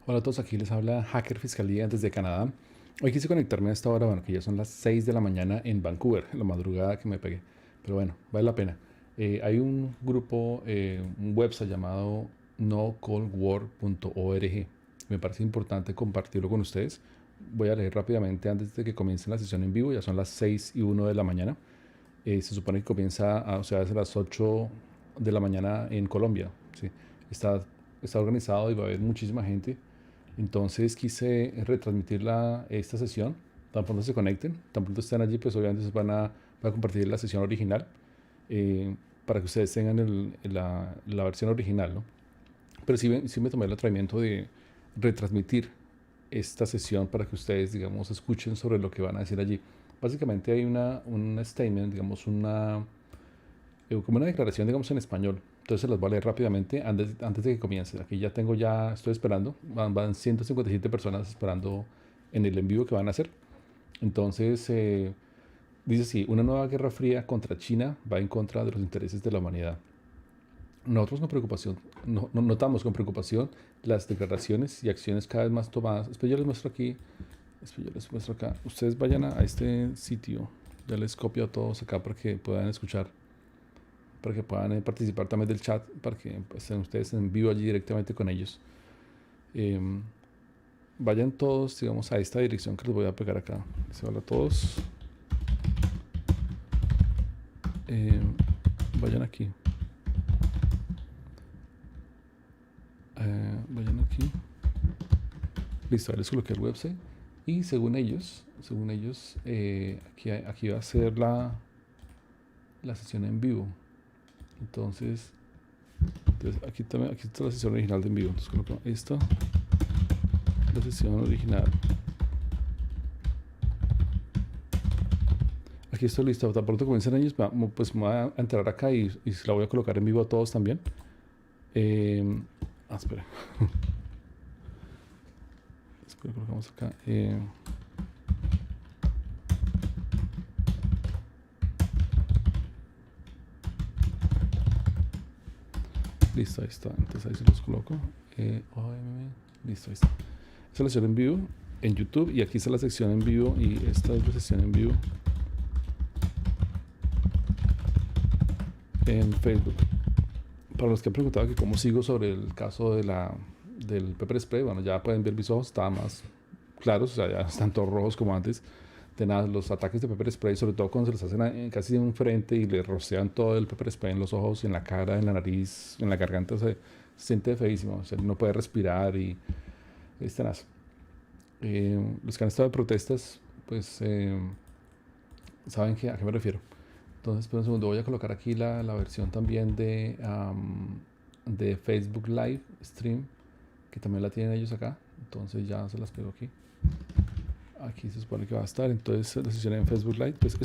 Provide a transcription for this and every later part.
Hola a todos, aquí les habla Hacker Fiscalía desde Canadá. Hoy quise conectarme a esta hora, bueno, que ya son las 6 de la mañana en Vancouver, la madrugada que me pegué. Pero bueno, vale la pena. Hay un grupo, un website llamado nocoldwar.org. Me parece importante compartirlo con ustedes. Voy a leer rápidamente antes de que comience la sesión en vivo, ya son las 6:01 de la mañana. Se supone que comienza o sea, a las 8 de la mañana en Colombia. ¿Sí? Está, está organizado y va a haber muchísima gente. Entonces quise retransmitir esta sesión. Tan pronto se conecten, tan pronto estén allí, pues obviamente van a compartir la sesión original eh, para que ustedes tengan la versión original, ¿no? Pero sí me tomé el atrevimiento de retransmitir esta sesión para que ustedes, digamos, escuchen sobre lo que van a decir allí. Básicamente hay un statement, digamos, como una declaración, digamos, en español. Entonces se las voy a leer rápidamente antes de que comience. Aquí estoy esperando. Van 157 personas esperando en el en vivo que van a hacer. Entonces, dice así, una nueva guerra fría contra China va en contra de los intereses de la humanidad. Nosotros con preocupación, notamos con preocupación las declaraciones y acciones cada vez más tomadas. Espero yo les muestro aquí, espero yo les muestro acá. Ustedes vayan a este sitio, ya les copio a todos acá para que puedan escuchar, para que puedan participar también del chat, para que estén ustedes en vivo allí directamente con ellos. Eh, Vayan todos, digamos, a esta dirección que les voy a pegar acá. Se hola a todos. Vayan aquí. Vayan aquí. Listo, ahí les coloqué el website. Y según ellos, aquí va a ser la sesión en vivo. Entonces aquí está la sesión original de en vivo. Entonces coloco esto, la sesión original. Aquí estoy listo. Tan pronto comiencen ellos, pues me voy a entrar acá y la voy a colocar en vivo a todos también. Espera. Espera, colocamos acá. Listo, ahí está. Entonces ahí se los coloco. Listo, ahí está. Esta es la sesión en vivo en YouTube y aquí está la sección en vivo y esta es la sesión en vivo en Facebook. Para los que han preguntado que cómo sigo sobre el caso del pepper spray, bueno, ya pueden ver mis ojos, está más claros, o sea, ya están todos rojos como antes. De nada, los ataques de pepper spray, sobre todo cuando se los hacen casi en frente y le rocian todo el pepper spray en los ojos, en la cara, en la nariz, en la garganta, se siente feísimo, o sea, no puede respirar y es tenaz. Los que han estado de protestas, pues saben a qué me refiero. Entonces, por un segundo, voy a colocar aquí la versión también de Facebook Live Stream, que también la tienen ellos acá. Entonces ya se las pego aquí. Aquí se supone que va a estar. Entonces la sesión en Facebook Live. Pues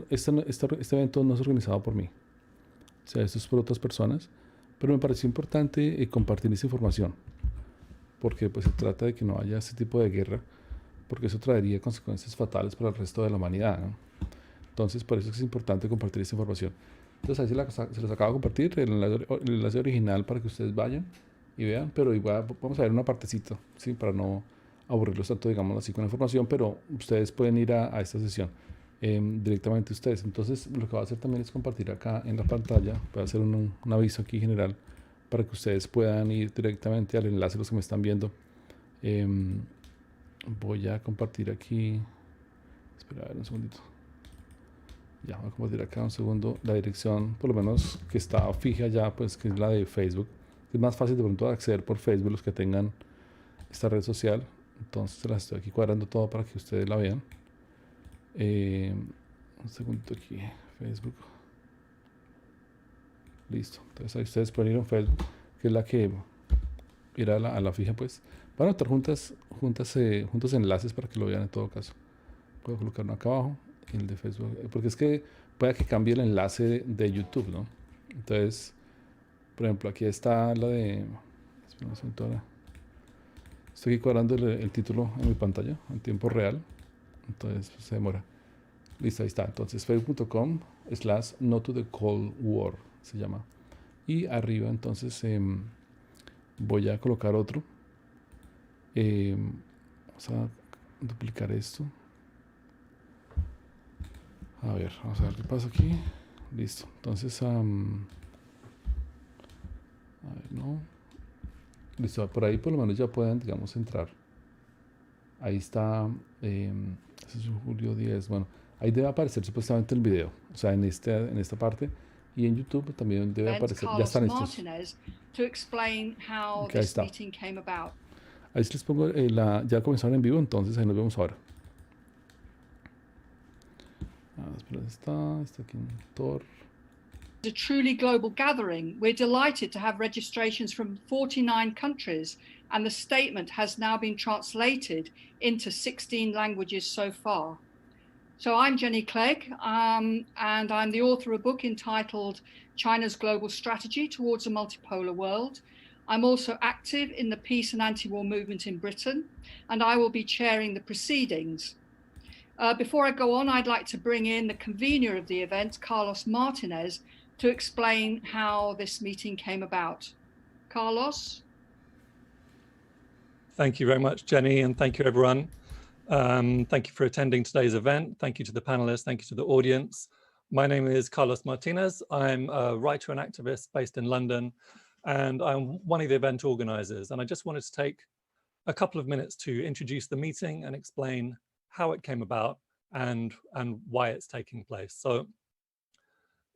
este evento no es organizado por mí. O sea, esto es por otras personas. Pero me pareció importante compartir esa información. Porque pues se trata de que no haya este tipo de guerra. Porque eso traería consecuencias fatales para el resto de la humanidad, ¿no? Entonces, por eso es importante compartir esta información. Entonces, ahí se los acabo de compartir, el enlace original para que ustedes vayan y vean, pero igual vamos a ver una partecita, ¿sí? Para no aburrirlos tanto, digamos así, con la información, pero ustedes pueden ir a esta sesión directamente ustedes. Entonces, lo que voy a hacer también es compartir acá en la pantalla, voy a hacer un aviso aquí general para que ustedes puedan ir directamente al enlace, los que me están viendo. Voy a compartir aquí, espera a ver un segundito. Ya, voy a compartir acá un segundo la dirección, por lo menos que está fija ya, pues que es la de Facebook. Es más fácil de pronto acceder por Facebook los que tengan esta red social. Entonces las estoy aquí cuadrando todo para que ustedes la vean. Un segundo aquí, Facebook. Listo. Entonces ahí ustedes pueden ir a Facebook, que es la que irá a la fija, pues. Van a notar juntos enlaces para que lo vean en todo caso. Puedo colocar uno acá abajo, el de Facebook, porque es que puede que cambie el enlace de YouTube, ¿no? Entonces, por ejemplo, aquí está la de... Espera un segundo ahora. Estoy aquí cuadrando el título en mi pantalla en tiempo real, entonces pues, se demora. Listo, ahí está. Entonces, facebook.com/no to the cold war se llama. Y arriba, entonces, voy a colocar otro. Vamos a duplicar esto. A ver, vamos a ver qué pasa aquí. Listo. Entonces, a ver, no. Listo, por ahí por lo menos ya pueden, digamos, entrar. Ahí está, ese es julio 10. Bueno, ahí debe aparecer supuestamente el video. O sea, en esta parte. Y en YouTube también debe aparecer. Ya están estos. To explain how Okay, ahí this está. meeting came about. Ahí les pongo, ya comenzaron en vivo, entonces ahí nos vemos ahora. Espera, está aquí en Tor. A truly global gathering. We're delighted to have registrations from 49 countries, and the statement has now been translated into 16 languages so far. So I'm Jenny Clegg, and I'm the author of a book entitled China's Global Strategy Towards a Multipolar World. I'm also active in the peace and anti-war movement in Britain, and I will be chairing the proceedings. Before I go on, I'd like to bring in the convener of the event, Carlos Martinez, to explain how this meeting came about. Carlos? Thank you very much, Jenny, and thank you, everyone. Thank you for attending today's event. Thank you to the panelists. Thank you to the audience. My name is Carlos Martinez. I'm a writer and activist based in London, and I'm one of the event organizers. And I just wanted to take a couple of minutes to introduce the meeting and explain how it came about and why it's taking place. So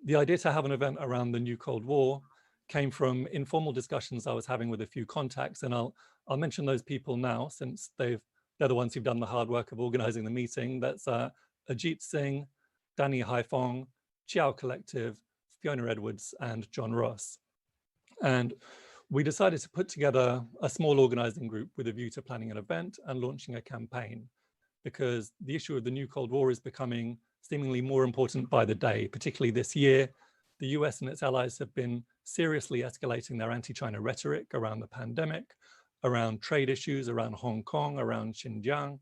the idea to have an event around the new Cold War came from informal discussions I was having with a few contacts, and I'll mention those people now since they're the ones who've done the hard work of organizing the meeting. That's Ajit Singh, Danny Haifong, Chiao Collective, Fiona Edwards, and John Ross. And we decided to put together a small organizing group with a view to planning an event and launching a campaign, because the issue of the new Cold War is becoming seemingly more important by the day. Particularly this year, the US and its allies have been seriously escalating their anti-China rhetoric around the pandemic, around trade issues, around Hong Kong, around Xinjiang.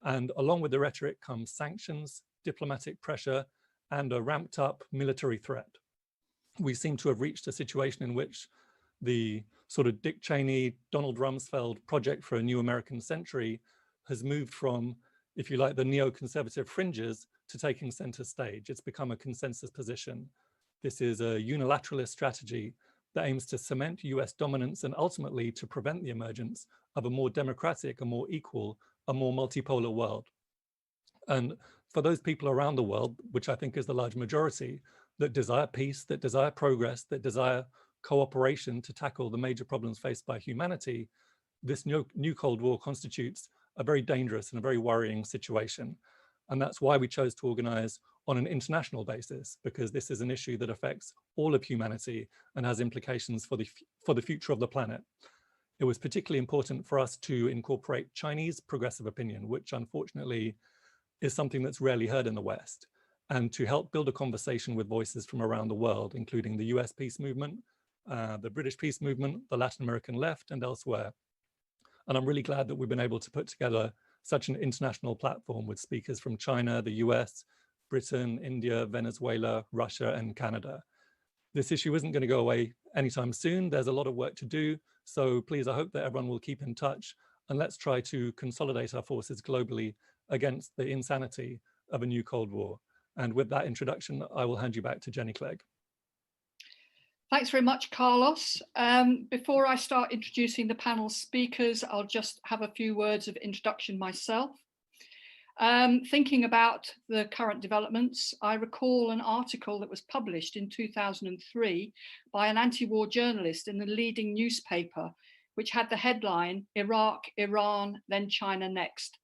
And along with the rhetoric comes sanctions, diplomatic pressure, and a ramped up military threat. We seem to have reached a situation in which the sort of Dick Cheney, Donald Rumsfeld project for a new American century has moved from, if you like, the neoconservative fringes to taking center stage. It's become a consensus position. This is a unilateralist strategy that aims to cement US dominance and ultimately to prevent the emergence of a more democratic, a more equal, a more multipolar world. And for those people around the world, which I think is the large majority, that desire peace, that desire progress, that desire cooperation to tackle the major problems faced by humanity, this new Cold War constitutes a very dangerous and a very worrying situation. And that's why we chose to organize on an international basis, because this is an issue that affects all of humanity and has implications for the future of the planet. It was particularly important for us to incorporate Chinese progressive opinion, which unfortunately is something that's rarely heard in the West, and to help build a conversation with voices from around the world, including the US peace movement, the British peace movement, the Latin American left, and elsewhere. And I'm really glad that we've been able to put together such an international platform with speakers from China, the US, Britain, India, Venezuela, Russia, and Canada. This issue isn't going to go away anytime soon. There's a lot of work to do. So please, I hope that everyone will keep in touch, and let's try to consolidate our forces globally against the insanity of a new Cold War. And with that introduction, I will hand you back to Jenny Clegg. Thanks very much, Carlos. Before I start introducing the panel speakers, I'll just have a few words of introduction myself. Thinking about the current developments, I recall an article that was published in 2003 by an anti-war journalist in the leading newspaper, which had the headline, "Iraq, Iran, then China next?" ?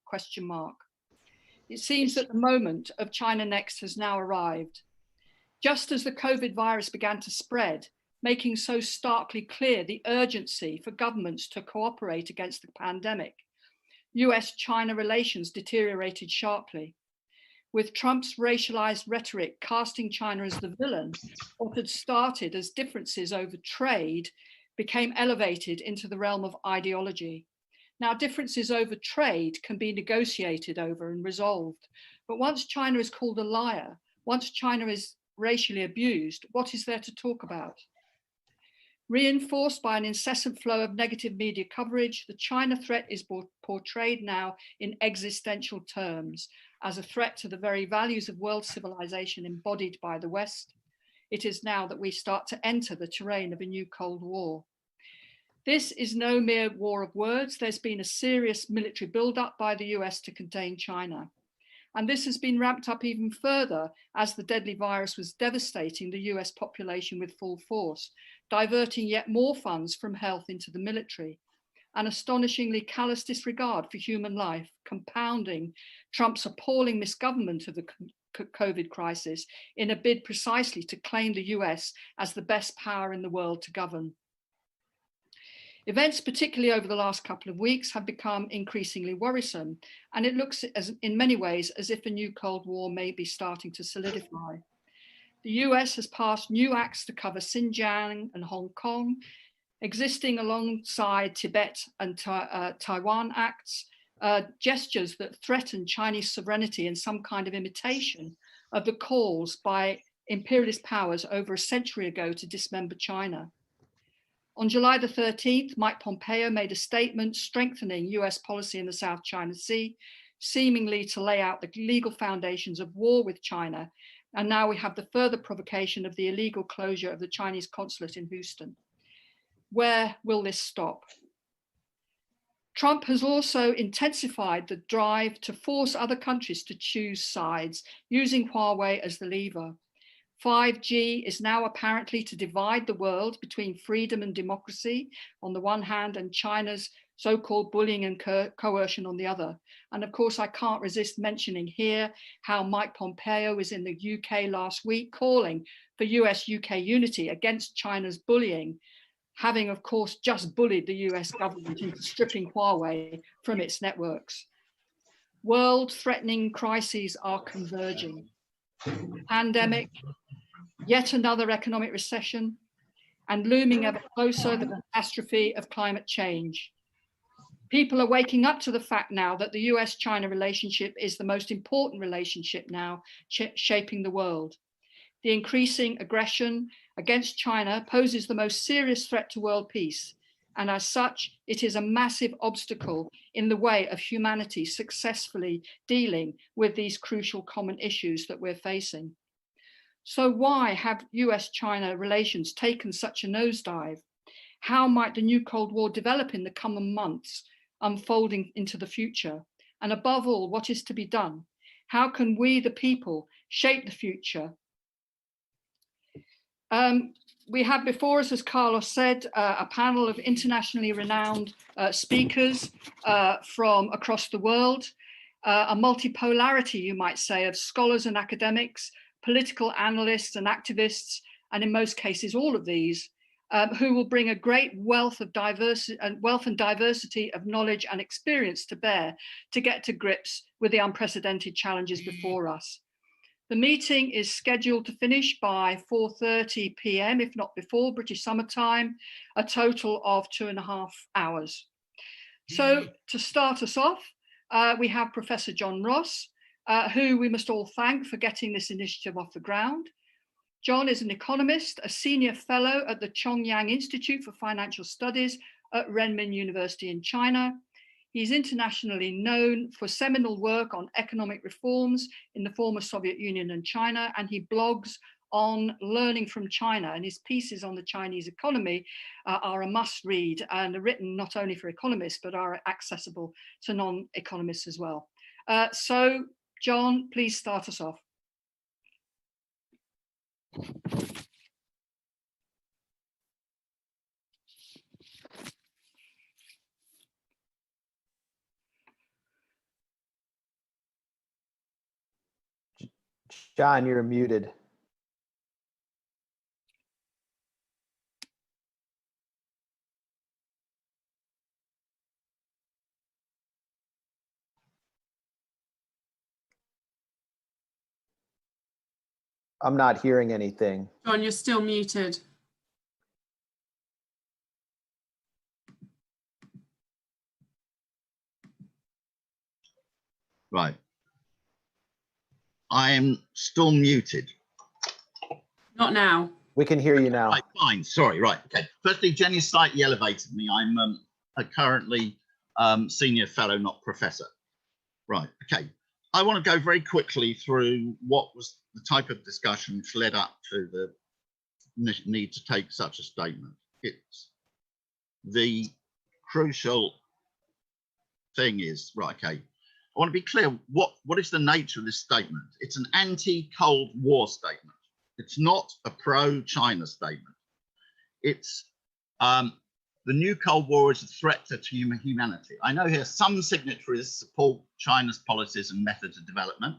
It seems that the moment of China next has now arrived. Just as the COVID virus began to spread, making so starkly clear the urgency for governments to cooperate against the pandemic, US-China relations deteriorated sharply. With Trump's racialized rhetoric casting China as the villain, what had started as differences over trade became elevated into the realm of ideology. Now, differences over trade can be negotiated over and resolved, but once China is called a liar, once China is racially abused, what is there to talk about? Reinforced by an incessant flow of negative media coverage, the China threat is portrayed now in existential terms as a threat to the very values of world civilization embodied by the West. It is now that we start to enter the terrain of a new Cold War. This is no mere war of words. There's been a serious military buildup by the US to contain China. And this has been ramped up even further as the deadly virus was devastating the US population with full force, diverting yet more funds from health into the military. An astonishingly callous disregard for human life, compounding Trump's appalling misgovernment of the COVID crisis in a bid precisely to claim the US as the best power in the world to govern. Events, particularly over the last couple of weeks, have become increasingly worrisome, and it looks in many ways as if a new Cold War may be starting to solidify. The US has passed new acts to cover Xinjiang and Hong Kong, existing alongside Tibet and Taiwan acts, gestures that threaten Chinese sovereignty in some kind of imitation of the calls by imperialist powers over a century ago to dismember China. On July the 13th, Mike Pompeo made a statement strengthening US policy in the South China Sea, seemingly to lay out the legal foundations of war with China. And now we have the further provocation of the illegal closure of the Chinese consulate in Houston. Where will this stop? Trump has also intensified the drive to force other countries to choose sides, using Huawei as the lever. 5G is now apparently to divide the world between freedom and democracy on the one hand and China's so-called bullying and coercion on the other. And of course, I can't resist mentioning here how Mike Pompeo was in the UK last week calling for US-UK unity against China's bullying, having of course just bullied the US government into stripping Huawei from its networks. World-threatening crises are converging. Pandemic, yet another economic recession, and looming ever closer, the catastrophe of climate change. People are waking up to the fact now that the US-China relationship is the most important relationship now shaping the world. The increasing aggression against China poses the most serious threat to world peace, and as such, it is a massive obstacle in the way of humanity successfully dealing with these crucial common issues that we're facing. So why have US-China relations taken such a nosedive? How might the new Cold War develop in the coming months, unfolding into the future? And above all, what is to be done? How can we, the people, shape the future? We have before us, as Carlos said, a panel of internationally renowned speakers from across the world, a multipolarity, you might say, of scholars and academics, political analysts and activists, and in most cases, all of these, who will bring a great wealth and diversity of knowledge and experience to bear to get to grips with the unprecedented challenges before us. The meeting is scheduled to finish by 4:30 p.m, if not before, British Summer Time, a total of 2.5 hours. So to start us off, we have Professor John Ross, who we must all thank for getting this initiative off the ground. John is an economist, a senior fellow at the Chongyang Institute for Financial Studies at Renmin University in China. He's internationally known for seminal work on economic reforms in the former Soviet Union and China, and he blogs on learning from China, and his pieces on the Chinese economy are a must read and are written not only for economists, but are accessible to non-economists as well. So John, please start us off. John, you're muted. I'm not hearing anything. John, you're still muted. Right. I am still muted. Not now. We can hear you now. Right, fine. Sorry. Right. Okay. Firstly, Jenny slightly elevated me. I'm currently senior fellow, not professor. Right. Okay. I want to go very quickly through what was the type of discussion which led up to the need to take such a statement. It's the crucial thing is, right, okay, I want to be clear, what is the nature of this statement? It's an anti-Cold War statement. It's not a pro-China statement. It's the new Cold War is a threat to humanity. I know here some signatories support China's policies and methods of development.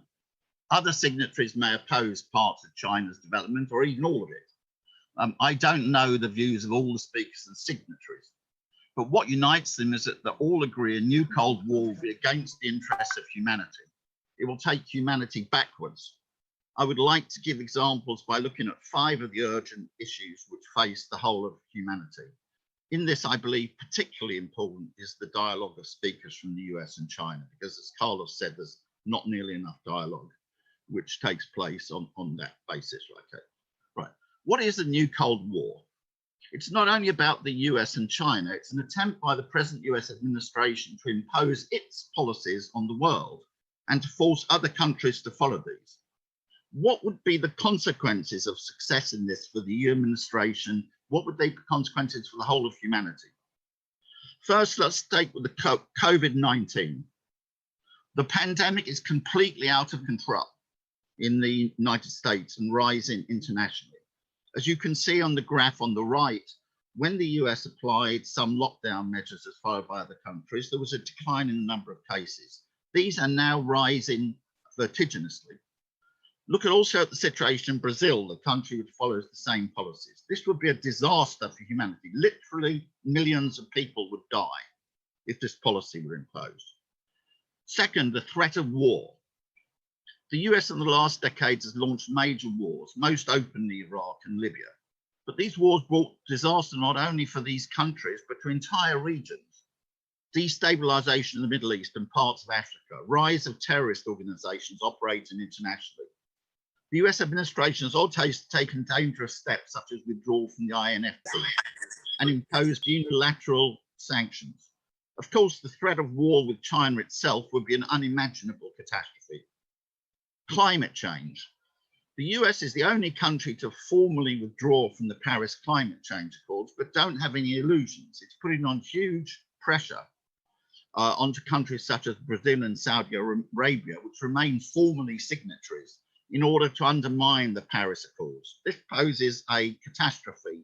Other signatories may oppose parts of China's development or even all of it. I don't know the views of all the speakers and signatories, but what unites them is that they all agree a new Cold War will be against the interests of humanity. It will take humanity backwards. I would like to give examples by looking at 5 of the urgent issues which face the whole of humanity. In this, I believe particularly important is the dialogue of speakers from the US and China, because as Carlos said, there's not nearly enough dialogue which takes place on that basis. Okay. Right. What is the new Cold War? It's not only about the US and China, it's an attempt by the present US administration to impose its policies on the world and to force other countries to follow these. What would be the consequences of success in this for the EU administration? What would be the consequences for the whole of humanity? First, let's start with the COVID-19. The pandemic is completely out of control in the United States and rising internationally. As you can see on the graph on the right, when the US applied some lockdown measures as followed by other countries, there was a decline in the number of cases. These are now rising vertiginously. Look also at the situation in Brazil, the country which follows the same policies. This would be a disaster for humanity. Literally millions of people would die if this policy were imposed. Second, the threat of war. The US in the last decades has launched major wars, most openly Iraq and Libya. But these wars brought disaster not only for these countries, but to entire regions. Destabilization in the Middle East and parts of Africa, rise of terrorist organizations operating internationally. The US administration has also taken dangerous steps, such as withdrawal from the INFP and imposed unilateral sanctions. Of course, the threat of war with China itself would be an unimaginable catastrophe. Climate change. The US is the only country to formally withdraw from the Paris Climate Change Accords, but don't have any illusions. It's putting on huge pressure onto countries such as Brazil and Saudi Arabia, which remain formally signatories, in order to undermine the Paris Accords. This poses a catastrophe,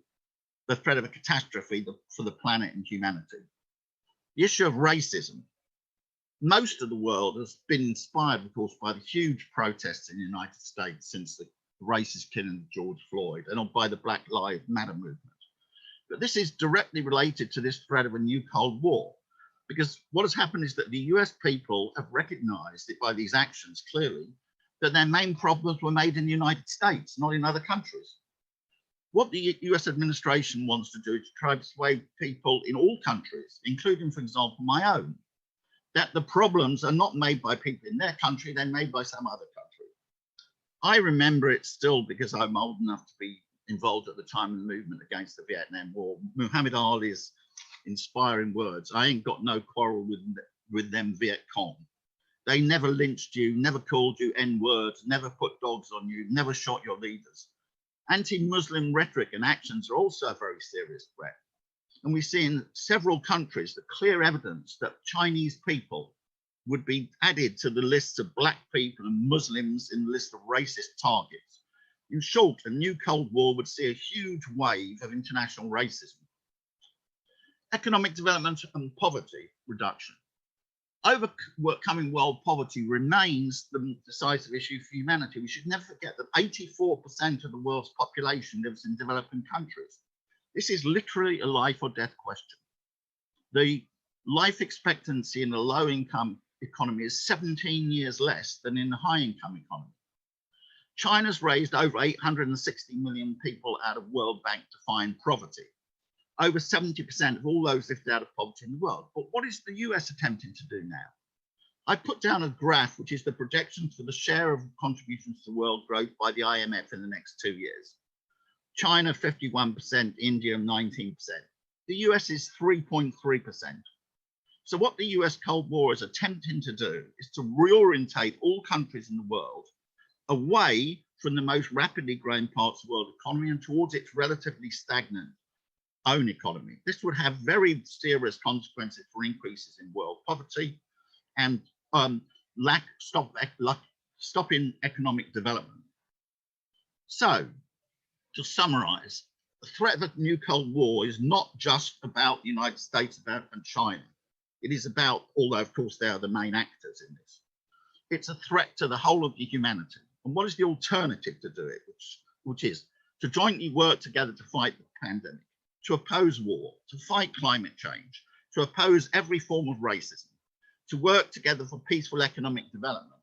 the threat of a catastrophe for the planet and humanity. The issue of racism. Most of the world has been inspired, of course, by the huge protests in the United States since the racist killing of George Floyd and by the Black Lives Matter movement. But this is directly related to this threat of a new Cold War, because what has happened is that the US people have recognized it by these actions clearly, that their main problems were made in the United States, not in other countries. What the US administration wants to do is to try to persuade people in all countries, including, for example, my own, that the problems are not made by people in their country, they're made by some other country. I remember it still because I'm old enough to be involved at the time of the movement against the Vietnam War. Muhammad Ali's inspiring words, "I ain't got no quarrel with them Viet Cong. They never lynched you, never called you N-words, never put dogs on you, never shot your leaders." Anti-Muslim rhetoric and actions are also a very serious threat. And we see in several countries the clear evidence that Chinese people would be added to the lists of Black people and Muslims in the list of racist targets. In short, a new Cold War would see a huge wave of international racism. Economic development and poverty reduction. Overcoming world poverty remains the decisive issue for humanity. We should never forget that 84% of the world's population lives in developing countries. This is literally a life or death question. The life expectancy in a low-income economy is 17 years less than in a high-income economy. China's raised over 860 million people out of World Bank defined poverty. Over 70% of all those lifted out of poverty in the world. But what is the US attempting to do now? I put down a graph, which is the projections for the share of contributions to world growth by the IMF in the next 2 years. China 51%, India 19%. The US is 3.3%. So what the US Cold War is attempting to do is to reorientate all countries in the world away from the most rapidly growing parts of the world economy and towards its relatively stagnant own economy. This would have very serious consequences for increases in world poverty and stopping economic development. So, to summarize, the threat of a new Cold War is not just about the United States and China. It is about, although of course they are the main actors in this, it's a threat to the whole of humanity. And what is the alternative to do it, which is to jointly work together to fight the pandemic, to oppose war, to fight climate change, to oppose every form of racism, to work together for peaceful economic development.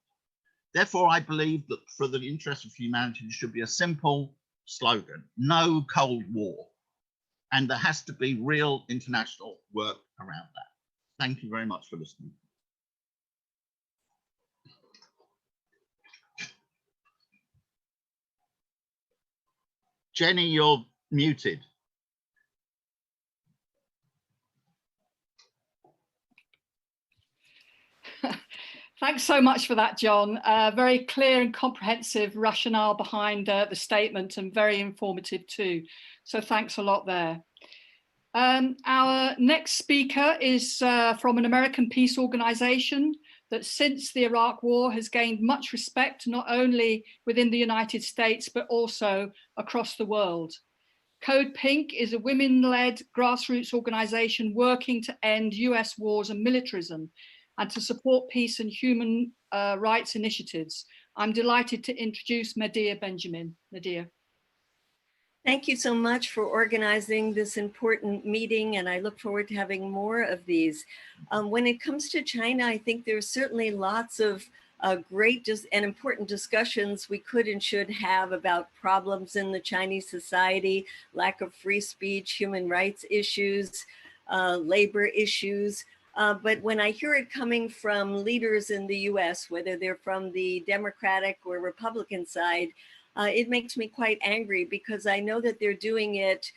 Therefore, I believe that for the interest of humanity, there should be a simple slogan: no Cold War. And there has to be real international work around that. Thank you very much for listening. Jenny, you're muted. Thanks so much for that, John. Very clear and comprehensive rationale behind the statement, and very informative too. So thanks a lot there. Our next speaker is from an American peace organization that since the Iraq War has gained much respect, not only within the United States, but also across the world. Code Pink is a women-led grassroots organization working to end US wars and militarism and to support peace and human rights initiatives. I'm delighted to introduce Medea Benjamin. Medea. Thank you so much for organizing this important meeting, and I look forward to having more of these. When it comes to China, I think there's certainly lots of great and important discussions we could and should have about problems in the Chinese society, lack of free speech, human rights issues, labor issues. But when I hear it coming from leaders in the US, whether they're from the Democratic or Republican side, it makes me quite angry, because I know that they're doing it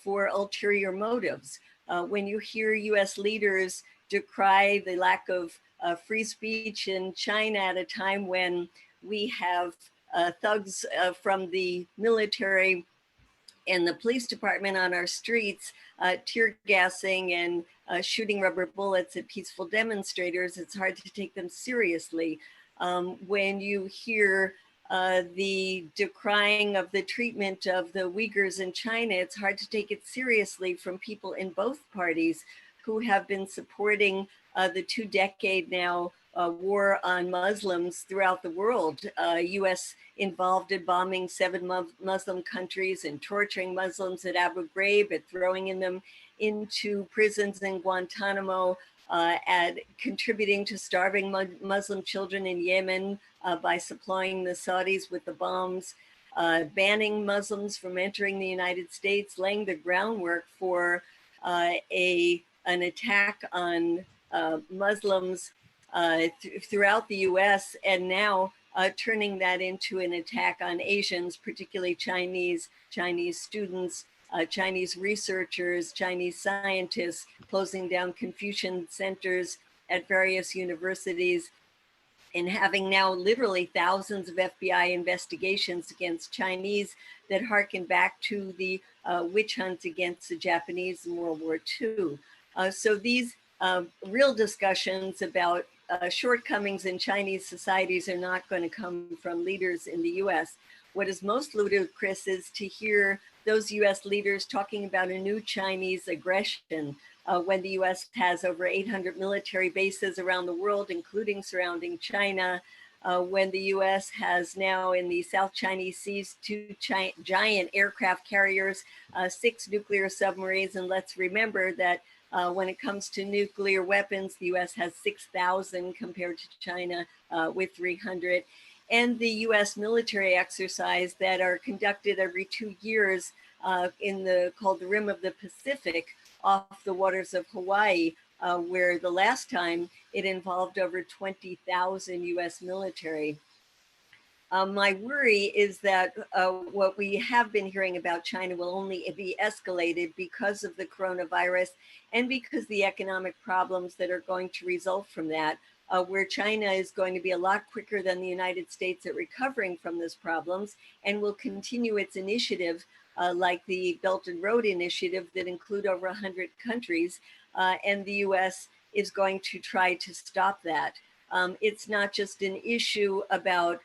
for ulterior motives. When you hear US leaders decry the lack of free speech in China at a time when we have thugs from the military and the police department on our streets, tear gassing and shooting rubber bullets at peaceful demonstrators, it's hard to take them seriously. When you hear the decrying of the treatment of the Uyghurs in China, it's hard to take it seriously from people in both parties who have been supporting the 2-decade now war on Muslims throughout the world. US involved in bombing 7 Muslim countries and torturing Muslims at Abu Ghraib, at throwing them into prisons in Guantanamo, at contributing to starving Muslim children in Yemen by supplying the Saudis with the bombs, banning Muslims from entering the United States, laying the groundwork for an attack on Muslims throughout the US, and now turning that into an attack on Asians, particularly Chinese students, Chinese researchers, Chinese scientists, closing down Confucian centers at various universities, and having now literally thousands of FBI investigations against Chinese that harken back to the witch hunt against the Japanese in World War II. So these real discussions about shortcomings in Chinese societies are not going to come from leaders in the US. What is most ludicrous is to hear those US leaders talking about a new Chinese aggression when the US has over 800 military bases around the world, including surrounding China, when the US has now in the South Chinese Seas 2 giant aircraft carriers, 6 nuclear submarines, and let's remember that when it comes to nuclear weapons, the US has 6,000 compared to China with 300. And the US military exercise that are conducted every 2 years called the Rim of the Pacific off the waters of Hawaii, where the last time it involved over 20,000 US military. My worry is that what we have been hearing about China will only be escalated because of the coronavirus and because the economic problems that are going to result from that, where China is going to be a lot quicker than the United States at recovering from those problems and will continue its initiative like the Belt and Road Initiative that include over 100 countries, and the US is going to try to stop that. It's not just an issue about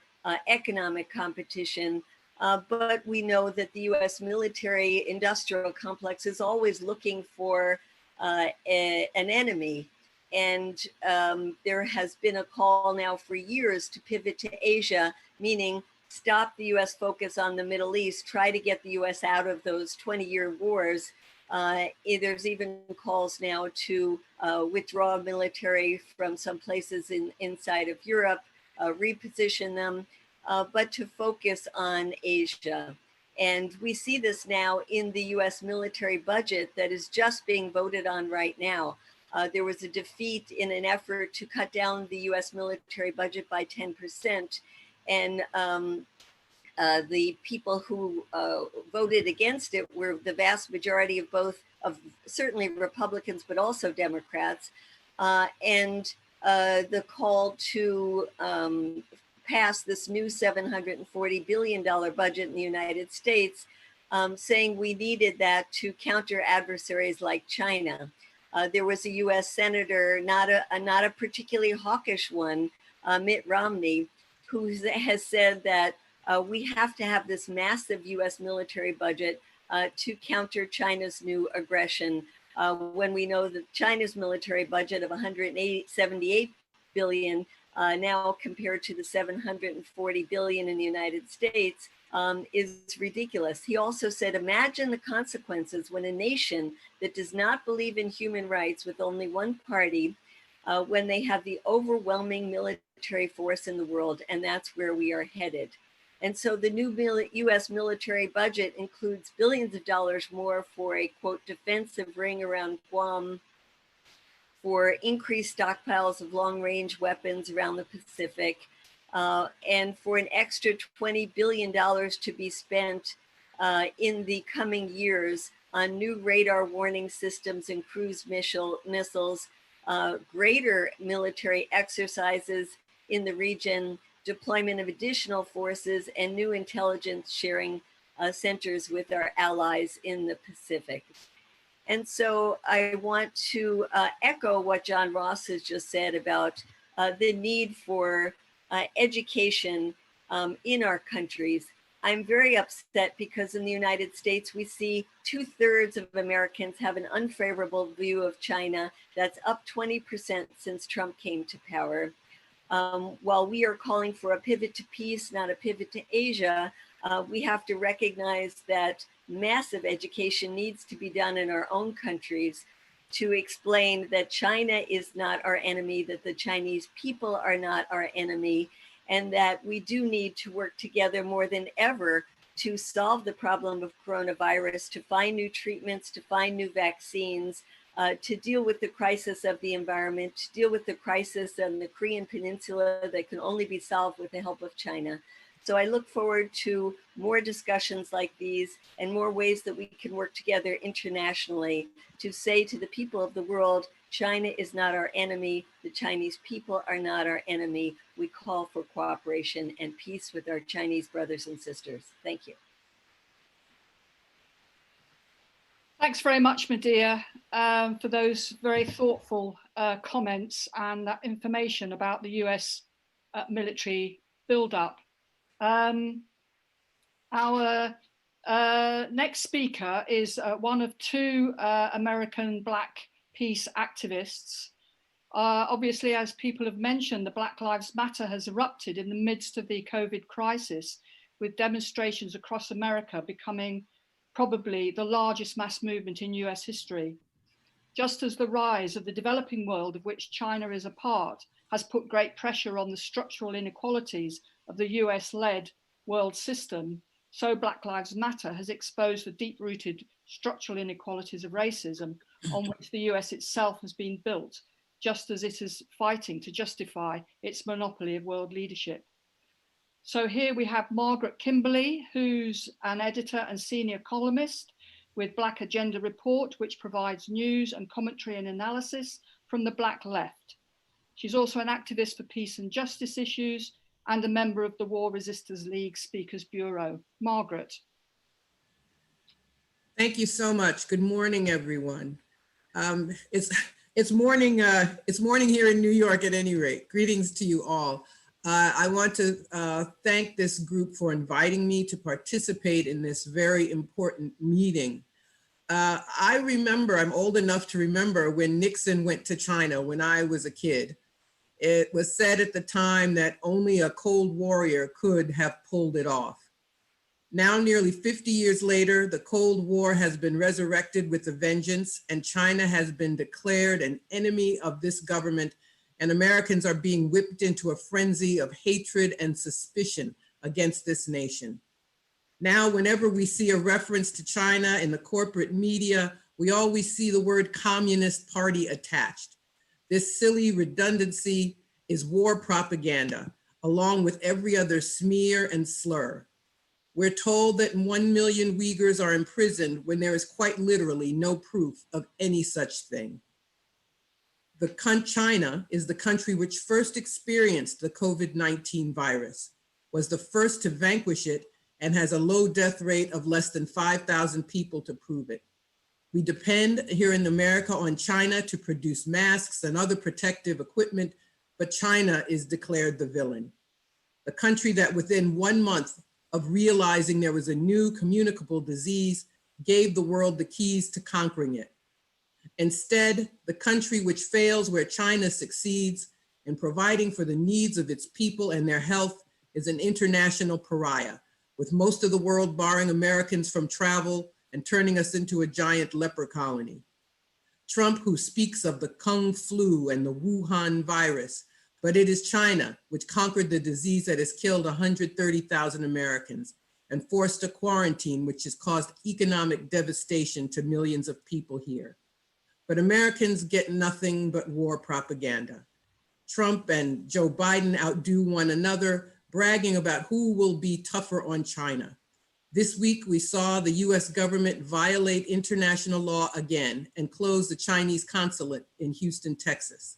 economic competition, but we know that the US military industrial complex is always looking for an enemy. And there has been a call now for years to pivot to Asia, meaning stop the US focus on the Middle East, try to get the US out of those 20-year wars. There's even calls now to withdraw military from some places inside of Europe, reposition them, but to focus on Asia. And we see this now in the US military budget that is just being voted on right now. There was a defeat in an effort to cut down the US military budget by 10%. And the people who voted against it were the vast majority of certainly Republicans, but also Democrats. And the call to pass this new $740 billion budget in the United States, saying we needed that to counter adversaries like China. There was a US senator, not a particularly hawkish one, Mitt Romney, who has said that we have to have this massive US military budget to counter China's new aggression, when we know that China's military budget of $178 billion now compared to the $740 billion in the United States is ridiculous. He also said, imagine the consequences when a nation that does not believe in human rights with only one party, when they have the overwhelming military force in the world, and that's where we are headed. And so the new US military budget includes billions of dollars more for a, quote, defensive ring around Guam, for increased stockpiles of long-range weapons around the Pacific, and for an extra $20 billion to be spent in the coming years on new radar warning systems and cruise missiles, greater military exercises in the region, deployment of additional forces, and new intelligence sharing centers with our allies in the Pacific. And so I want to echo what John Ross has just said about the need for education in our countries. I'm very upset because in the United States, we see 2/3 of Americans have an unfavorable view of China. That's up 20% since Trump came to power. While we are calling for a pivot to peace, not a pivot to Asia, we have to recognize that massive education needs to be done in our own countries to explain that China is not our enemy, that the Chinese people are not our enemy, and that we do need to work together more than ever to solve the problem of coronavirus, to find new treatments, to find new vaccines, to deal with the crisis of the environment, to deal with the crisis on the Korean Peninsula that can only be solved with the help of China. So I look forward to more discussions like these and more ways that we can work together internationally to say to the people of the world, China is not our enemy. The Chinese people are not our enemy. We call for cooperation and peace with our Chinese brothers and sisters. Thank you. Thanks very much, Medea, for those very thoughtful comments and that information about the US military buildup. Our next speaker is one of two American Black peace activists. Obviously, as people have mentioned, the Black Lives Matter has erupted in the midst of the COVID crisis, with demonstrations across America becoming probably the largest mass movement in US history. Just as the rise of the developing world, of which China is a part, has put great pressure on the structural inequalities of the US-led world system, so Black Lives Matter has exposed the deep-rooted structural inequalities of racism on which the US itself has been built, just as it is fighting to justify its monopoly of world leadership. So here we have Margaret Kimberley, who's an editor and senior columnist with Black Agenda Report, which provides news and commentary and analysis from the Black left. She's also an activist for peace and justice issues and a member of the War Resisters League Speakers Bureau. Margaret. Thank you so much. Good morning, everyone. It's morning here in New York at any rate. Greetings to you all. I want to thank this group for inviting me to participate in this very important meeting. I remember, I'm old enough to remember when Nixon went to China when I was a kid. It was said at the time that only a cold warrior could have pulled it off. Now, nearly 50 years later, the Cold War has been resurrected with a vengeance, and China has been declared an enemy of this government, and Americans are being whipped into a frenzy of hatred and suspicion against this nation. Now, whenever we see a reference to China in the corporate media, we always see the word Communist Party attached. This silly redundancy is war propaganda, along with every other smear and slur. We're told that 1 million Uyghurs are imprisoned when there is quite literally no proof of any such thing. China is the country which first experienced the COVID-19 virus, was the first to vanquish it, and has a low death rate of less than 5,000 people to prove it. We depend here in America on China to produce masks and other protective equipment, but China is declared the villain. The country that within 1 month of realizing there was a new communicable disease gave the world the keys to conquering it. Instead, the country which fails where China succeeds in providing for the needs of its people and their health is an international pariah, with most of the world barring Americans from travel and turning us into a giant leper colony. Trump, who speaks of the Kung flu and the Wuhan virus, but it is China which conquered the disease that has killed 130,000 Americans and forced a quarantine which has caused economic devastation to millions of people here. But Americans get nothing but war propaganda. Trump and Joe Biden outdo one another, bragging about who will be tougher on China. This week, we saw the US government violate international law again and close the Chinese consulate in Houston, Texas.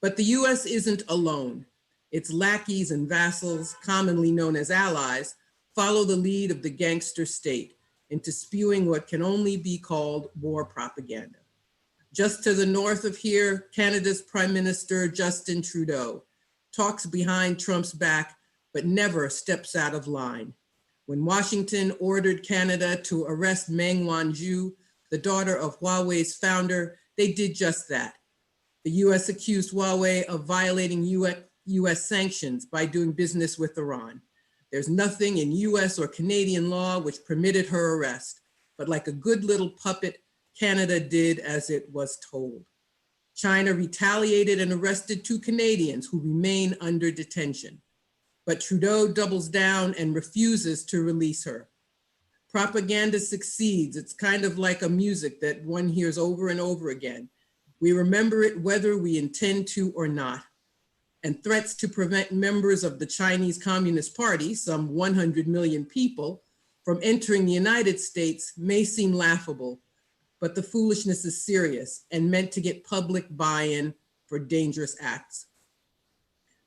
But the US isn't alone. Its lackeys and vassals, commonly known as allies, follow the lead of the gangster state into spewing what can only be called war propaganda. Just to the north of here, Canada's Prime Minister Justin Trudeau talks behind Trump's back, but never steps out of line. When Washington ordered Canada to arrest Meng Wanzhou, the daughter of Huawei's founder, they did just that. The US accused Huawei of violating US sanctions by doing business with Iran. There's nothing in US or Canadian law which permitted her arrest, but like a good little puppet, Canada did as it was told. China retaliated and arrested 2 Canadians who remain under detention. But Trudeau doubles down and refuses to release her. Propaganda succeeds. It's kind of like a music that one hears over and over again. We remember it whether we intend to or not. And threats to prevent members of the Chinese Communist Party, some 100 million people, from entering the United States may seem laughable, but the foolishness is serious and meant to get public buy-in for dangerous acts.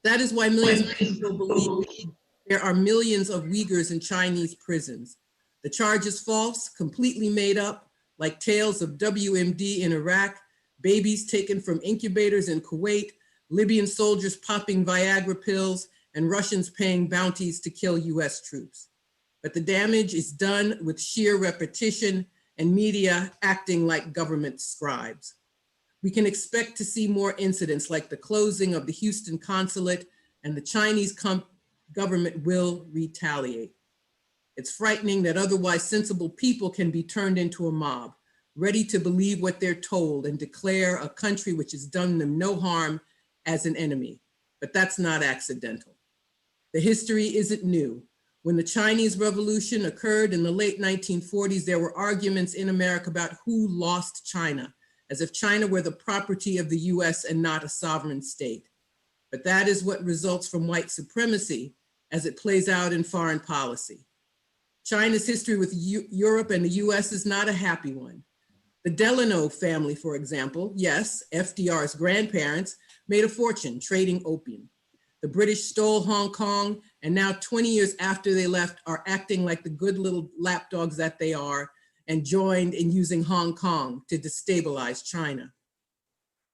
That is why millions of people believe there are millions of Uyghurs in Chinese prisons. The charge is false, completely made up, like tales of WMD in Iraq, babies taken from incubators in Kuwait, Libyan soldiers popping Viagra pills, and Russians paying bounties to kill US troops. But the damage is done with sheer repetition and media acting like government scribes. We can expect to see more incidents like the closing of the Houston consulate, and the Chinese government will retaliate. It's frightening that otherwise sensible people can be turned into a mob, ready to believe what they're told and declare a country which has done them no harm as an enemy. But that's not accidental. The history isn't new. When the Chinese Revolution occurred in the late 1940s, there were arguments in America about who lost China, as if China were the property of the US and not a sovereign state. But that is what results from white supremacy, as it plays out in foreign policy. China's history with Europe and the US is not a happy one. The Delano family, for example, yes, FDR's grandparents, made a fortune trading opium. The British stole Hong Kong, and now 20 years after they left are acting like the good little lapdogs that they are and joined in using Hong Kong to destabilize China.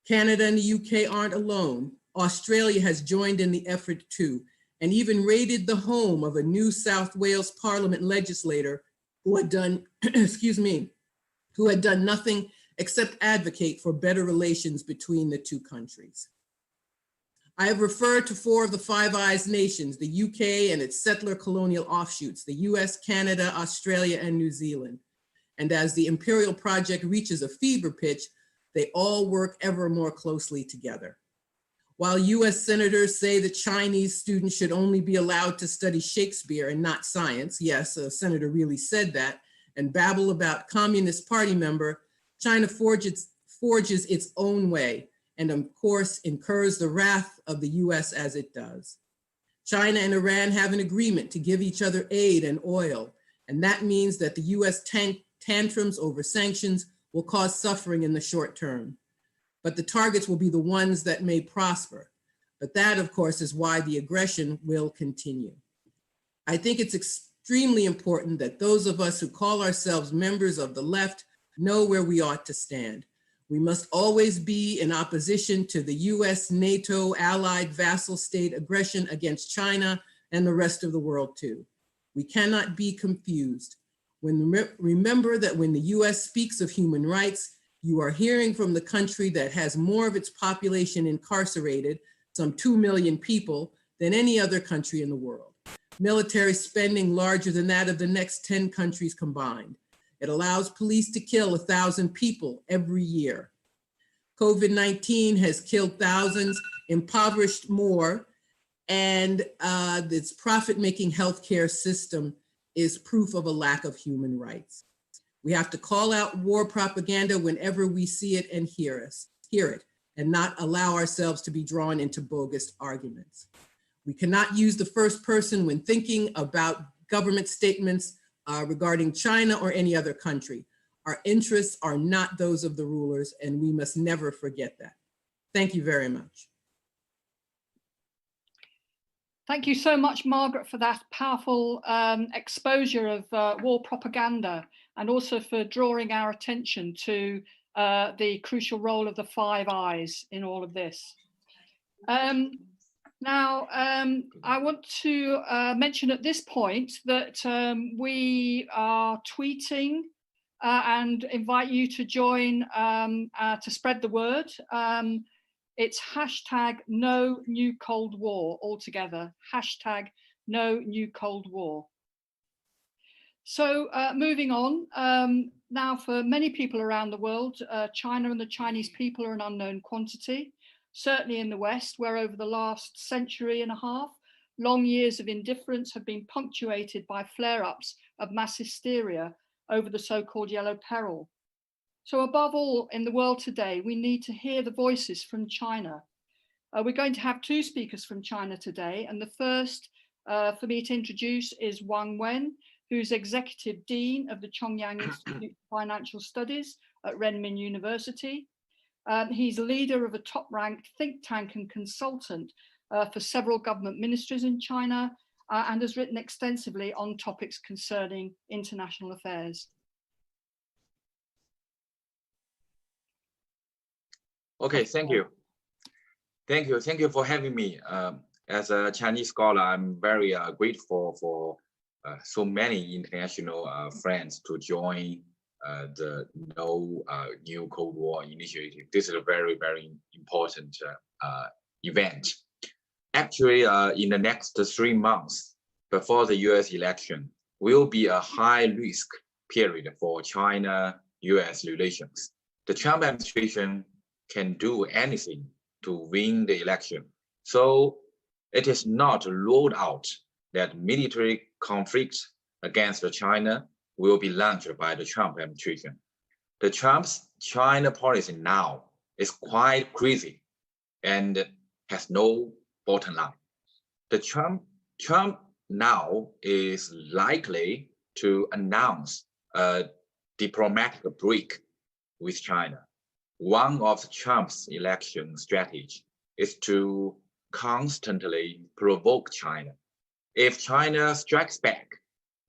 Canada and the UK aren't alone. Australia has joined in the effort too, and even raided the home of a New South Wales Parliament legislator who had done, who had done nothing except advocate for better relations between the two countries. I have referred to 4 of the Five Eyes nations, the UK and its settler colonial offshoots, the US, Canada, Australia, and New Zealand. And as the imperial project reaches a fever pitch, they all work ever more closely together. While US senators say that Chinese students should only be allowed to study Shakespeare and not science, yes, a senator really said that, and babble about Communist Party member, China forges its own way, and of course incurs the wrath of the US as it does. China and Iran have an agreement to give each other aid and oil, and that means that the US tantrums over sanctions will cause suffering in the short term. But the targets will be the ones that may prosper. But that, of course, is why the aggression will continue. I think it's extremely important that those of us who call ourselves members of the left know where we ought to stand. We must always be in opposition to the US, NATO, allied vassal state aggression against China and the rest of the world too. We cannot be confused. Remember that when the US speaks of human rights, you are hearing from the country that has more of its population incarcerated, some 2 million people, than any other country in the world. Military spending larger than that of the next 10 countries combined. It allows police to kill 1,000 people every year. COVID-19 has killed thousands, impoverished more, and its profit-making healthcare system is proof of a lack of human rights. We have to call out war propaganda whenever we see it and hear it, and not allow ourselves to be drawn into bogus arguments. We cannot use the first person when thinking about government statements regarding China or any other country. Our interests are not those of the rulers, and we must never forget that. Thank you very much. Thank you so much, Margaret, for that powerful exposure of war propaganda, and also for drawing our attention to the crucial role of the Five Eyes in all of this. Now, I want to mention at this point that we are tweeting and invite you to join to spread the word. It's hashtag no new Cold War altogether, hashtag no new Cold War. So moving on, now for many people around the world, China and the Chinese people are an unknown quantity, certainly in the West, where over the last century and a half, long years of indifference have been punctuated by flare-ups of mass hysteria over the so-called yellow peril. So above all, in the world today, we need to hear the voices from China. We're going to have 2 speakers from China today, and the first for me to introduce is Wang Wen, who's Executive Dean of the Chongyang Institute for Financial Studies at Renmin University. He's leader of a top-ranked think tank and consultant for several government ministries in China, and has written extensively on topics concerning international affairs. Okay, thank you. Thank you for having me. As a Chinese scholar, I'm very grateful for so many international friends to join the No New Cold War initiative. This is a very, very important event. Actually, in the next 3 months before the US election, will be a high risk period for China-US relations. The Trump administration can do anything to win the election. So it is not ruled out that military conflicts against China will be launched by the Trump administration. The Trump's China policy now is quite crazy and has no bottom line. The Trump now is likely to announce a diplomatic break with China. One of Trump's election strategies is to constantly provoke China. If China strikes back,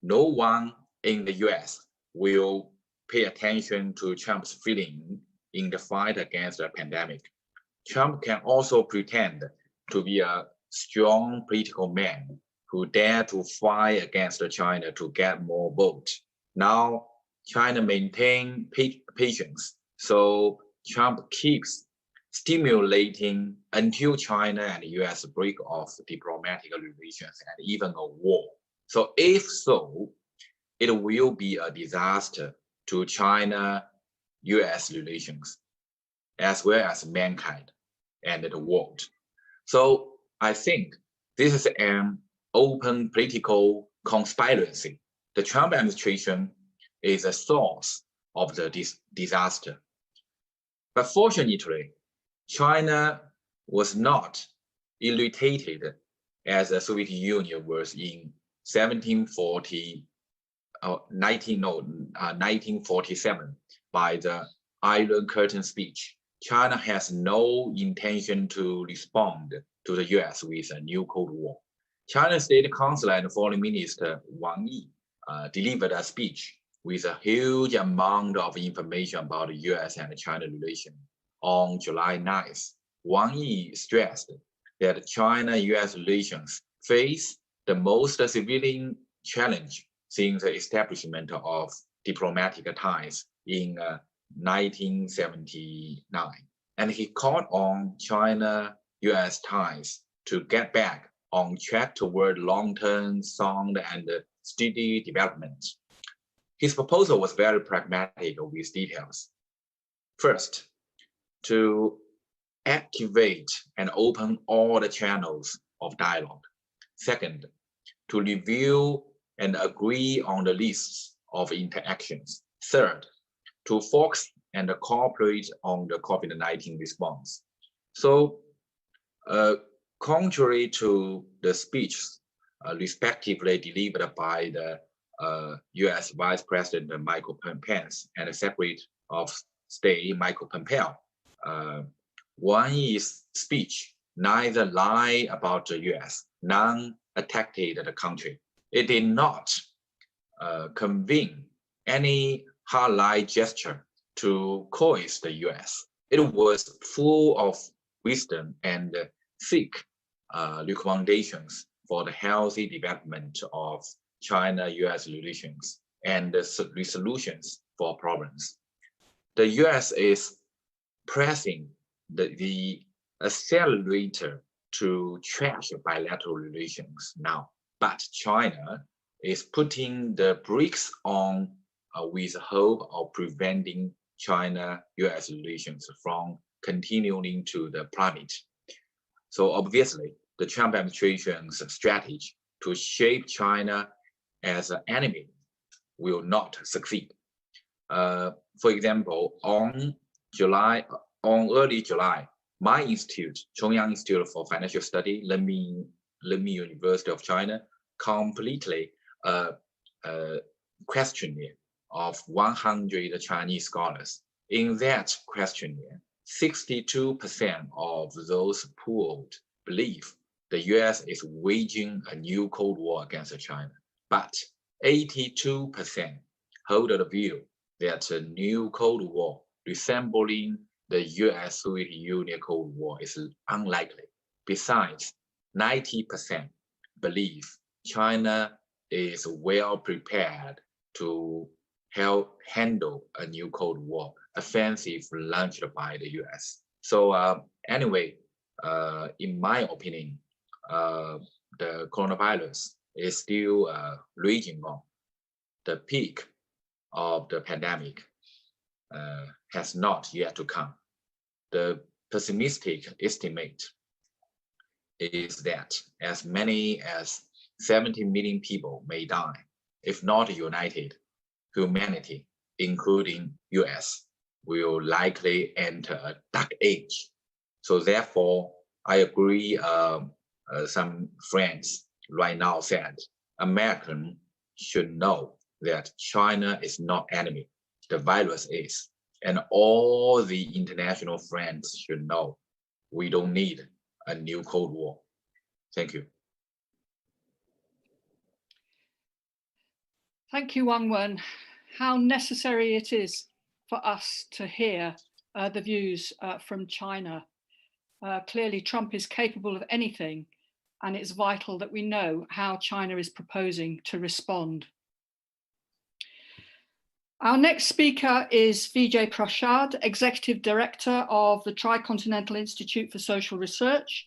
no one in the US will pay attention to Trump's feeling in the fight against the pandemic. Trump can also pretend to be a strong political man who dare to fight against China to get more votes. Now, China maintains patience, so Trump keeps stimulating until China and the US break off diplomatic relations and even a war. So if so, it will be a disaster to China-US relations, as well as mankind and the world. So I think this is an open political conspiracy. The Trump administration is a source of the disaster. But fortunately, China was not irritated as the Soviet Union was in 1947 by the Iron Curtain speech. China has no intention to respond to the US with a new Cold War. China's State Council and Foreign Minister Wang Yi delivered a speech with a huge amount of information about the US and China relation on July 9th. Wang Yi stressed that China-US relations face the most severe challenge since the establishment of diplomatic ties in 1979. And he called on China-US ties to get back on track toward long-term, sound, and steady development. His proposal was very pragmatic with details. First, to activate and open all the channels of dialogue. Second, to review and agree on the lists of interactions. Third, to focus and cooperate on the COVID-19 response. So, contrary to the speeches respectively delivered by the US Vice President Michael Pence and the Secretary of State Michael Pompeo, Wang Yi's speech neither lied about the US, nor attacked the country. It did not convene any hard-line gesture to coerce the US. It was full of wisdom and thick recommendations for the healthy development of China-US relations and the resolutions for problems. The US is pressing the accelerator to trash bilateral relations now, but China is putting the brakes on with the hope of preventing China-US relations from continuing to the plummet. So obviously, the Trump administration's strategy to shape China as an enemy will not succeed. For example, on early July, my institute, Chongyang Institute for Financial Study, Renmin University of China, completely questionnaire of 100 Chinese scholars. In that questionnaire, 62% of those polled believe the US is waging a new Cold War against China, but 82% hold the view that a new Cold War resembling the US-Soviet Union Cold War is unlikely. Besides, 90% believe China is well prepared to help handle a new Cold War offensive launched by the US. So anyway, in my opinion, the coronavirus is still raging on. The peak of the pandemic has not yet to come. The pessimistic estimate is that as many as 70 million people may die, if not united. Humanity, including US, will likely enter a dark age. So therefore, I agree some friends right now said, American should know that China is not enemy. The virus is. And all the international friends should know we don't need a new Cold War. Thank you. Thank you, Wang Wen. How necessary it is for us to hear the views from China. Clearly, Trump is capable of anything, and it's vital that we know how China is proposing to respond. Our next speaker is Vijay Prashad, Executive Director of the Tricontinental Institute for Social Research.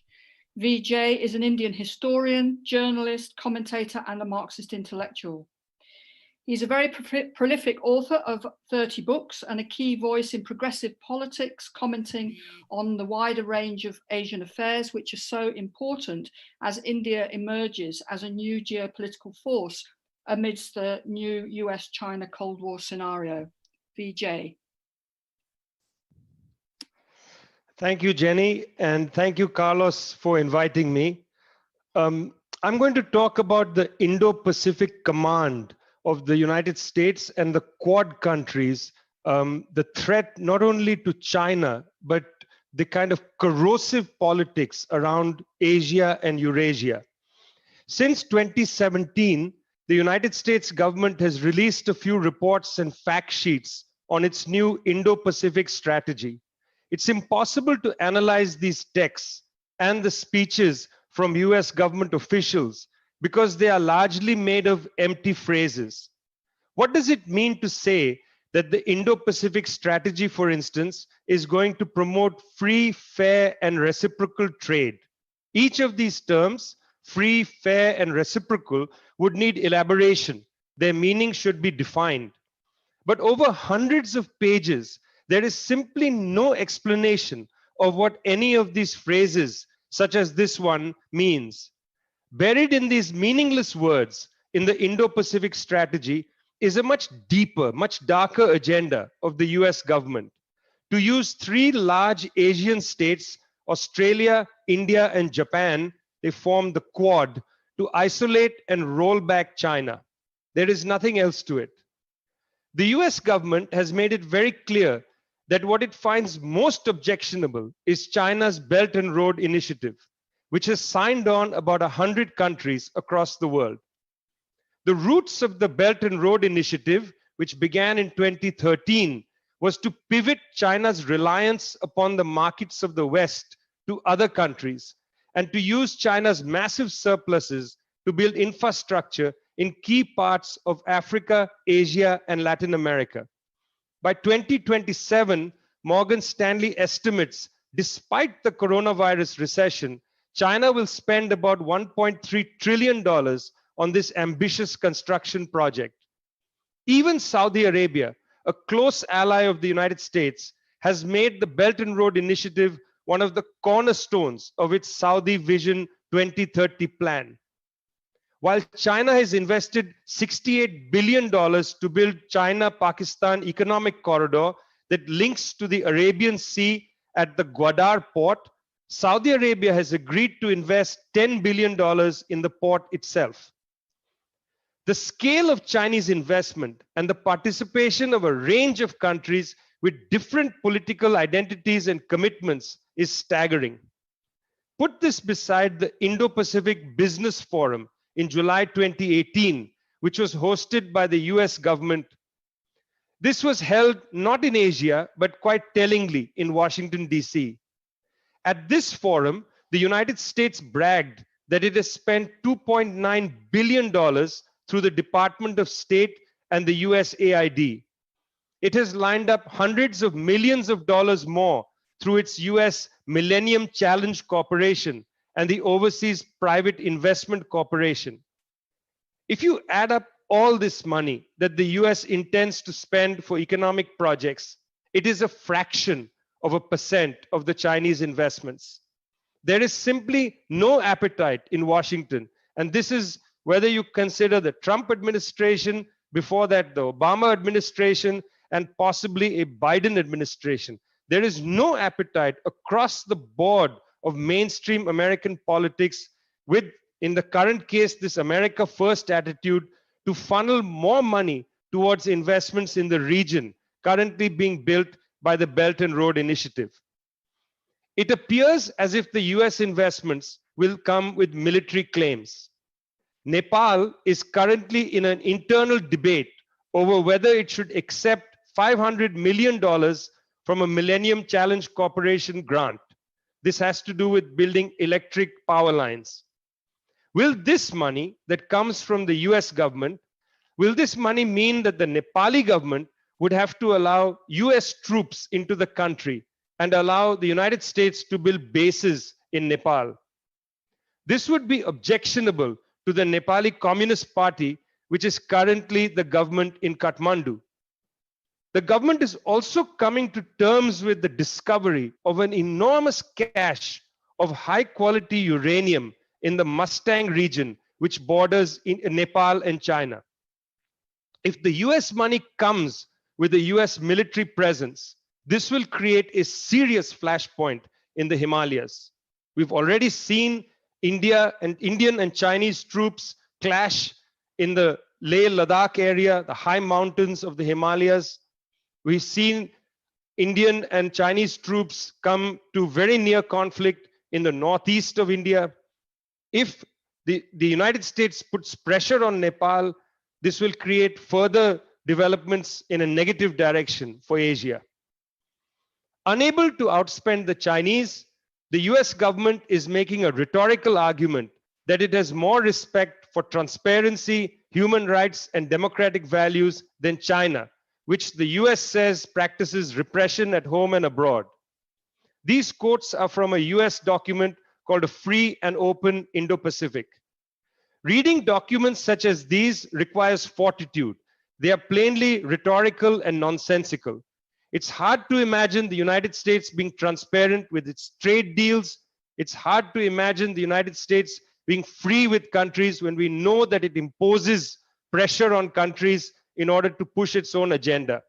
Vijay is an Indian historian, journalist, commentator, and a Marxist intellectual. He's a very prolific author of 30 books and a key voice in progressive politics, commenting on the wider range of Asian affairs, which are so important as India emerges as a new geopolitical force amidst the new US-China Cold War scenario. Vijay. Thank you, Jenny, and thank you, Carlos, for inviting me. I'm going to talk about the Indo-Pacific Command of the United States and the Quad countries, the threat not only to China, but the kind of corrosive politics around Asia and Eurasia. Since 2017, the United States government has released a few reports and fact sheets on its new Indo-Pacific strategy. It's impossible to analyze these texts and the speeches from US government officials because they are largely made of empty phrases. What does it mean to say that the Indo-Pacific strategy, for instance, is going to promote free, fair, and reciprocal trade? Each of these terms, free, fair, and reciprocal, would need elaboration. Their meaning should be defined. But over hundreds of pages, there is simply no explanation of what any of these phrases, such as this one, means. Buried in these meaningless words in the Indo-Pacific strategy is a much deeper, much darker agenda of the US government to use three large Asian states, Australia, India, and Japan, they form the Quad, to isolate and roll back China. There is nothing else to it. The US government has made it very clear that what it finds most objectionable is China's Belt and Road Initiative, which has signed on about 100 countries across the world. The roots of the Belt and Road Initiative, which began in 2013, was to pivot China's reliance upon the markets of the West to other countries and to use China's massive surpluses to build infrastructure in key parts of Africa, Asia, and Latin America. By 2027, Morgan Stanley estimates, despite the coronavirus recession, China will spend about $1.3 trillion on this ambitious construction project. Even Saudi Arabia, a close ally of the United States, has made the Belt and Road Initiative one of the cornerstones of its Saudi Vision 2030 plan. While China has invested $68 billion to build China-Pakistan Economic Corridor that links to the Arabian Sea at the Gwadar port, Saudi Arabia has agreed to invest $10 billion in the port itself. The scale of Chinese investment and the participation of a range of countries with different political identities and commitments is staggering. Put this beside the Indo-Pacific Business Forum in July 2018, which was hosted by the US government. This was held not in Asia, but quite tellingly in Washington, DC. At this forum, the United States bragged that it has spent $2.9 billion through the Department of State and the USAID. It has lined up hundreds of millions of dollars more through its US Millennium Challenge Corporation and the Overseas Private Investment Corporation. If you add up all this money that the US intends to spend for economic projects, it is a fraction of 1% of the Chinese investments. There is simply no appetite in Washington, and this is whether you consider the Trump administration, before that the Obama administration, and possibly a Biden administration. There is no appetite across the board of mainstream American politics with in the current case, this America First attitude to funnel more money towards investments in the region currently being built by the Belt and Road Initiative. It appears as if the US investments will come with military claims. Nepal is currently in an internal debate over whether it should accept $500 million from a Millennium Challenge Corporation grant. This has to do with building electric power lines. Will this money that comes from the US government, will this money mean that the Nepali government would have to allow US troops into the country and allow the United States to build bases in Nepal? This would be objectionable to the Nepali Communist Party, which is currently the government in Kathmandu. The government is also coming to terms with the discovery of an enormous cache of high quality uranium in the Mustang region, which borders in Nepal and China. If the US money comes with a US military presence, this will create a serious flashpoint in the Himalayas. We've already seen Indian and Chinese troops clash in the Leh-Ladakh area, the high mountains of the Himalayas. We've seen Indian and Chinese troops come to very near conflict in the northeast of India. If the United States puts pressure on Nepal, this will create further developments in a negative direction for Asia. Unable to outspend the Chinese, the US government is making a rhetorical argument that it has more respect for transparency, human rights, and democratic values than China, which the US says practices repression at home and abroad. These quotes are from a US document called a Free and Open Indo-Pacific. Reading documents such as these requires fortitude. They are plainly rhetorical and nonsensical. It's hard to imagine the United States being transparent with its trade deals. It's hard to imagine the United States being free with countries when we know that it imposes pressure on countries in order to push its own agenda.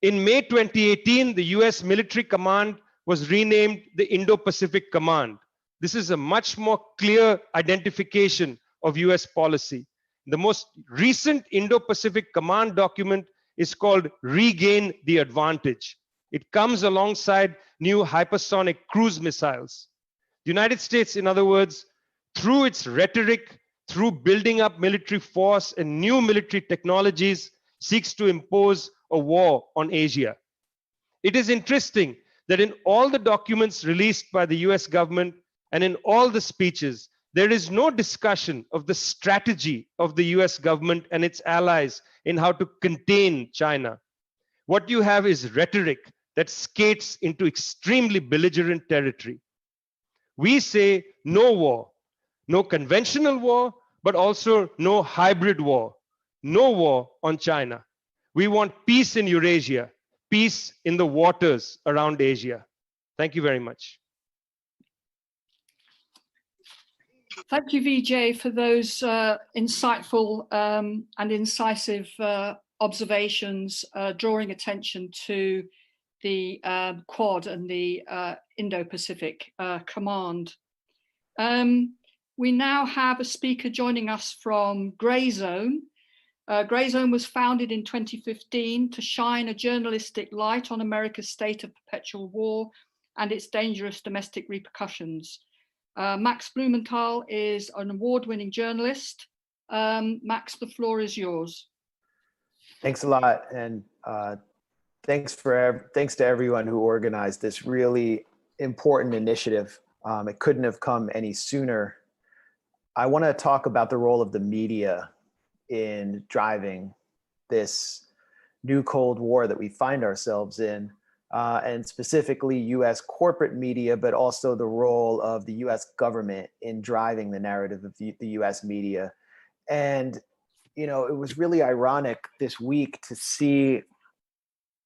In May 2018, the US military command was renamed the Indo-Pacific Command. This is a much more clear identification of US policy. The most recent Indo-Pacific Command document is called Regain the Advantage. It comes alongside new hypersonic cruise missiles. The United States, in other words, through its rhetoric, through building up military force and new military technologies, seeks to impose a war on Asia. It is interesting that in all the documents released by the US government and in all the speeches, there is no discussion of the strategy of the US government and its allies in how to contain China. What you have is rhetoric that skates into extremely belligerent territory. We say no war, no conventional war, but also no hybrid war, no war on China. We want peace in Eurasia, peace in the waters around Asia. Thank you very much. Thank you, Vijay, for those insightful and incisive observations, drawing attention to the Quad and the Indo-Pacific Command. We now have a speaker joining us from Grey Zone. Grey Zone was founded in 2015 to shine a journalistic light on America's state of perpetual war and its dangerous domestic repercussions. Max Blumenthal is an award-winning journalist. Max, the floor is yours. Thanks a lot, and thanks to everyone who organized this really important initiative. It couldn't have come any sooner. I want to talk about the role of the media in driving this new Cold War that we find ourselves in, and specifically US corporate media, but also the role of the US government in driving the narrative of the US media. And, you know, it was really ironic this week to see,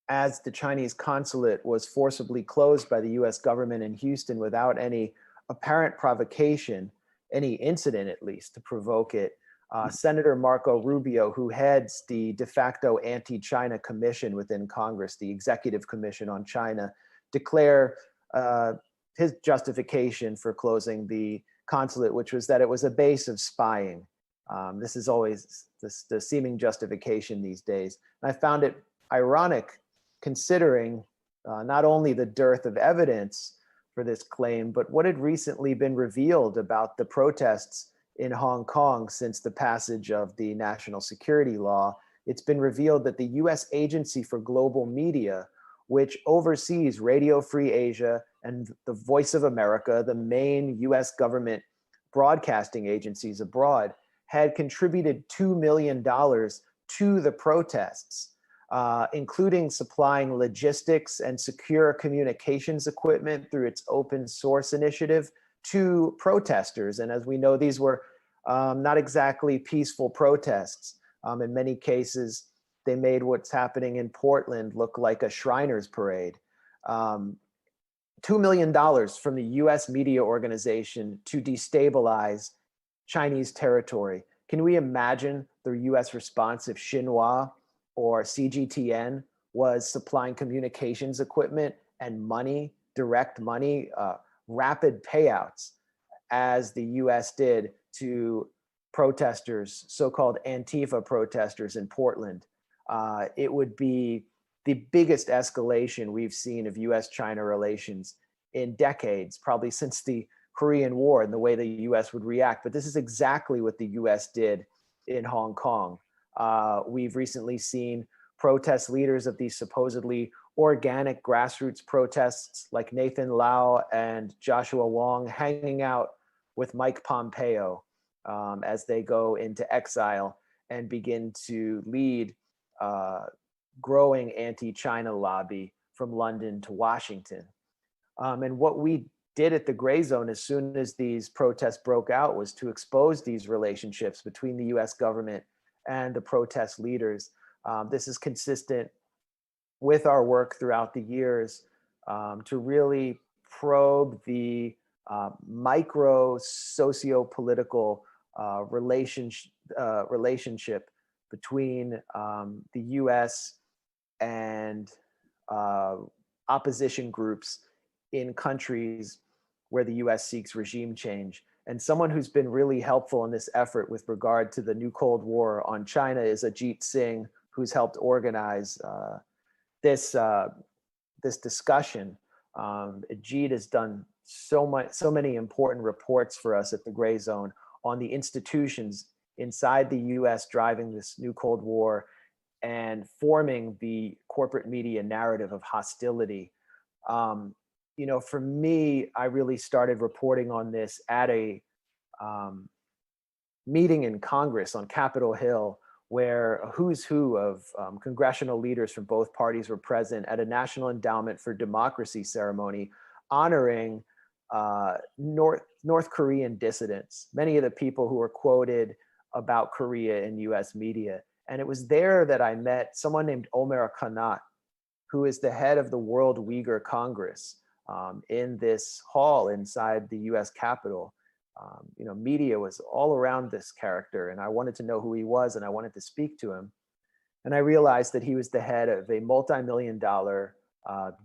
as the Chinese consulate was forcibly closed by the US government in Houston without any apparent provocation, any incident at least to provoke it, Senator Marco Rubio, who heads the de facto anti-China commission within Congress, the Executive Commission on China, declare his justification for closing the consulate, which was that it was a base of spying. This is always the seeming justification these days. And I found it ironic considering not only the dearth of evidence for this claim, but what had recently been revealed about the protests in Hong Kong since the passage of the national security law. It's been revealed that the US Agency for Global Media, which oversees Radio Free Asia and the Voice of America, the main US government broadcasting agencies abroad, had contributed $2 million to the protests, including supplying logistics and secure communications equipment through its open source initiative to protesters. And as we know, these were not exactly peaceful protests. In many cases, they made what's happening in Portland look like a Shriners parade. $2 million from the US media organization to destabilize Chinese territory. Can we imagine the US response if Xinhua or CGTN was supplying communications equipment and money, direct money, rapid payouts, as the US did to protesters, so-called Antifa protesters in Portland? It would be the biggest escalation we've seen of US-China relations in decades, probably since the Korean War, and the way the US would react. But this is exactly what the US did in Hong Kong. We've recently seen protest leaders of these supposedly organic grassroots protests like Nathan Lau and Joshua Wong hanging out with Mike Pompeo as they go into exile and begin to lead growing anti-China lobby from London to Washington. And what we did at the Gray Zone as soon as these protests broke out was to expose these relationships between the US government and the protest leaders. This is consistent with our work throughout the years to really probe the micro socio-political relationship between the US and opposition groups in countries where the US seeks regime change. And someone who's been really helpful in this effort with regard to the new Cold War on China is Ajit Singh, who's helped organize this discussion. Ajit has done so many important reports for us at the Gray Zone on the institutions inside the US driving this new Cold War and forming the corporate media narrative of hostility. You know, for me, I really started reporting on this at a meeting in Congress on Capitol Hill, where a who's who of congressional leaders from both parties were present at a National Endowment for Democracy ceremony honoring North Korean dissidents, many of the people who were quoted about Korea in US media. And it was there that I met someone named Omer Kanat, who is the head of the World Uyghur Congress, in this hall inside the US Capitol. You know, media was all around this character, and I wanted to know who he was, and I wanted to speak to him. And I realized that he was the head of a multi-million-dollar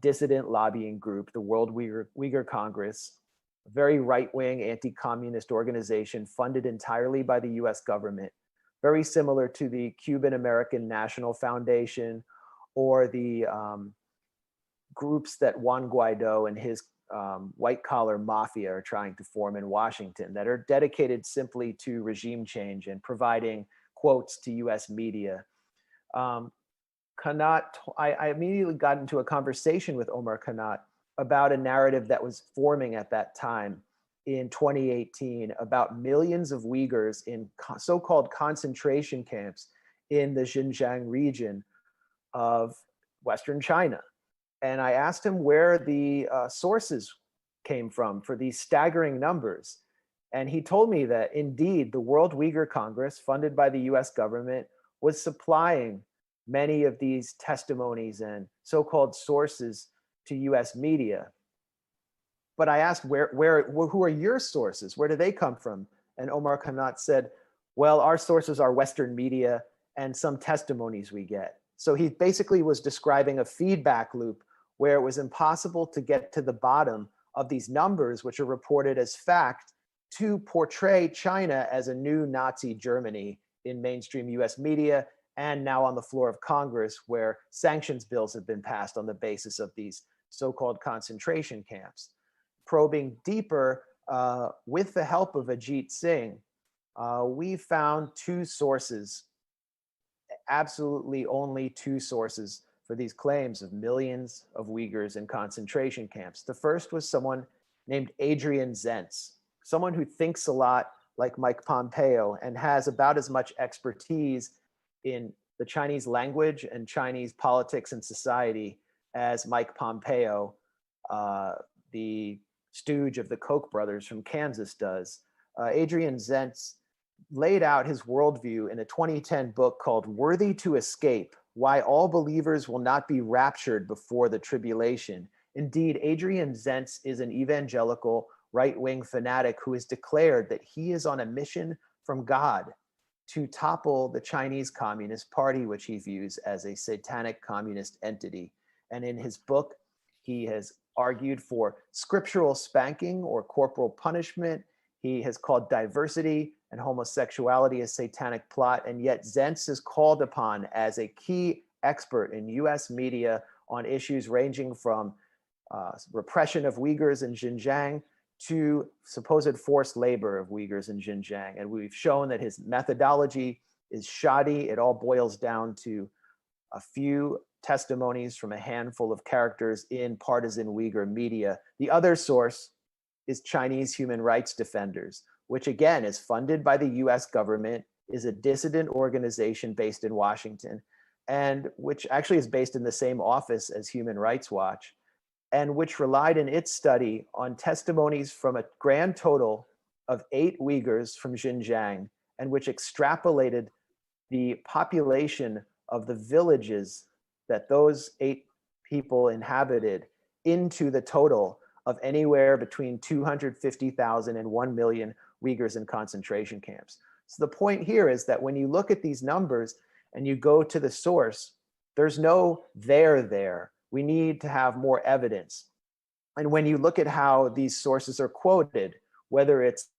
dissident lobbying group, the World Uyghur Congress, a very right-wing anti-communist organization funded entirely by the US government, very similar to the Cuban American National Foundation or the groups that Juan Guaido and his white-collar mafia are trying to form in Washington, that are dedicated simply to regime change and providing quotes to US media. Kanat, I immediately got into a conversation with Omer Kanat about a narrative that was forming at that time in 2018 about millions of Uyghurs in so-called concentration camps in the Xinjiang region of Western China. And I asked him where the sources came from for these staggering numbers. And he told me that indeed the World Uyghur Congress, funded by the US government, was supplying many of these testimonies and so-called sources to US media. But I asked, who are your sources? Where do they come from? And Omer Kanat said, well, our sources are Western media and some testimonies we get. So he basically was describing a feedback loop where it was impossible to get to the bottom of these numbers, which are reported as fact to portray China as a new Nazi Germany in mainstream US media, and now on the floor of Congress, where sanctions bills have been passed on the basis of these so-called concentration camps. Probing deeper, with the help of Ajit Singh, we found two sources, absolutely only two sources for these claims of millions of Uyghurs in concentration camps. The first was someone named Adrian Zentz, someone who thinks a lot like Mike Pompeo and has about as much expertise in the Chinese language and Chinese politics and society as Mike Pompeo, the stooge of the Koch brothers from Kansas, does. Adrian Zentz laid out his worldview in a 2010 book called Worthy to Escape: Why All Believers Will Not Be Raptured Before the Tribulation. Indeed, Adrian Zentz is an evangelical right-wing fanatic who has declared that he is on a mission from God to topple the Chinese Communist Party, which he views as a satanic communist entity. And in his book, he has argued for scriptural spanking or corporal punishment. He has called diversity and homosexuality a satanic plot, and yet Zentz is called upon as a key expert in US media on issues ranging from repression of Uyghurs in Xinjiang to supposed forced labor of Uyghurs in Xinjiang. And we've shown that his methodology is shoddy. It all boils down to a few testimonies from a handful of characters in partisan Uyghur media. The other source is Chinese human rights defenders, which again is funded by the US government, is a dissident organization based in Washington, and which actually is based in the same office as Human Rights Watch, and which relied in its study on testimonies from a grand total of 8 Uyghurs from Xinjiang, and which extrapolated the population of the villages that those 8 people inhabited into the total of anywhere between 250,000 and 1 million Uyghurs in concentration camps. So the point here is that when you look at these numbers and you go to the source, there's no there. We need to have more evidence. And when you look at how these sources are quoted, whether it's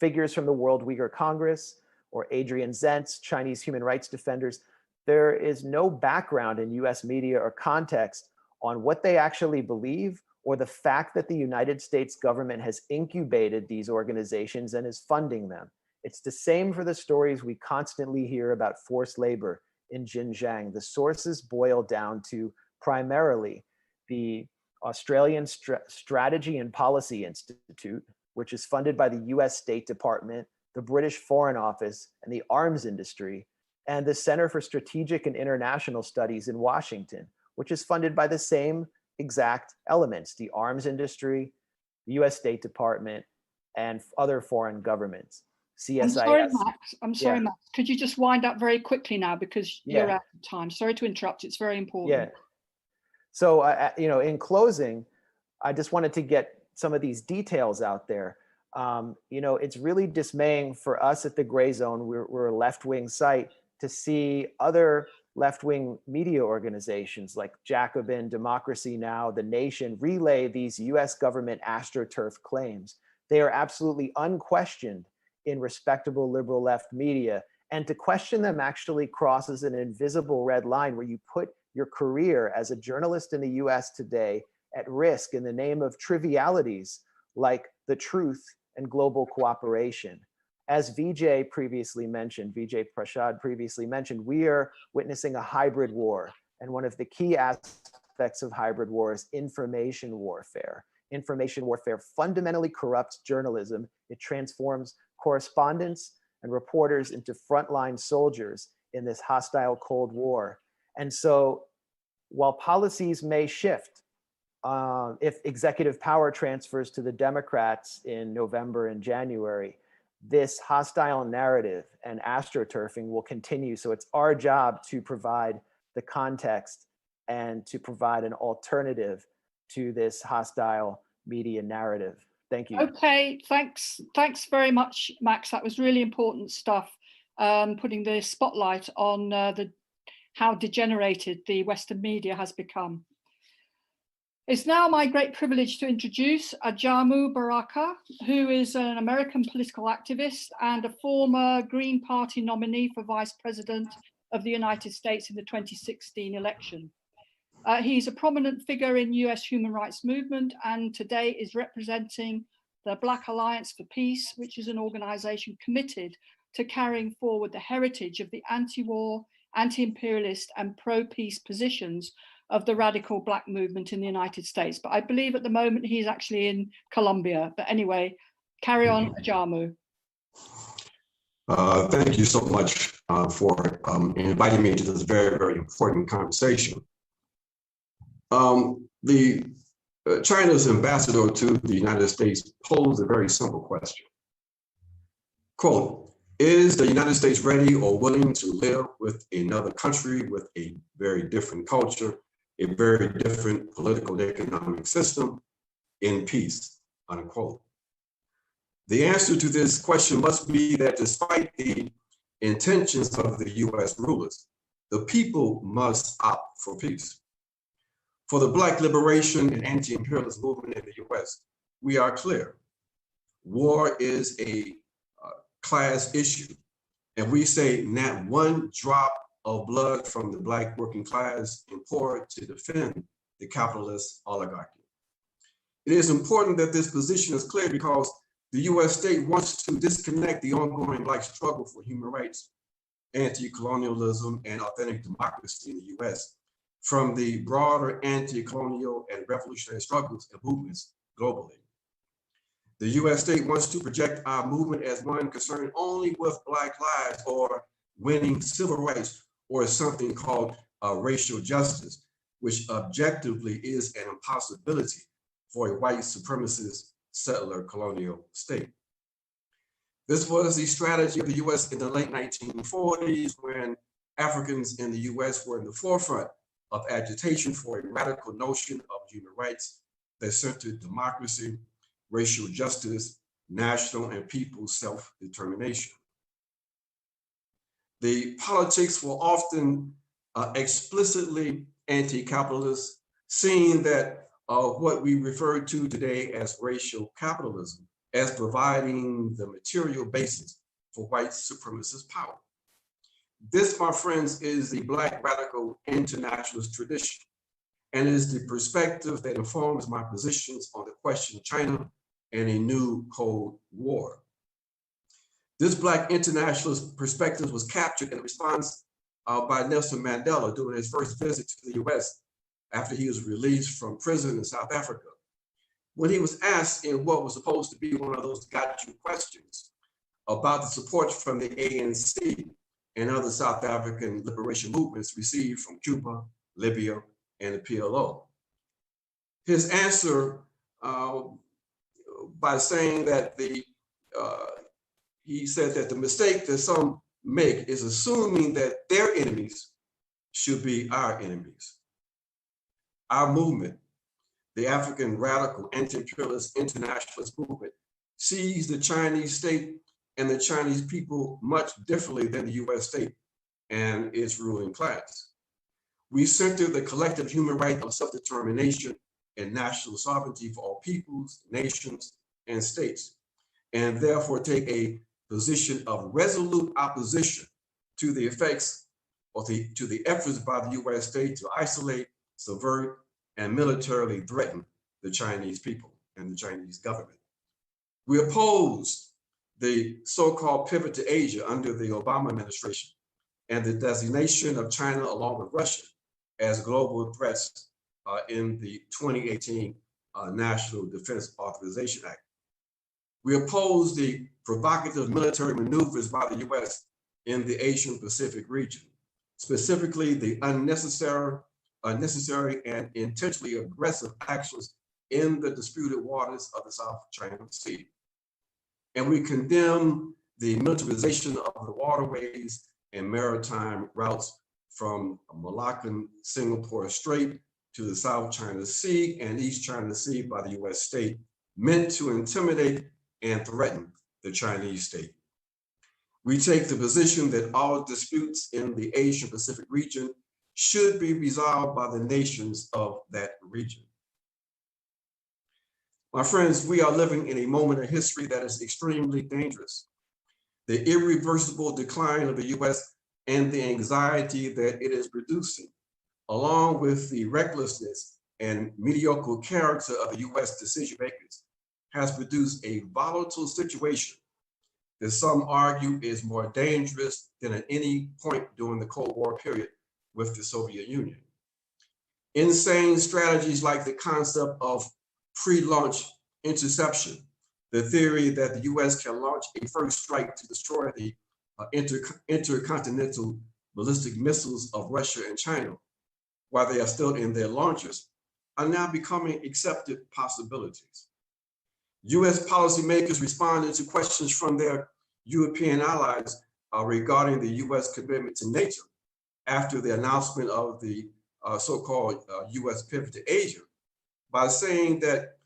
figures from the World Uyghur Congress or Adrian Zentz, Chinese human rights defenders, there is no background in US media or context on what they actually believe, or the fact that the United States government has incubated these organizations and is funding them. It's the same for the stories we constantly hear about forced labor in Xinjiang. The sources boil down to primarily the Australian Strategy and Policy Institute, which is funded by the US State Department, the British Foreign Office, and the arms industry, and the Center for Strategic and International Studies in Washington, which is funded by the same exact elements: the arms industry, the US State Department, and other foreign governments. CSIS. I'm sorry, Max. Could you just wind up very quickly now, because you're out of time? Sorry to interrupt. It's very important. Yeah. So, in closing, I just wanted to get some of these details out there. It's really dismaying for us at the Gray Zone. We're a left-wing site, to see other left-wing media organizations like Jacobin, Democracy Now!, The Nation relay these US government astroturf claims. They are absolutely unquestioned in respectable liberal left media. And to question them actually crosses an invisible red line where you put your career as a journalist in the US today at risk in the name of trivialities like the truth and global cooperation. As Vijay Prashad previously mentioned, we are witnessing a hybrid war. And one of the key aspects of hybrid war is information warfare. Information warfare fundamentally corrupts journalism. It transforms correspondents and reporters into frontline soldiers in this hostile Cold War. And so while policies may shift, if executive power transfers to the Democrats in November and January, this hostile narrative and astroturfing will continue. So it's our job to provide the context and to provide an alternative to this hostile media narrative. Thank you. Okay, thanks very much, Max. That was really important stuff, putting the spotlight on how degenerated the Western media has become. It's now my great privilege to introduce Ajamu Baraka, who is an American political activist and a former Green Party nominee for Vice President of the United States in the 2016 election. He's a prominent figure in US human rights movement and today is representing the Black Alliance for Peace, which is an organization committed to carrying forward the heritage of the anti-war, anti-imperialist and pro-peace positions of the radical Black movement in the United States. But I believe at the moment he's actually in Colombia. But anyway, carry on, Ajamu. Thank you so much for inviting me to this very, very important conversation. China's ambassador to the United States posed a very simple question. Quote, is the United States ready or willing to live with another country with a very different culture, a very different political and economic system in peace, unquote. The answer to this question must be that despite the intentions of the US rulers, the people must opt for peace. For the Black liberation and anti-imperialist movement in the US, we are clear. War is a class issue, and we say not one drop of blood from the Black working class and poor to defend the capitalist oligarchy. It is important that this position is clear because the US state wants to disconnect the ongoing Black struggle for human rights, anti-colonialism, and authentic democracy in the US from the broader anti-colonial and revolutionary struggles and movements globally. The US state wants to project our movement as one concerned only with Black lives or winning civil rights or something called racial justice, which objectively is an impossibility for a white supremacist settler colonial state. This was the strategy of the US in the late 1940s when Africans in the US were in the forefront of agitation for a radical notion of human rights that centered democracy, racial justice, national and people's self-determination. The politics were often explicitly anti-capitalist, seeing that what we refer to today as racial capitalism as providing the material basis for white supremacist power. This, my friends, is the Black radical internationalist tradition and is the perspective that informs my positions on the question of China and a new Cold War. This Black internationalist perspective was captured in response by Nelson Mandela during his first visit to the US after he was released from prison in South Africa. When he was asked in what was supposed to be one of those got you questions about the support from the ANC and other South African liberation movements received from Cuba, Libya, and the PLO. His answer by saying that he said that the mistake that some make is assuming that their enemies should be our enemies. Our movement, the African radical anti-imperialist internationalist movement, sees the Chinese state and the Chinese people much differently than the US state and its ruling class. We center the collective human right of self-determination and national sovereignty for all peoples, nations, and states, and therefore take a position of resolute opposition to the effects or to the efforts by the US state to isolate, subvert, and militarily threaten the Chinese people and the Chinese government. We oppose the so-called pivot to Asia under the Obama administration and the designation of China along with Russia as global threats in the 2018 National Defense Authorization Act. We oppose the provocative military maneuvers by the US in the Asian Pacific region, specifically the unnecessary and intentionally aggressive actions in the disputed waters of the South China Sea. And we condemn the militarization of the waterways and maritime routes from Malaccan Singapore Strait to the South China Sea and East China Sea by the US state, meant to intimidate and threaten the Chinese state. We take the position that all disputes in the Asian Pacific region should be resolved by the nations of that region. My friends, we are living in a moment in history that is extremely dangerous. The irreversible decline of the US and the anxiety that it is producing, along with the recklessness and mediocre character of the US decision makers, has produced a volatile situation that some argue is more dangerous than at any point during the Cold War period with the Soviet Union. Insane strategies like the concept of pre-launch interception, the theory that the US can launch a first strike to destroy the intercontinental ballistic missiles of Russia and China while they are still in their launchers, are now becoming accepted possibilities. US policymakers responded to questions from their European allies regarding the US commitment to NATO after the announcement of the so-called US pivot to Asia by saying that,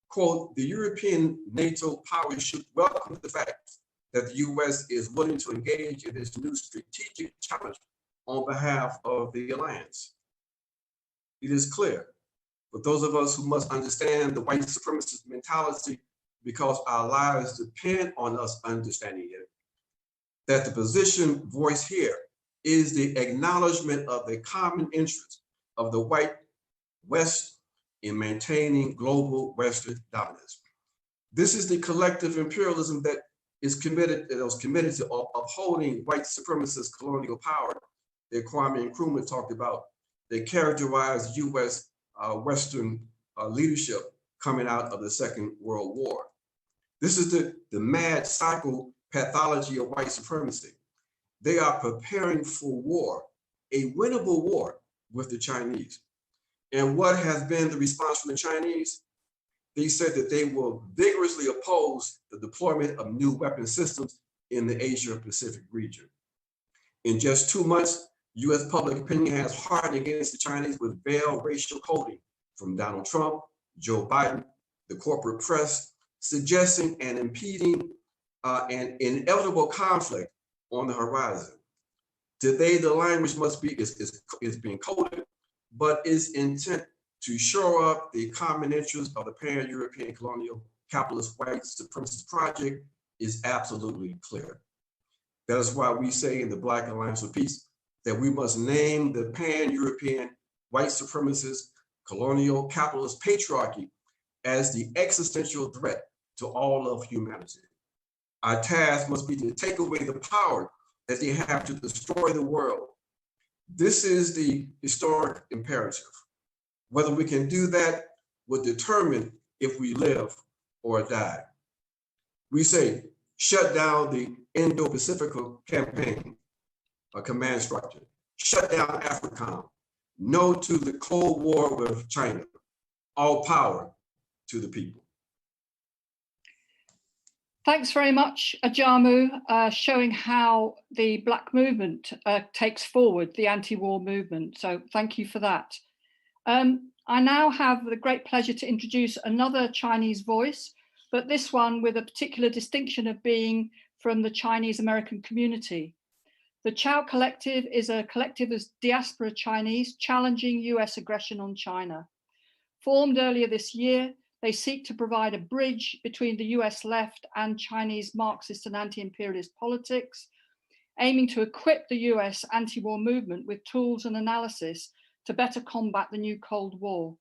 quote, the European NATO powers should welcome the fact that the US is willing to engage in this new strategic challenge on behalf of the alliance. It is clear for those of us who must understand the white supremacist mentality because our lives depend on us understanding it, that the position voiced here is the acknowledgement of the common interest of the white West in maintaining global Western dominance. This is the collective imperialism that was committed to upholding white supremacist colonial power that Kwame Nkrumah talked about, that characterized US Western leadership coming out of the Second World War. This is the mad cycle pathology of white supremacy. They are preparing for war, a winnable war with the Chinese. And what has been the response from the Chinese? They said that they will vigorously oppose the deployment of new weapon systems in the Asia-Pacific region. In just 2 months, US public opinion has hardened against the Chinese with veiled racial coding from Donald Trump, Joe Biden, the corporate press, suggesting and impeding an inevitable conflict on the horizon. Today, the language must be is being coded, but its intent to shore up the common interests of the pan-European colonial capitalist white supremacist project is absolutely clear. That is why we say in the Black Alliance for Peace that we must name the pan-European white supremacist colonial capitalist patriarchy as the existential threat to all of humanity. Our task must be to take away the power that they have to destroy the world. This is the historic imperative. Whether we can do that will determine if we live or die. We say, shut down the Indo-Pacific campaign, a command structure. Shut down AFRICOM. No to the Cold War with China. All power to the people. Thanks very much, Ajamu, showing how the Black movement takes forward the anti-war movement. So thank you for that. I now have the great pleasure to introduce another Chinese voice, but this one with a particular distinction of being from the Chinese American community. The Chao Collective is a collective of diaspora Chinese challenging US aggression on China. Formed earlier this year, they seek to provide a bridge between the US left and Chinese Marxist and anti-imperialist politics, aiming to equip the US anti-war movement with tools and analysis to better combat the new Cold War.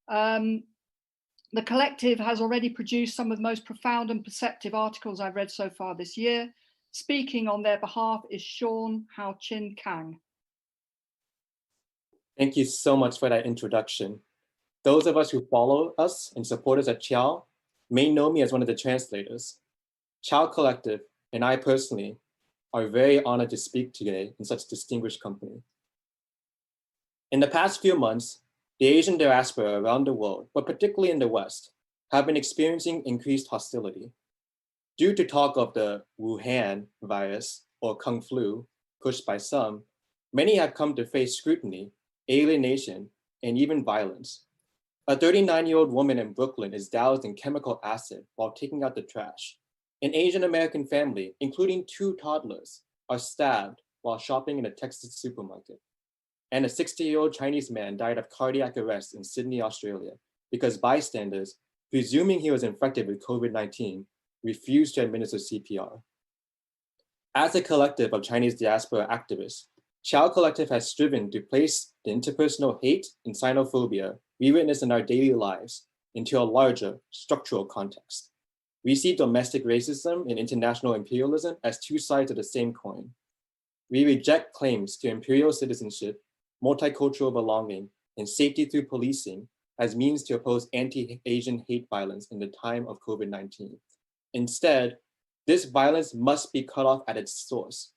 The collective has already produced some of the most profound and perceptive articles I've read so far this year. Speaking on their behalf is Sean Hao Chin Kang. Thank you so much for that introduction. Those of us who follow us and support us at Chao may know me as one of the translators. Chao Collective and I personally are very honored to speak today in such distinguished company. In the past few months, the Asian diaspora around the world, but particularly in the West, have been experiencing increased hostility. Due to talk of the Wuhan virus or Kung flu pushed by some, many have come to face scrutiny, alienation, and even violence. A 39-year-old woman in Brooklyn is doused in chemical acid while taking out the trash. An Asian American family, including 2 toddlers, are stabbed while shopping in a Texas supermarket. And a 60-year-old Chinese man died of cardiac arrest in Sydney, Australia, because bystanders presuming he was infected with COVID-19, refused to administer CPR. As a collective of Chinese diaspora activists, Qiao Collective has striven to place the interpersonal hate and xenophobia we witness in our daily lives into a larger structural context. We see domestic racism and international imperialism as two sides of the same coin. We reject claims to imperial citizenship, multicultural belonging, and safety through policing as means to oppose anti-Asian hate violence in the time of COVID-19. Instead, this violence must be cut off at its source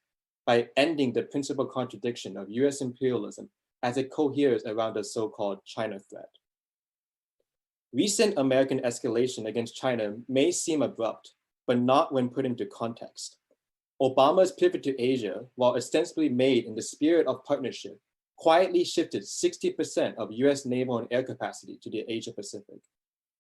by ending the principal contradiction of US imperialism as it coheres around the so-called China threat. Recent American escalation against China may seem abrupt, but not when put into context. Obama's pivot to Asia, while ostensibly made in the spirit of partnership, quietly shifted 60% of US naval and air capacity to the Asia Pacific.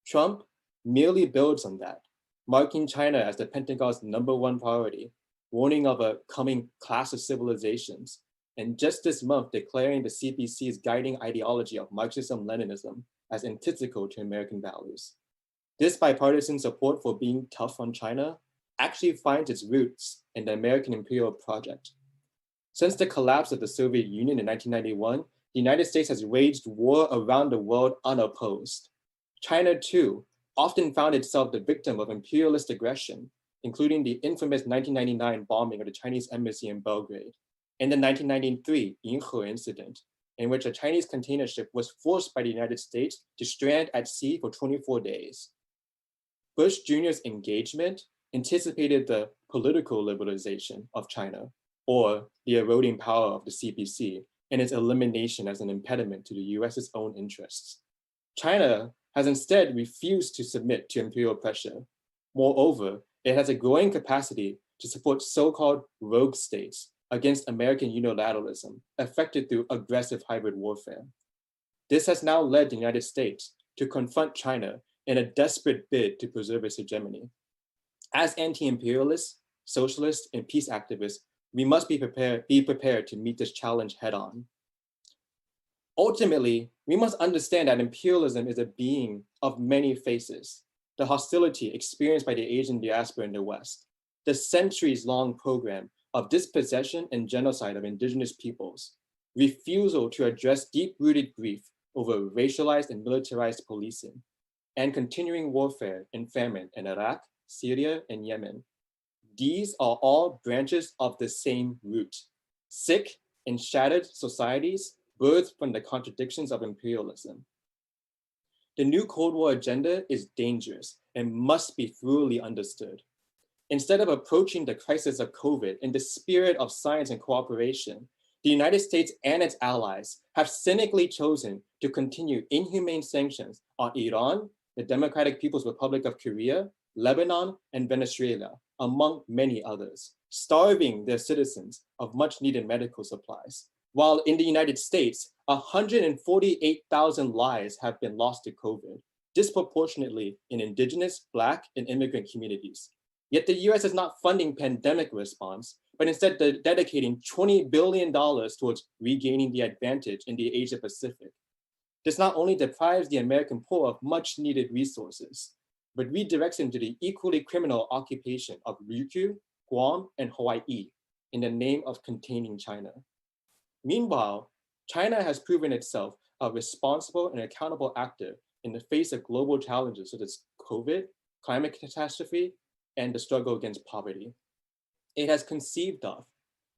Trump merely builds on that, marking China as the Pentagon's #1 priority, warning of a coming clash of civilizations, and just this month declaring the CPC's guiding ideology of Marxism-Leninism as antithetical to American values. This bipartisan support for being tough on China actually finds its roots in the American imperial project. Since the collapse of the Soviet Union in 1991, the United States has waged war around the world unopposed. China, too, often found itself the victim of imperialist aggression, including the infamous 1999 bombing of the Chinese embassy in Belgrade, and the 1993 Yinghe incident, in which a Chinese container ship was forced by the United States to strand at sea for 24 days. Bush Jr.'s engagement anticipated the political liberalization of China, or the eroding power of the CPC, and its elimination as an impediment to the US's own interests. China has instead refused to submit to imperial pressure. Moreover, it has a growing capacity to support so-called rogue states against American unilateralism, effected through aggressive hybrid warfare. This has now led the United States to confront China in a desperate bid to preserve its hegemony. As anti-imperialists, socialists, and peace activists, we must be prepared to meet this challenge head-on. Ultimately, we must understand that imperialism is a being of many faces. The hostility experienced by the Asian diaspora in the West, the centuries-long program of dispossession and genocide of indigenous peoples, refusal to address deep-rooted grief over racialized and militarized policing, and continuing warfare and famine in Iraq, Syria, and Yemen. These are all branches of the same root. Sick and shattered societies birthed from the contradictions of imperialism. The new Cold War agenda is dangerous and must be thoroughly understood. Instead of approaching the crisis of COVID in the spirit of science and cooperation, the United States and its allies have cynically chosen to continue inhumane sanctions on Iran, the Democratic People's Republic of Korea, Lebanon, and Venezuela, among many others, starving their citizens of much needed medical supplies. While in the United States, 148,000 lives have been lost to COVID, disproportionately in indigenous, Black, and immigrant communities. Yet the US is not funding pandemic response, but instead dedicating $20 billion towards regaining the advantage in the Asia Pacific. This not only deprives the American poor of much needed resources, but redirects them to the equally criminal occupation of Ryukyu, Guam, and Hawaii in the name of containing China. Meanwhile, China has proven itself a responsible and accountable actor in the face of global challenges such as COVID, climate catastrophe, and the struggle against poverty. It has conceived of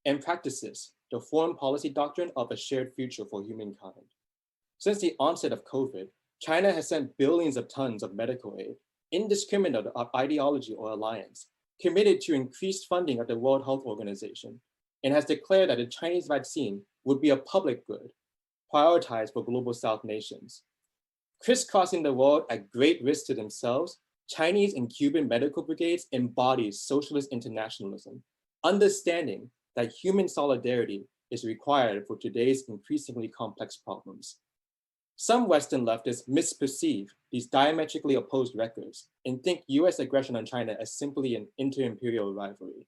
and practices the foreign policy doctrine of a shared future for humankind. Since the onset of COVID, China has sent billions of tons of medical aid, indiscriminate of ideology or alliance, committed to increased funding of the World Health Organization, and has declared that the Chinese vaccine would be a public good, prioritized for global South nations. Crisscrossing the world at great risk to themselves, Chinese and Cuban medical brigades embody socialist internationalism, understanding that human solidarity is required for today's increasingly complex problems. Some Western leftists misperceive these diametrically opposed records and think US aggression on China as simply an inter-imperial rivalry.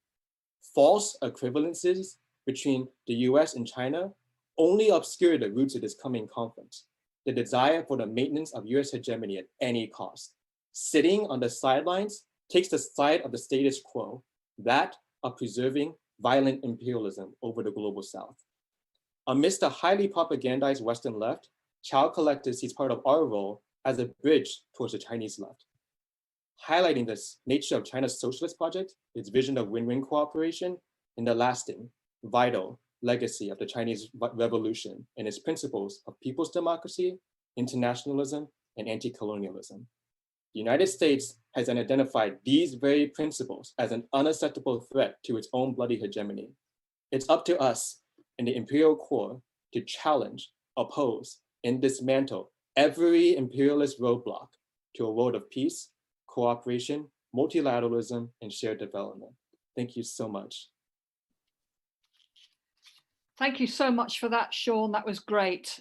False equivalences between the US and China only obscure the roots of this coming conflict, the desire for the maintenance of US hegemony at any cost, sitting on the sidelines, takes the side of the status quo, that of preserving violent imperialism over the global South. Amidst the highly propagandized Western left, Child Collective sees part of our role as a bridge towards the Chinese left, highlighting the nature of China's socialist project, its vision of win-win cooperation, and the lasting, vital legacy of the Chinese Revolution and its principles of people's democracy, internationalism, and anti-colonialism. The United States has identified these very principles as an unacceptable threat to its own bloody hegemony. It's up to us in the imperial core to challenge, oppose, and dismantle every imperialist roadblock to a world of peace, cooperation, multilateralism, and shared development. Thank you so much. Thank you so much for that, Sean. That was great.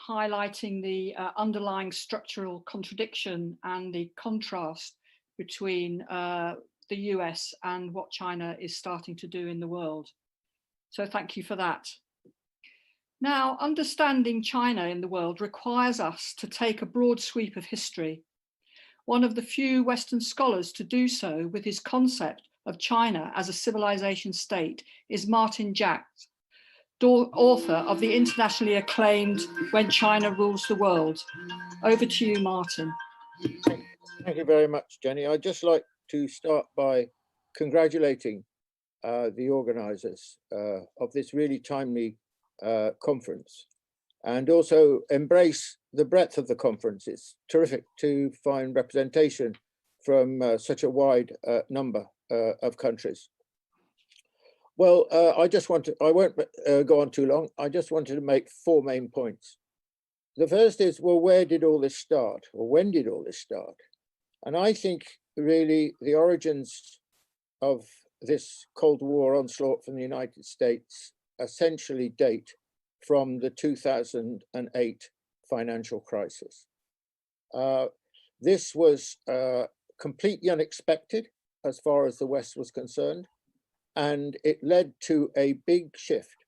Highlighting the underlying structural contradiction and the contrast between the US and what China is starting to do in the world. So thank you for that. Now, understanding China in the world requires us to take a broad sweep of history. One of the few Western scholars to do so with his concept of China as a civilization state is Martin Jacques, author of the internationally acclaimed When China Rules the World. Over to you, Martin. Thank you very much, Jenny. I'd just like to start by congratulating the organizers of this really timely conference, and also embrace the breadth of the conference. It's terrific to find representation from such a wide number of countries. Well, I won't go on too long. I just wanted to make 4 main points. The first is, well, where did all this start? Or when did all this start? And I think really the origins of this Cold War onslaught from the United States essentially date from the 2008 financial crisis. This was completely unexpected as far as the West was concerned, and it led to a big shift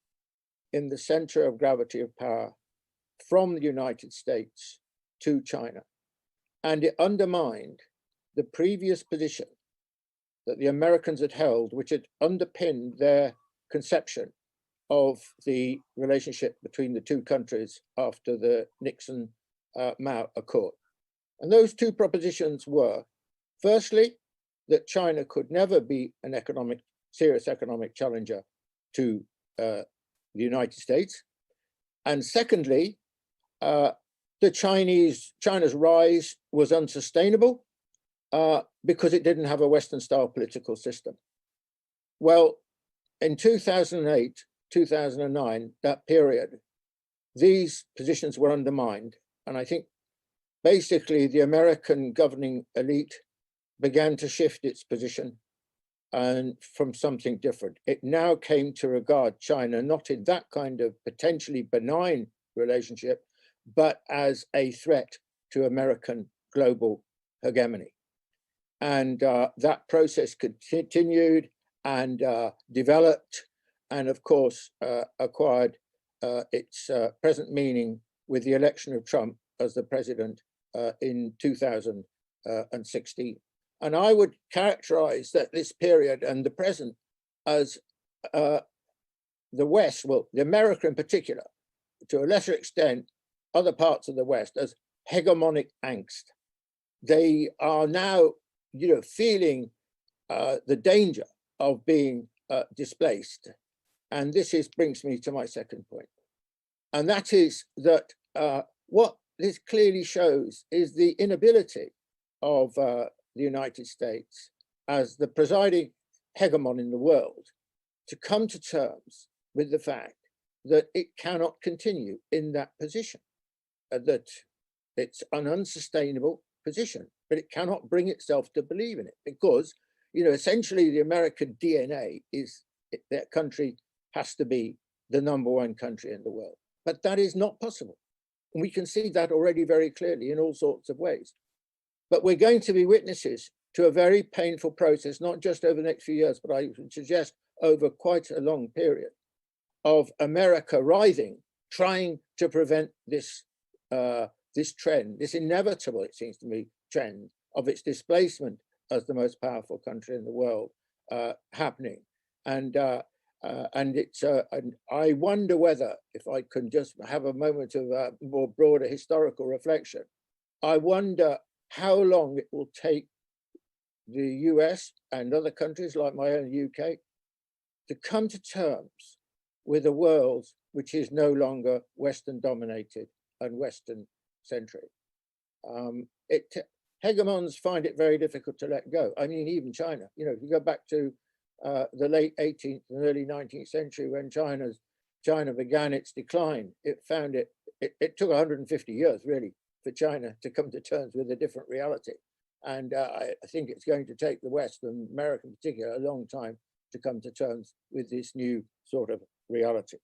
in the center of gravity of power from the United States to China. And it undermined the previous position that the Americans had held, which had underpinned their conception of the relationship between the two countries after the Nixon-Mao Accord. And those 2 propositions were, firstly, that China could never be an serious economic challenger to the United States. And secondly, China's rise was unsustainable because it didn't have a Western-style political system. Well, in 2008, 2009, that period, these positions were undermined. And I think basically the American governing elite began to shift its position and from something different. It now came to regard China not in that kind of potentially benign relationship, but as a threat to American global hegemony. And that process continued and developed, and of course acquired its present meaning with the election of Trump as the president in 2016. And I would characterize that this period and the present as the West, well, the America in particular, to a lesser extent, other parts of the West, as hegemonic angst. They are now, feeling the danger of being displaced. And this brings me to my second point. And that is that what this clearly shows is the inability of the United States as the presiding hegemon in the world to come to terms with the fact that it cannot continue in that position, that it's an unsustainable position, but it cannot bring itself to believe in it because, essentially the American DNA is that country has to be the #1 country in the world. But that is not possible. And we can see that already very clearly in all sorts of ways. But we're going to be witnesses to a very painful process, not just over the next few years, but I would suggest over quite a long period of America writhing, trying to prevent this trend, this inevitable, it seems to me, trend of its displacement as the most powerful country in the world happening. And I wonder whether, if I can just have a moment of more broader historical reflection, I wonder how long it will take the US and other countries like my own UK to come to terms with a world which is no longer Western dominated and Western centric. Hegemons find it very difficult to let go. I mean, even China, you know, if you go back to the late 18th and early 19th century, when China began its decline, it took 150 years really for China to come to terms with a different reality. And I think it's going to take the West, and America in particular, a long time to come to terms with this new sort of reality.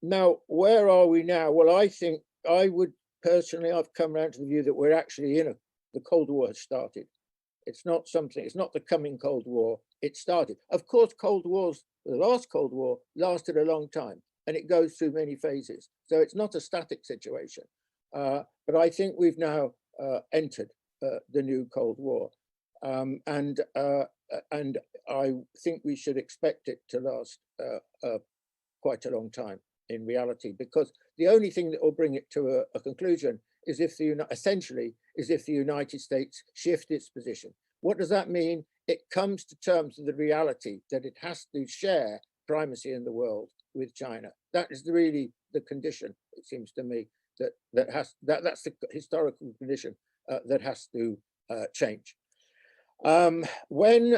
Now, where are we now? Well, I think personally, I've come around to the view that we're actually the Cold War has started. It's not the coming Cold War, it started. Of course, the last Cold War lasted a long time, and it goes through many phases. So it's not a static situation. But I think we've now entered the new Cold War. And I think we should expect it to last quite a long time in reality, because the only thing that will bring it to a conclusion is if the United States shift its position. What does that mean? It comes to terms with the reality that it has to share primacy in the world with China. That is really the condition, it seems to me, that's the historical condition that has to change. When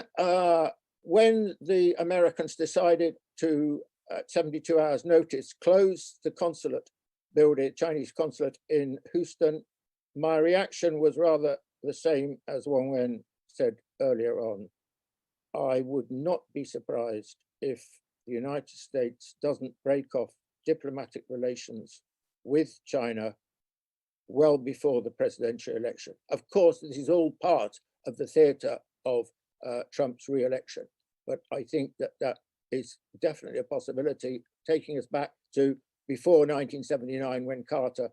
the Americans decided to, at 72 hours notice, close the consulate building, Chinese consulate in Houston, my reaction was rather the same as Wang Wen said earlier on. I would not be surprised if the United States doesn't break off diplomatic relations with China well before the presidential election. Of course, this is all part of the theater of Trump's re-election, but I think that is definitely a possibility, taking us back to before 1979, when Carter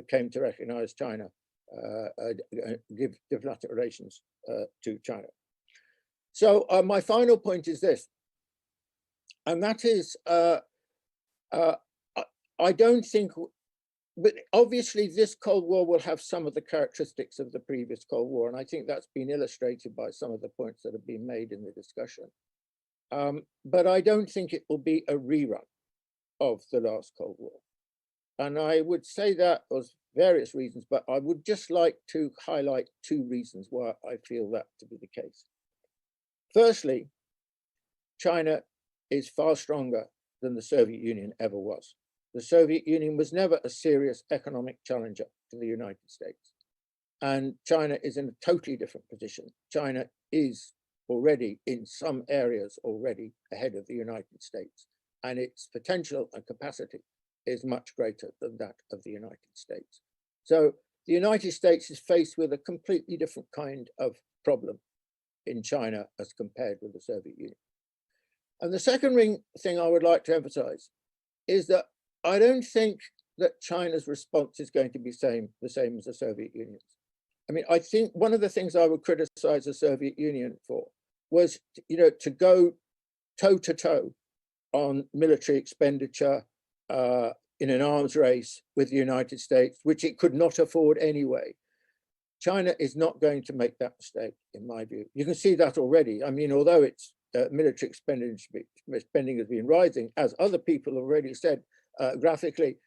came to recognize China, give diplomatic relations to China. So my final point is this, and that is, I don't think, but obviously this Cold War will have some of the characteristics of the previous Cold War, and I think that's been illustrated by some of the points that have been made in the discussion. But I don't think it will be a rerun of the last Cold War. And I would say that for various reasons, but I would just like to highlight two reasons why I feel that to be the case. Firstly, China is far stronger than the Soviet Union ever was. The Soviet Union was never a serious economic challenger to the United States. And China is in a totally different position. China is already in some areas already ahead of the United States, and its potential and capacity is much greater than that of the United States. So the United States is faced with a completely different kind of problem in China as compared with the Soviet Union. And the second thing I would like to emphasize is that I don't think that China's response is going to be the same as the Soviet Union's. I mean, I think one of the things I would criticize the Soviet Union for was, to go toe to toe on military expenditure in an arms race with the United States, which it could not afford anyway. China is not going to make that mistake, in my view. You can see that already. I mean, although its military spending has been rising, as other people have already said graphically,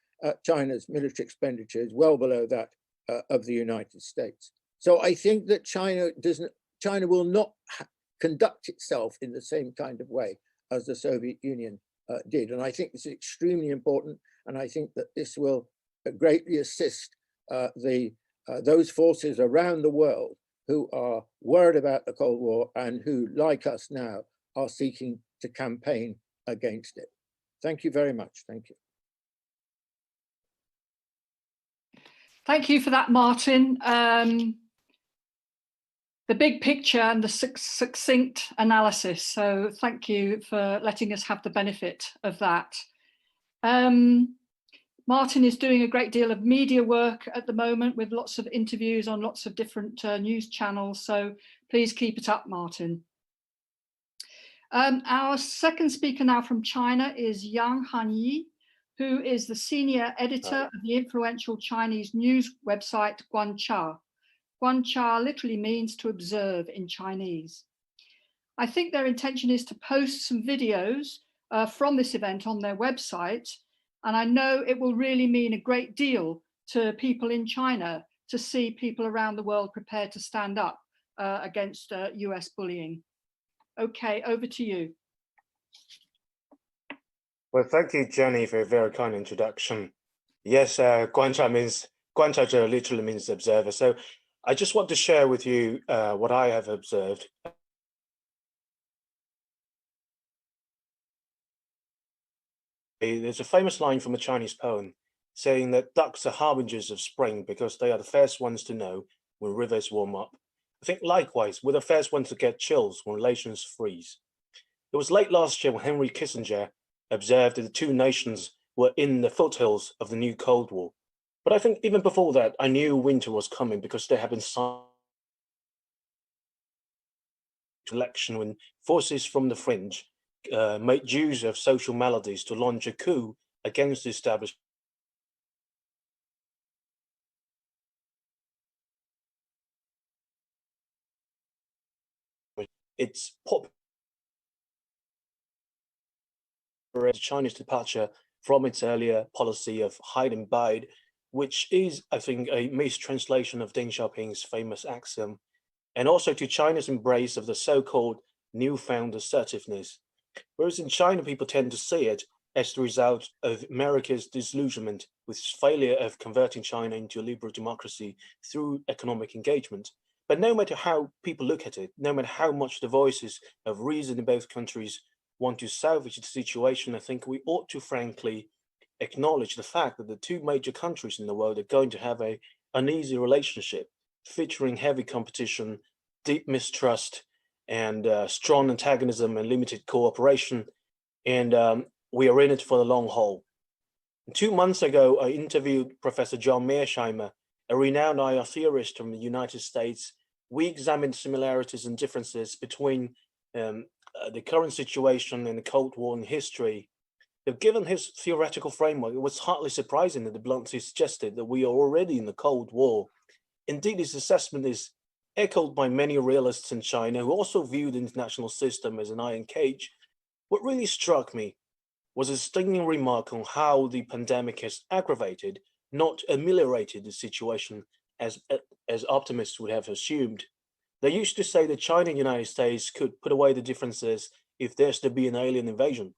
China's military expenditure is well below that of the United States. So I think that China will not conduct itself in the same kind of way as the Soviet Union did. And I think this is extremely important. And I think that this will greatly assist those forces around the world who are worried about the Cold War and who, like us now, are seeking to campaign against it. Thank you very much. Thank you. Thank you for that, Martin. The big picture and the succinct analysis. So thank you for letting us have the benefit of that. Martin is doing a great deal of media work at the moment with lots of interviews on lots of different news channels. So please keep it up, Martin. Our second speaker now from China is Yang Hanyi, who is the senior editor of the influential Chinese news website Guancha. Guancha literally means to observe in Chinese. I think their intention is to post some videos from this event on their website, and I know it will really mean a great deal to people in China to see people around the world prepared to stand up against US bullying. Okay, over to you. Well, thank you, Jenny, for a very kind introduction. Yes, Guancha literally means observer. So I just want to share with you what I have observed. There's a famous line from a Chinese poem saying that ducks are harbingers of spring because they are the first ones to know when rivers warm up. I think likewise, we're the first ones to get chills when relations freeze. It was late last year when Henry Kissinger observed that the two nations were in the foothills of the new Cold War. But I think even before that, I knew winter was coming because there had been some election when forces from the fringe made use of social maladies to launch a coup against the establishment. It's China's departure from its earlier policy of hide and bide, which is, I think, a mistranslation of Deng Xiaoping's famous axiom, and also to China's embrace of the so-called newfound assertiveness. Whereas in China, people tend to see it as the result of America's disillusionment with its failure of converting China into a liberal democracy through economic engagement. But no matter how people look at it, no matter how much the voices of reason in both countries want to salvage the situation, I think we ought to frankly acknowledge the fact that the two major countries in the world are going to have an uneasy relationship, featuring heavy competition, deep mistrust, and strong antagonism and limited cooperation. And we are in it for the long haul. 2 months ago, I interviewed Professor John Mearsheimer, a renowned IR theorist from the United States. We examined similarities and differences between the current situation and the Cold War in history. But given his theoretical framework, it was hardly surprising that he bluntly suggested that we are already in the Cold War. Indeed, his assessment is echoed by many realists in China who also view the international system as an iron cage. What really struck me was a stinging remark on how the pandemic has aggravated, not ameliorated the situation as optimists would have assumed. They used to say that China and the United States could put away the differences if there's to be an alien invasion.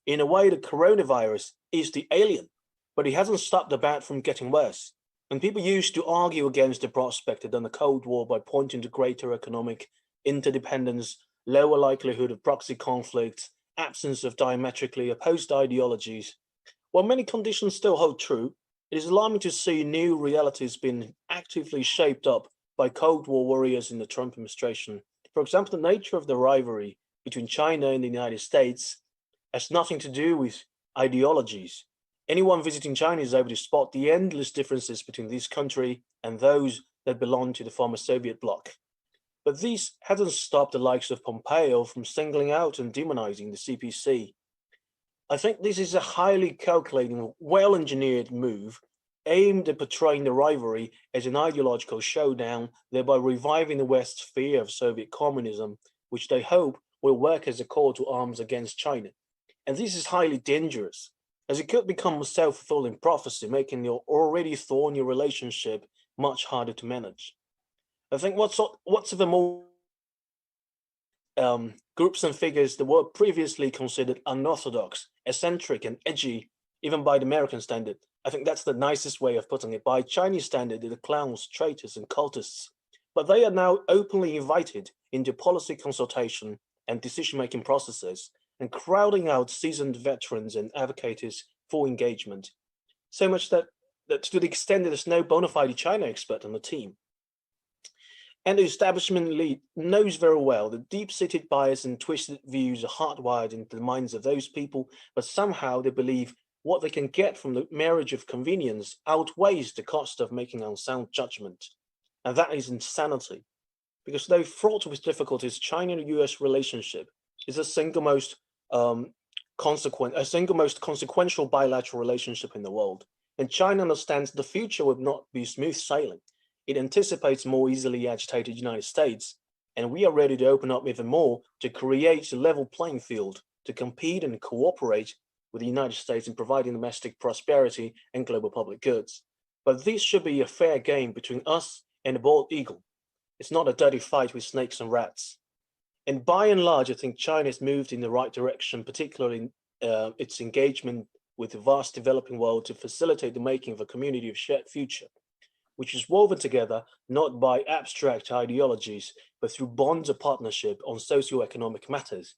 In a way, the coronavirus is the alien, but it hasn't stopped the bad from getting worse. And people used to argue against the prospect of the Cold War by pointing to greater economic interdependence, lower likelihood of proxy conflicts, absence of diametrically opposed ideologies. While many conditions still hold true, it is alarming to see new realities being actively shaped up by Cold War warriors in the Trump administration. For example, the nature of the rivalry between China and the United States has nothing to do with ideologies. Anyone visiting China is able to spot the endless differences between this country and those that belong to the former Soviet bloc. But this hasn't stopped the likes of Pompeo from singling out and demonizing the CPC. I think this is a highly calculating, well-engineered move aimed at portraying the rivalry as an ideological showdown, thereby reviving the West's fear of Soviet communism, which they hope will work as a call to arms against China. And this is highly dangerous, as it could become a self-fulfilling prophecy, making the already thorny relationship much harder to manage. I think what's of the more groups and figures that were previously considered unorthodox, eccentric, and edgy, even by the American standard. I think that's the nicest way of putting it. By Chinese standard, they're the clowns, traitors, and cultists. But they are now openly invited into policy consultation and decision-making processes, and crowding out seasoned veterans and advocates for engagement. So much that to the extent that there's no bona fide China expert on the team. And the establishment elite knows very well that deep-seated bias and twisted views are hardwired into the minds of those people, but somehow they believe what they can get from the marriage of convenience outweighs the cost of making unsound judgment. And that is insanity. Because though fraught with difficulties, China and US relationship is the single most consequential bilateral relationship in the world. And China understands the future will not be smooth sailing. It anticipates more easily agitated United States, and we are ready to open up even more to create a level playing field to compete and cooperate with the United States in providing domestic prosperity and global public goods. But this should be a fair game between us and the bald eagle. It's not a dirty fight with snakes and rats. And by and large, I think China has moved in the right direction, particularly its engagement with the vast developing world to facilitate the making of a community of shared future, which is woven together not by abstract ideologies, but through bonds of partnership on socio-economic matters.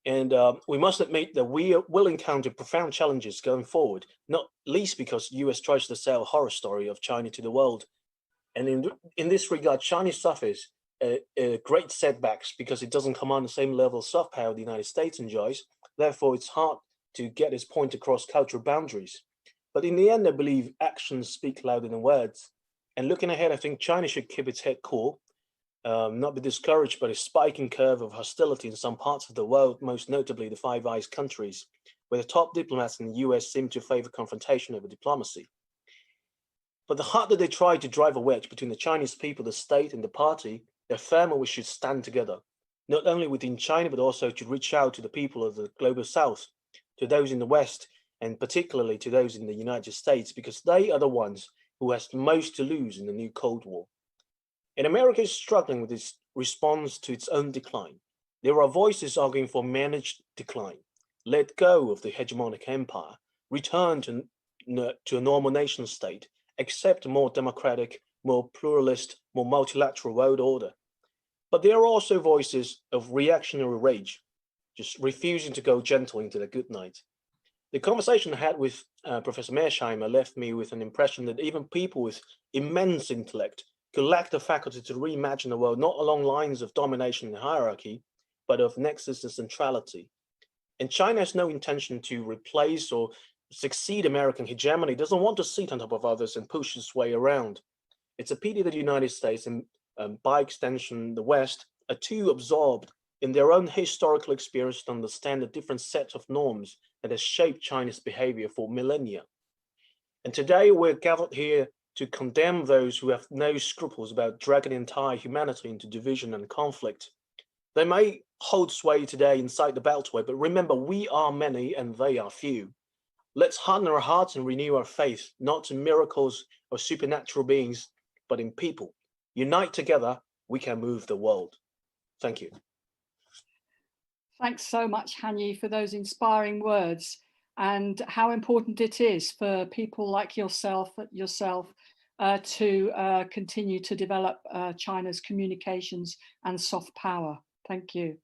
And we must admit that we will encounter profound challenges going forward, not least because the US tries to sell a horror story of China to the world. And in this regard, China suffers great setbacks because it doesn't command the same level of soft power the United States enjoys. Therefore, it's hard to get its point across cultural boundaries. But in the end, I believe actions speak louder than words. And looking ahead, I think China should keep its head cool, not be discouraged by the spiking curve of hostility in some parts of the world, most notably the Five Eyes countries, where the top diplomats in the US seem to favor confrontation over diplomacy. But the harder they try to drive a wedge between the Chinese people, the state, and the party, the firmer we should stand together, not only within China, but also to reach out to the people of the global South, to those in the West, and particularly to those in the United States, because they are the ones who has the most to lose in the new Cold War. And America is struggling with its response to its own decline. There are voices arguing for managed decline, let go of the hegemonic empire, return to a normal nation state, accept a more democratic, more pluralist, more multilateral world order. But there are also voices of reactionary rage, just refusing to go gentle into the good night. The conversation I had with Professor Mearsheimer left me with an impression that even people with immense intellect could lack the faculty to reimagine the world not along lines of domination and hierarchy, but of nexus and centrality. And China has no intention to replace or succeed American hegemony. It doesn't want to sit on top of others and push its way around. It's a pity that the United States and by extension the West are too absorbed in their own historical experience to understand the different sets of norms that has shaped China's behavior for millennia. And today we're gathered here to condemn those who have no scruples about dragging entire humanity into division and conflict. They may hold sway today inside the Beltway, but remember, we are many and they are few. Let's harden our hearts and renew our faith, not in miracles or supernatural beings, but in people. Unite together, we can move the world. Thank you. Thanks so much, Hanyi, for those inspiring words, and how important it is for people like yourself to continue to develop China's communications and soft power. Thank you.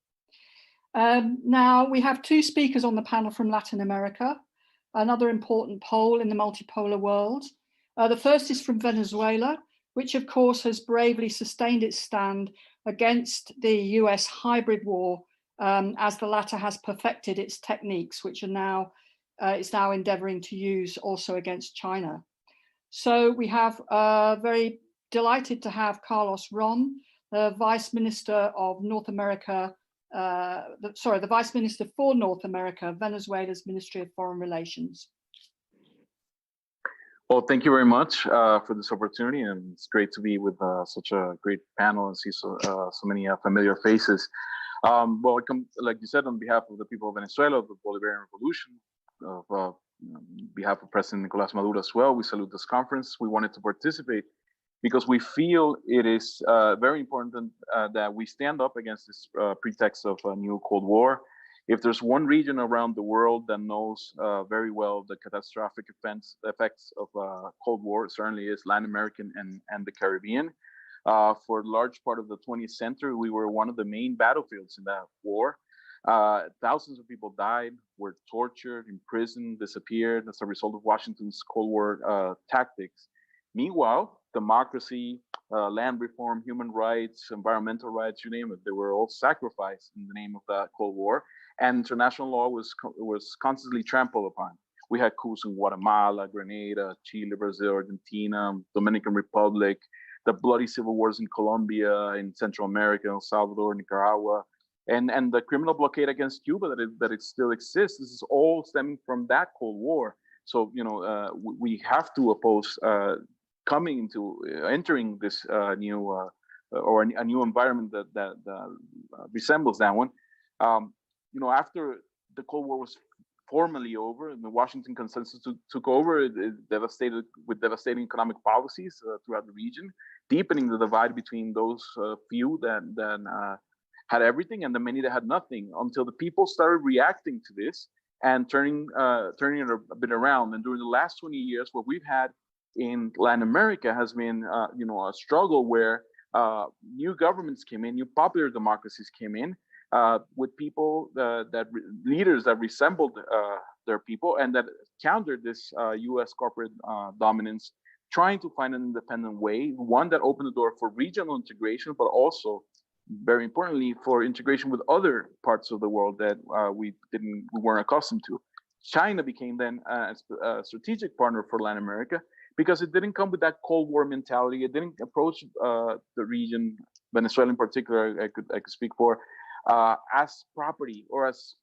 Now we have two speakers on the panel from Latin America, another important pole in the multipolar world. The first is from Venezuela, which of course has bravely sustained its stand against the US hybrid war, as the latter has perfected its techniques, which are now it's now endeavoring to use also against China. So we have very delighted to have Carlos Ron, the Vice Minister of North America, the Vice Minister for North America, Venezuela's Ministry of Foreign Relations. Well, thank you very much for this opportunity, and it's great to be with such a great panel and see so many familiar faces. Well, like you said, on behalf of the people of Venezuela, of the Bolivarian Revolution, on behalf of President Nicolás Maduro as well, we salute this conference. We wanted to participate because we feel it is very important that we stand up against this pretext of a new Cold War. If there's one region around the world that knows very well the catastrophic effects of Cold War, it certainly is Latin America and the Caribbean. For a large part of the 20th century, we were one of the main battlefields in that war. Thousands of people died, were tortured, imprisoned, disappeared as a result of Washington's Cold War tactics. Meanwhile, democracy, land reform, human rights, environmental rights, you name it, they were all sacrificed in the name of the Cold War, and international law was constantly trampled upon. We had coups in Guatemala, Grenada, Chile, Brazil, Argentina, Dominican Republic, the bloody civil wars in Colombia, in Central America, El Salvador, Nicaragua, and the criminal blockade against Cuba that it still exists. This is all stemming from that Cold War. So, we have to oppose entering this new or a new environment that resembles that one. After the Cold War was formally over and the Washington Consensus took over, it devastated with devastating economic policies throughout the region, deepening the divide between those few that had everything and the many that had nothing, until the people started reacting to this and turning it a bit around. And during the last 20 years, what we've had in Latin America has been a struggle where new governments came in, new popular democracies came in, with people leaders that resembled their people and that countered this U.S. corporate dominance, trying to find an independent way, one that opened the door for regional integration, but also, very importantly, for integration with other parts of the world that we weren't accustomed to. China became then a strategic partner for Latin America because it didn't come with that Cold War mentality. It didn't approach the region, Venezuela in particular, I could speak for, as property or as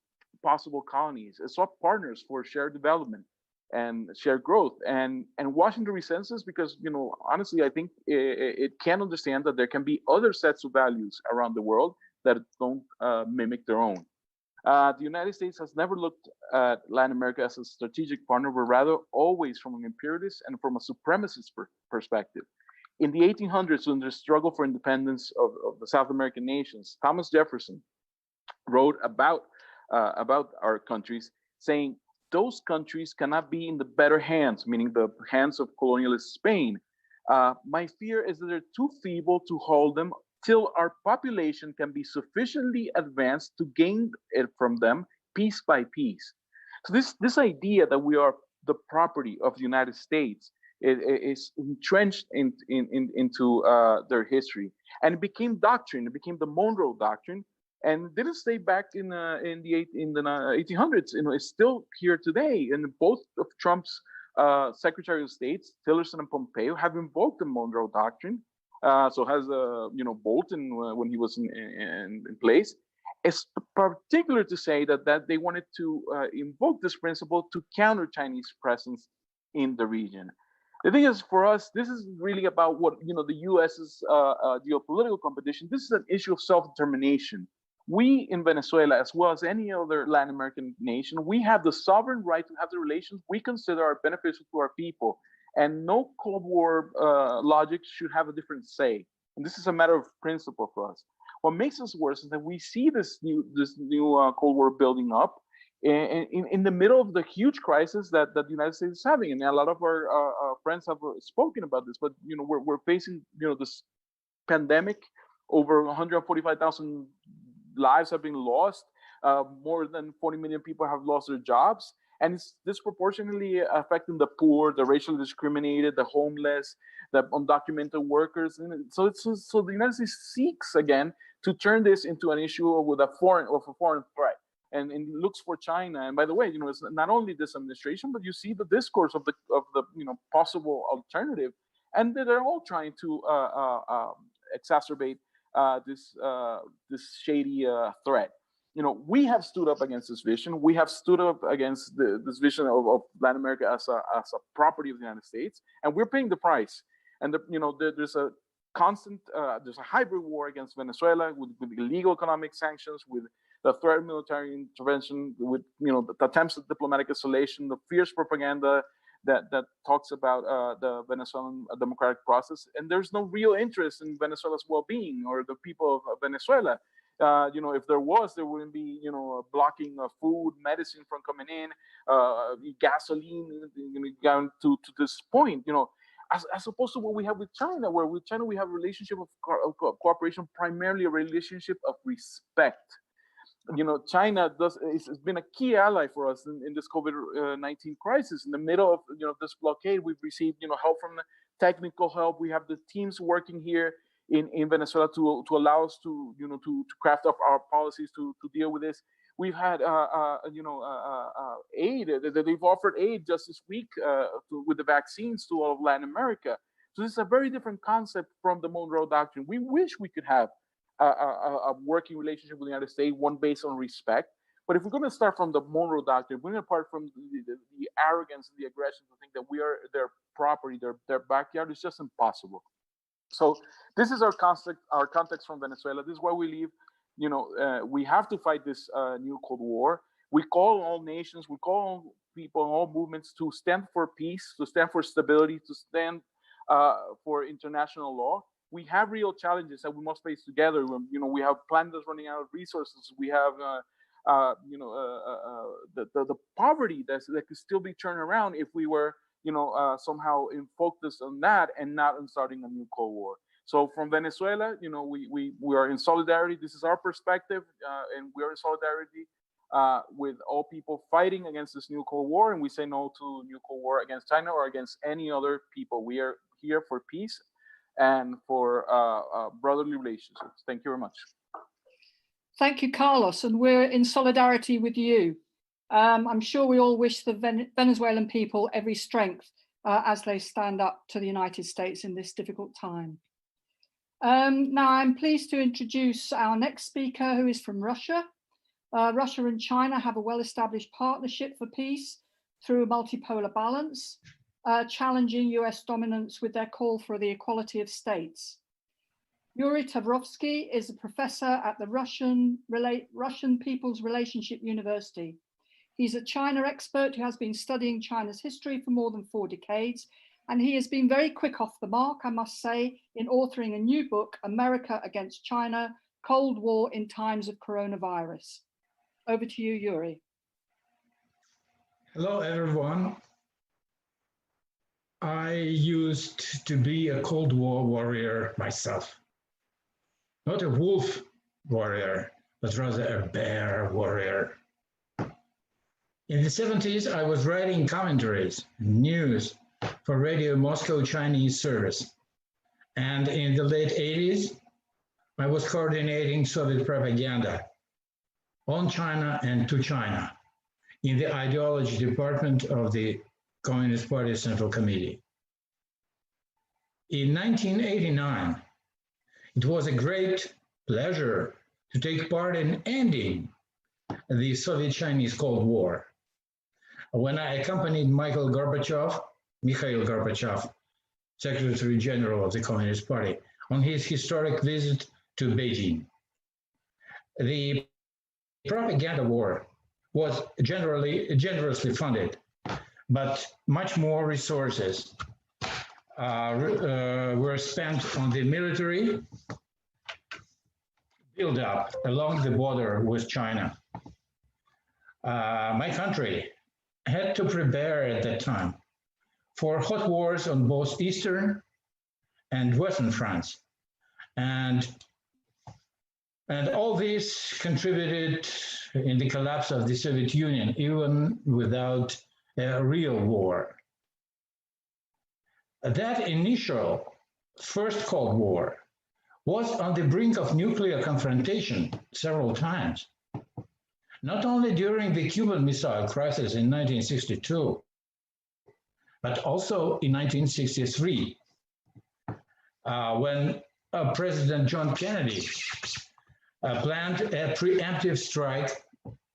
possible colonies. It saw partners for shared development and shared growth. And Washington resents this because, honestly, I think it can understand that there can be other sets of values around the world that don't mimic their own. The United States has never looked at Latin America as a strategic partner, but rather always from an imperialist and from a supremacist perspective. In the 1800s, when the struggle for independence of the South American nations, Thomas Jefferson wrote about our countries, saying those countries cannot be in the better hands, meaning the hands of colonialist Spain. My fear is that they're too feeble to hold them till our population can be sufficiently advanced to gain it from them piece by piece. So this idea that we are the property of the United States is entrenched into their history, and it became doctrine. It became the Monroe Doctrine, and didn't stay back in the 1800s. It's still here today. And both of Trump's Secretary of State, Tillerson and Pompeo, have invoked the Monroe Doctrine. So has Bolton when he was in place. It's particular to say that they wanted to invoke this principle to counter Chinese presence in the region. The thing is, for us, this is really about what the U.S.'s geopolitical competition. This is an issue of self-determination. We in Venezuela, as well as any other Latin American nation, we have the sovereign right to have the relations we consider are beneficial to our people. And no Cold War logic should have a different say. And this is a matter of principle for us. What makes us worse is that we see this new Cold War building up in the middle of the huge crisis that the United States is having. And a lot of our friends have spoken about this. But we're facing this pandemic. Over 145,000 lives have been lost. More than 40 million people have lost their jobs. And it's disproportionately affecting the poor, the racially discriminated, the homeless, the undocumented workers. And so the United States seeks again to turn this into an issue with a foreign threat, and looks for China. And by the way, it's not only this administration, but you see the discourse of the possible alternative, and they're all trying to exacerbate this shady threat. We have stood up against this vision. We have stood up against this vision of Latin America as a property of the United States, and we're paying the price. And there's a constant, there's a hybrid war against Venezuela with illegal economic sanctions, with the threat of military intervention, with the attempts at diplomatic isolation, the fierce propaganda that talks about the Venezuelan democratic process, and there's no real interest in Venezuela's well-being or the people of Venezuela. If there was, there wouldn't be, blocking of food, medicine from coming in, gasoline, down to this point, as opposed to what we have with China, where with China we have a relationship of cooperation, primarily a relationship of respect. China has been a key ally for us in this COVID-19 crisis. In the middle of this blockade, we've received help from the technical help. We have the teams working here in Venezuela to allow us to to craft up our policies to deal with this. We've had aid. They've offered aid just this week with the vaccines to all of Latin America. So this is a very different concept from the Monroe Doctrine. We wish we could have a working relationship with the United States, one based on respect. But if we're going to start from the Monroe Doctrine, we're going to part from the arrogance and the aggression to think that we are their property, their backyard. It's just impossible. So this is our context from Venezuela. This is why we leave. We have to fight this new Cold War. We call on all nations, we call on people, all movements to stand for peace, to stand for stability, to stand for international law. We have real challenges that we must face together. We have planet that's running out of resources. We have the poverty that could still be turned around if we were somehow focused on that and not on starting a new Cold War. So from Venezuela, we are in solidarity. This is our perspective, and we are in solidarity with all people fighting against this new Cold War, and we say no to new Cold War against China or against any other people. We are here for peace and for brotherly relationships. Thank you very much. Thank you, Carlos, and we're in solidarity with you. I'm sure we all wish the Venezuelan people every strength as they stand up to the United States in this difficult time. Now I'm pleased to introduce our next speaker, who is from Russia. Russia and China have a well-established partnership for peace through a multipolar balance, challenging US dominance with their call for the equality of states. Yuri Tavrovsky is a professor at the Russian People's Relationship University. He's a China expert who has been studying China's history for more than 4 decades, and he has been very quick off the mark, I must say, in authoring a new book, America Against China, Cold War in Times of Coronavirus. Over to you, Yuri. Hello, everyone. I used to be a Cold War warrior myself. Not a wolf warrior, but rather a bear warrior. In the 70s, I was writing commentaries, news for Radio Moscow Chinese service. And in the late 80s, I was coordinating Soviet propaganda on China and to China in the ideology department of the Communist Party Central Committee. In 1989, it was a great pleasure to take part in ending the Soviet-Chinese Cold War, when I accompanied Mikhail Gorbachev, Secretary General of the Communist Party, on his historic visit to Beijing. The propaganda war was generously funded, but much more resources were spent on the military build-up along the border with China. My country had to prepare at that time for hot wars on both Eastern and Western fronts. And all this contributed in the collapse of the Soviet Union, even without a real war. That initial first Cold War was on the brink of nuclear confrontation several times, not only during the Cuban Missile Crisis in 1962, but also in 1963, when President John Kennedy planned a preemptive strike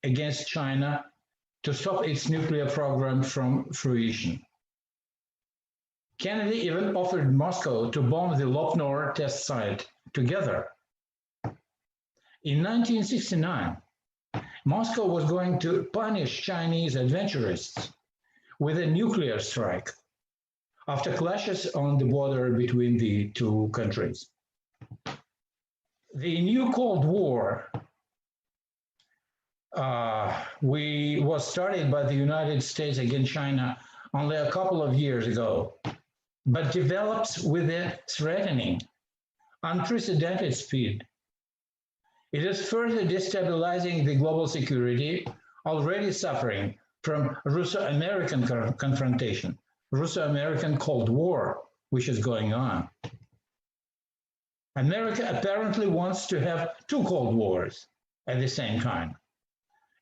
against China to stop its nuclear program from fruition. Kennedy even offered Moscow to bomb the Lopnor test site together. In 1969, Moscow was going to punish Chinese adventurers with a nuclear strike after clashes on the border between the two countries. The new Cold War was started by the United States against China only a couple of years ago, but develops with a threatening, unprecedented speed. It is further destabilizing the global security, already suffering from Russo-American confrontation, Russo-American Cold War, which is going on. America apparently wants to have two Cold Wars at the same time.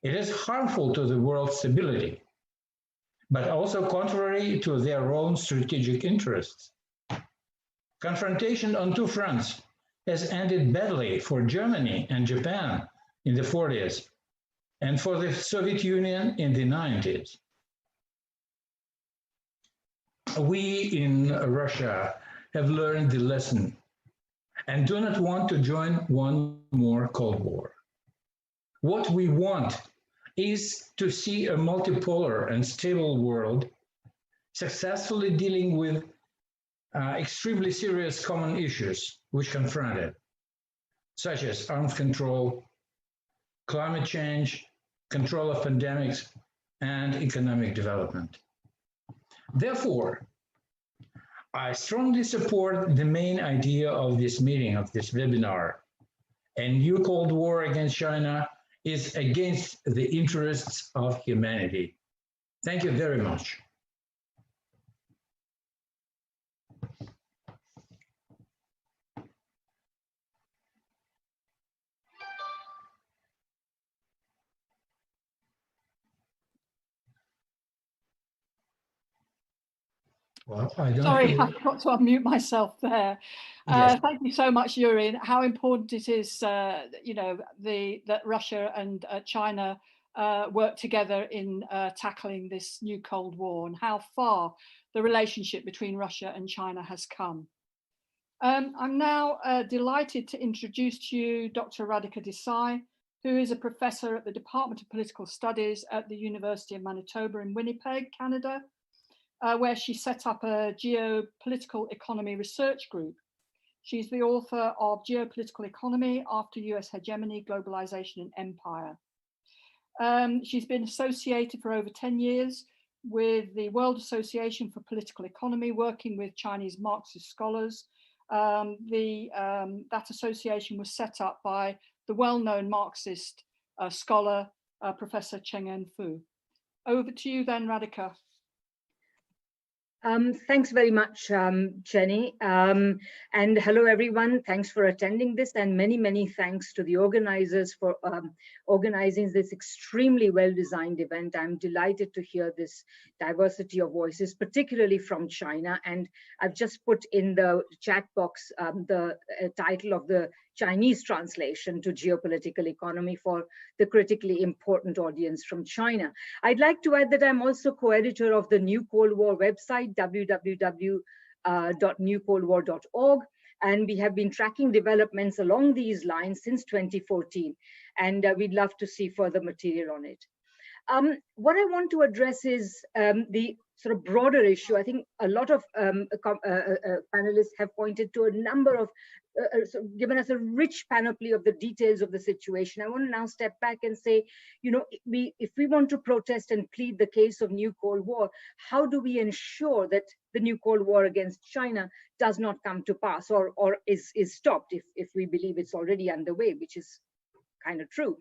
It is harmful to the world's stability, but also contrary to their own strategic interests. Confrontation on two fronts has ended badly for Germany and Japan in the 40s and for the Soviet Union in the 90s. We in Russia have learned the lesson and do not want to join one more Cold War. What we want is to see a multipolar and stable world successfully dealing with extremely serious common issues which confront it, such as arms control, climate change, control of pandemics, and economic development. Therefore, I strongly support the main idea of this meeting, of this webinar. A new Cold War against China is against the interests of humanity. Thank you very much. Well, Sorry, I forgot to unmute myself there. Yes. Thank you so much, Yuri. How important it is, you know, that Russia and China work together in tackling this new Cold War, and how far the relationship between Russia and China has come. I'm now delighted to introduce to you Dr. Radhika Desai, who is a professor at the Department of Political Studies at the University of Manitoba in Winnipeg, Canada, where she set up a geopolitical economy research group. She's the author of Geopolitical Economy After US Hegemony, Globalization and Empire. She's been associated for over 10 years with the World Association for Political Economy, working with Chinese Marxist scholars. That association was set up by the well-known Marxist scholar, Professor Cheng-En Fu. Over to you then, Radhika. Thanks very much, Jenny. And hello, everyone. Thanks for attending this, and many, many thanks to the organizers for organizing this extremely well-designed event. I'm delighted to hear this diversity of voices, particularly from China. And I've just put in the chat box the title of the Chinese translation to geopolitical economy for the critically important audience from China. I'd like to add that I'm also co-editor of the New Cold War website, www.newcoldwar.org, and we have been tracking developments along these lines since 2014, and we'd love to see further material on it. What I want to address is the sort of broader issue. I think a lot of panelists have pointed to a number of, given us a rich panoply of the details of the situation. I want to now step back and say, you know, if we want to protest and plead the case of new Cold War, how do we ensure that the new Cold War against China does not come to pass or is stopped if we believe it's already underway, which is kind of true.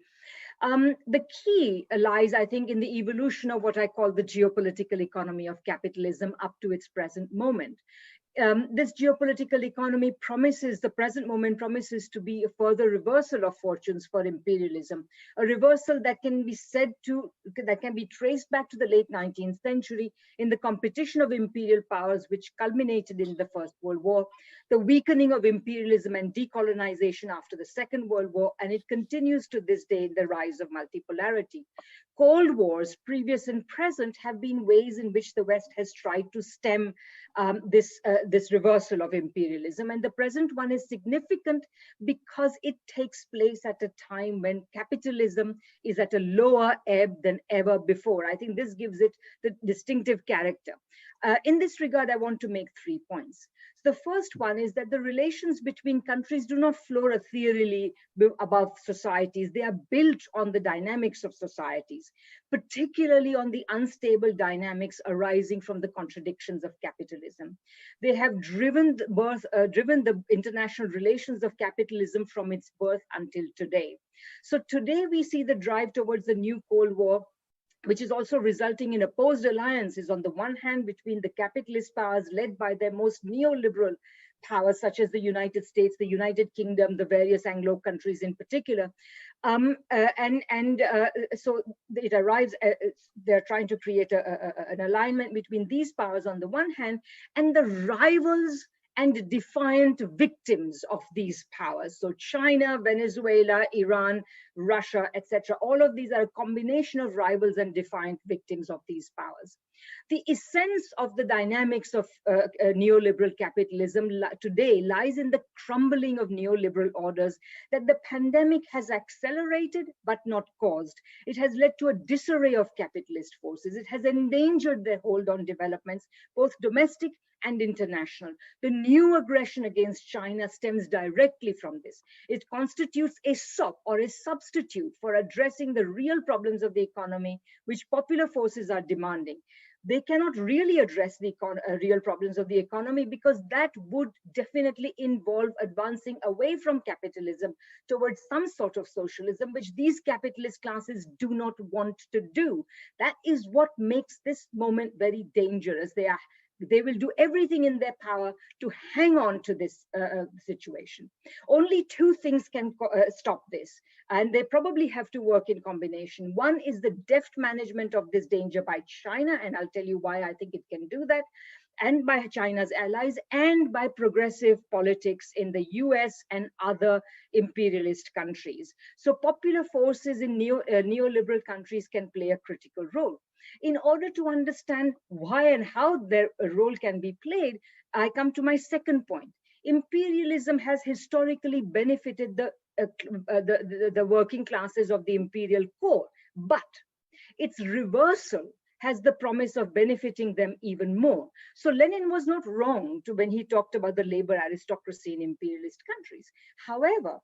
The key lies, I think, in the evolution of what I call the geopolitical economy of capitalism up to its present moment. This geopolitical economy promises, the present moment promises to be a further reversal of fortunes for imperialism, a reversal that can be traced back to the late 19th century in the competition of imperial powers, which culminated in the First World War, the weakening of imperialism and decolonization after the Second World War, and it continues to this day in the rise of multipolarity. Cold Wars, previous and present, have been ways in which the West has tried to stem this reversal of imperialism. And the present one is significant because it takes place at a time when capitalism is at a lower ebb than ever before. I think this gives it the distinctive character. In this regard, I want to make 3 points. So the first one is that the relations between countries do not flow ethereally above societies. They are built on the dynamics of societies, particularly on the unstable dynamics arising from the contradictions of capitalism. They have driven the international relations of capitalism from its birth until today. So today we see the drive towards the new Cold War, which is also resulting in opposed alliances on the one hand between the capitalist powers led by their most neoliberal powers such as the United States, the United Kingdom, the various Anglo countries in particular. So it arrives, they're trying to create an alignment between these powers on the one hand and the rivals and defiant victims of these powers. So China, Venezuela, Iran, Russia, etc. All of these are a combination of rivals and defiant victims of these powers. The essence of the dynamics of neoliberal capitalism today lies in the crumbling of neoliberal orders that the pandemic has accelerated but not caused. It has led to a disarray of capitalist forces. It has endangered their hold on developments, both domestic and international. The new aggression against China stems directly from this. It constitutes a sop or a substitute for addressing the real problems of the economy, which popular forces are demanding. They cannot really address the real problems of the economy because that would definitely involve advancing away from capitalism towards some sort of socialism, which these capitalist classes do not want to do. That is what makes this moment very dangerous. They will do everything in their power to hang on to this situation. Only two things can stop this, and they probably have to work in combination. One is the deft management of this danger by China, and I'll tell you why I think it can do that, and by China's allies, and by progressive politics in the US and other imperialist countries. So popular forces in neoliberal countries can play a critical role. In order to understand why and how their role can be played, I come to my second point. Imperialism has historically benefited the working classes of the imperial core, but its reversal has the promise of benefiting them even more. So Lenin was not wrong when he talked about the labor aristocracy in imperialist countries. However,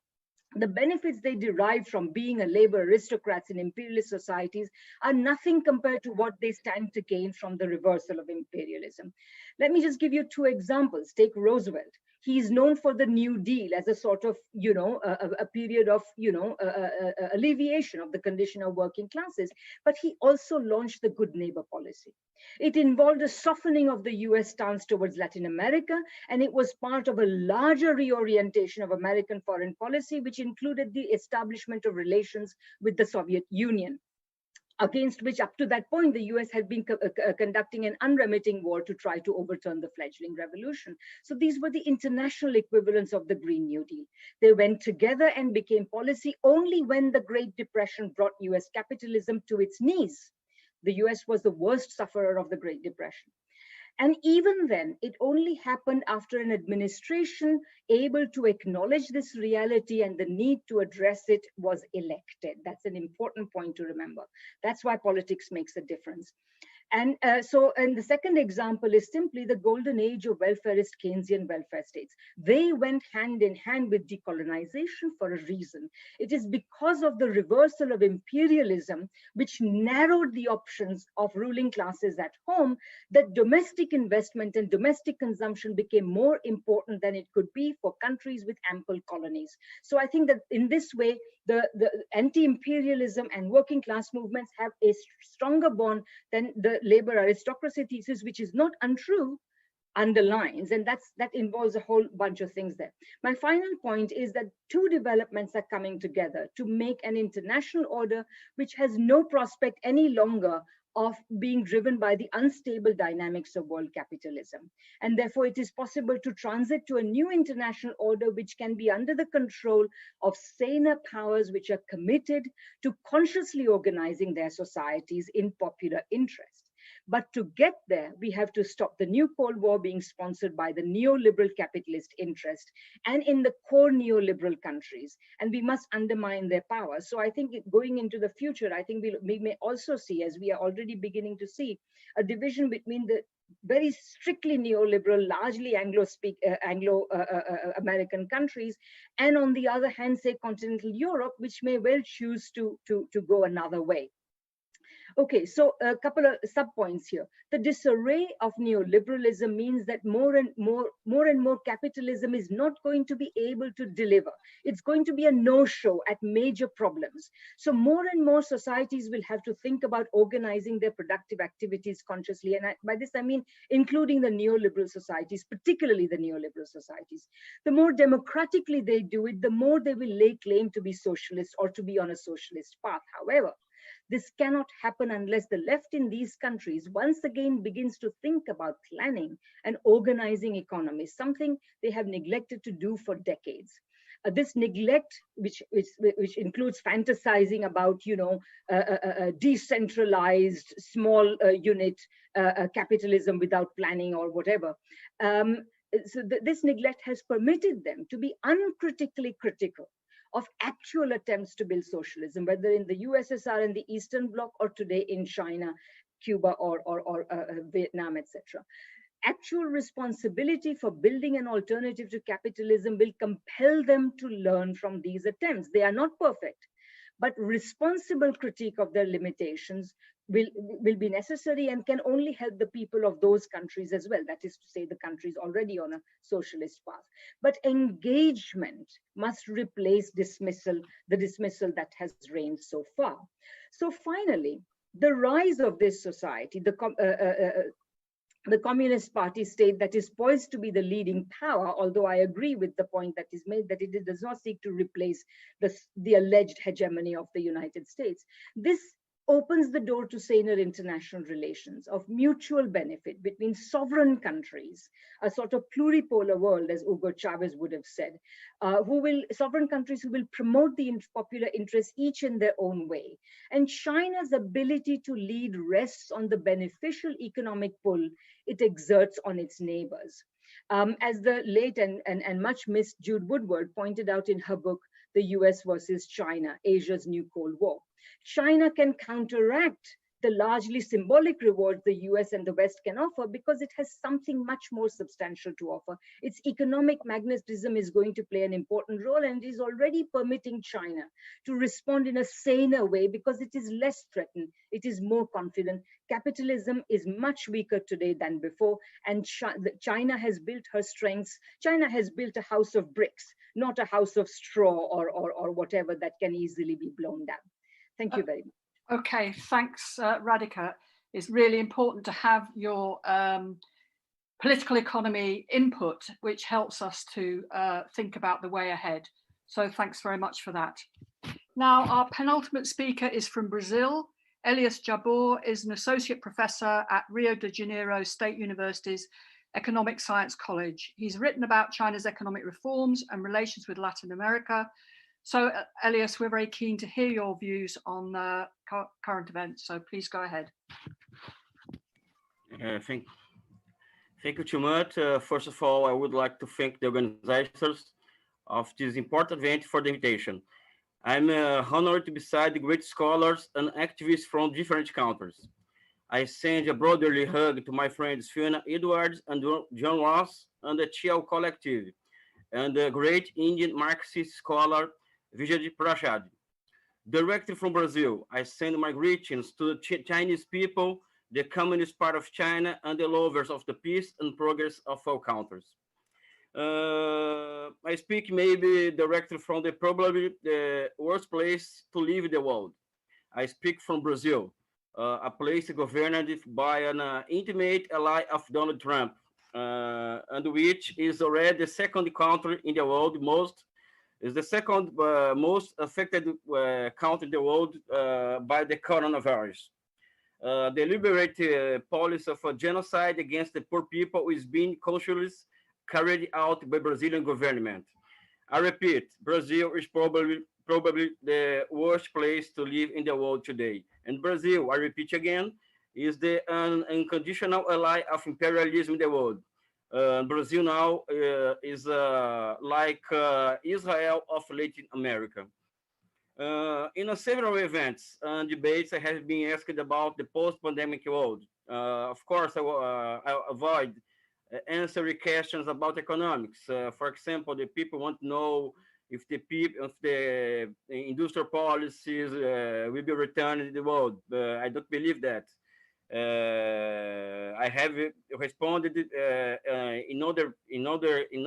the benefits they derive from being a labor aristocrats in imperialist societies are nothing compared to what they stand to gain from the reversal of imperialism. Let me just give you two examples. Take Roosevelt. He is known for the New Deal as a sort of, a period of, alleviation of the condition of working classes. But he also launched the Good Neighbor policy. It involved a softening of the US stance towards Latin America, and it was part of a larger reorientation of American foreign policy, which included the establishment of relations with the Soviet Union, against which up to that point, the US had been conducting an unremitting war to try to overturn the fledgling revolution. So these were the international equivalents of the Green New Deal. They went together and became policy only when the Great Depression brought US capitalism to its knees. The US was the worst sufferer of the Great Depression. And even then, it only happened after an administration able to acknowledge this reality and the need to address it was elected. That's an important point to remember. That's why politics makes a difference. And the second example is simply the golden age of welfarist Keynesian welfare states. They went hand in hand with decolonization for a reason. It is because of the reversal of imperialism, which narrowed the options of ruling classes at home, that domestic investment and domestic consumption became more important than it could be for countries with ample colonies. So I think that in this way, the anti-imperialism and working class movements have a stronger bond than the labor aristocracy thesis, which is not untrue, underlines, and that involves a whole bunch of things there. My final point is that two developments are coming together to make an international order which has no prospect any longer of being driven by the unstable dynamics of world capitalism. And therefore, it is possible to transit to a new international order which can be under the control of saner powers which are committed to consciously organizing their societies in popular interest. But to get there, we have to stop the new Cold War being sponsored by the neoliberal capitalist interest and in the core neoliberal countries, and we must undermine their power. So I think going into the future, I think we may also see, as we are already beginning to see, a division between the very strictly neoliberal, largely Anglo-American countries, and on the other hand, say continental Europe, which may well choose to go another way. Okay, so a couple of sub-points here. The disarray of neoliberalism means that more and more capitalism is not going to be able to deliver. It's going to be a no-show at major problems. So more and more societies will have to think about organizing their productive activities consciously. And by this, I mean including the neoliberal societies, particularly the neoliberal societies. The more democratically they do it, the more they will lay claim to be socialist or to be on a socialist path. However, this cannot happen unless the left in these countries once again begins to think about planning and organizing economies, something they have neglected to do for decades. This neglect, which includes fantasizing about, decentralized small unit capitalism without planning or whatever. This neglect has permitted them to be uncritically critical of actual attempts to build socialism, whether in the USSR and the Eastern Bloc or today in China, Cuba, or Vietnam, etc. Actual responsibility for building an alternative to capitalism will compel them to learn from these attempts. They are not perfect, but responsible critique of their limitations will be necessary and can only help the people of those countries as well. That is to say, the countries already on a socialist path. But engagement must replace dismissal, the dismissal that has reigned so far. So finally, the rise of this society, the Communist Party state that is poised to be the leading power, although I agree with the point that is made that it does not seek to replace the alleged hegemony of the United States. This opens the door to saner international relations of mutual benefit between sovereign countries, a sort of pluripolar world, as Hugo Chavez would have said, sovereign countries who will promote the popular interests each in their own way. And China's ability to lead rests on the beneficial economic pull it exerts on its neighbors. As the late and much missed Jude Woodward pointed out in her book, The US versus China, Asia's New Cold War. China can counteract the largely symbolic rewards the US and the West can offer because it has something much more substantial to offer. Its economic magnetism is going to play an important role and is already permitting China to respond in a saner way because it is less threatened, it is more confident. Capitalism is much weaker today than before, and China has built her strengths. China has built a house of bricks, not a house of straw or whatever that can easily be blown down. Thank you very much. Okay, thanks, Radhika. It's really important to have your political economy input, which helps us to think about the way ahead. So thanks very much for that. Now, our penultimate speaker is from Brazil. Elias Jabor is an associate professor at Rio de Janeiro State University's Economic Science College. He's written about China's economic reforms and relations with Latin America. So, Elias, we're very keen to hear your views on current events. So please go ahead. Thank you too much. First of all, I would like to thank the organizers of this important event for the invitation. I'm honored to be beside the great scholars and activists from different countries. I send a brotherly hug to my friends Fiona Edwards and John Ross and the Chiao Collective, and the great Indian Marxist scholar Vijay Prashad. Directly from Brazil, I send my greetings to the Chinese people, the Communist Party of China, and the lovers of the peace and progress of all countries. I speak maybe directly from probably the worst place to live in the world. I speak from Brazil, a place governed by an intimate ally of Donald Trump, and which is already the second country in the world most affected country in the world by the coronavirus. The deliberate policy of a genocide against the poor people is being consciously carried out by Brazilian government. I repeat, Brazil is probably the worst place to live in the world today. And Brazil, I repeat again, is the unconditional ally of imperialism in the world. Brazil now is like Israel of Latin America. In several events and debates, I have been asked about the post-pandemic world. Of course, I avoid answering questions about economics. For example, the people want to know if the people, if the industrial policies will be returned to the world. I don't believe that. I have responded in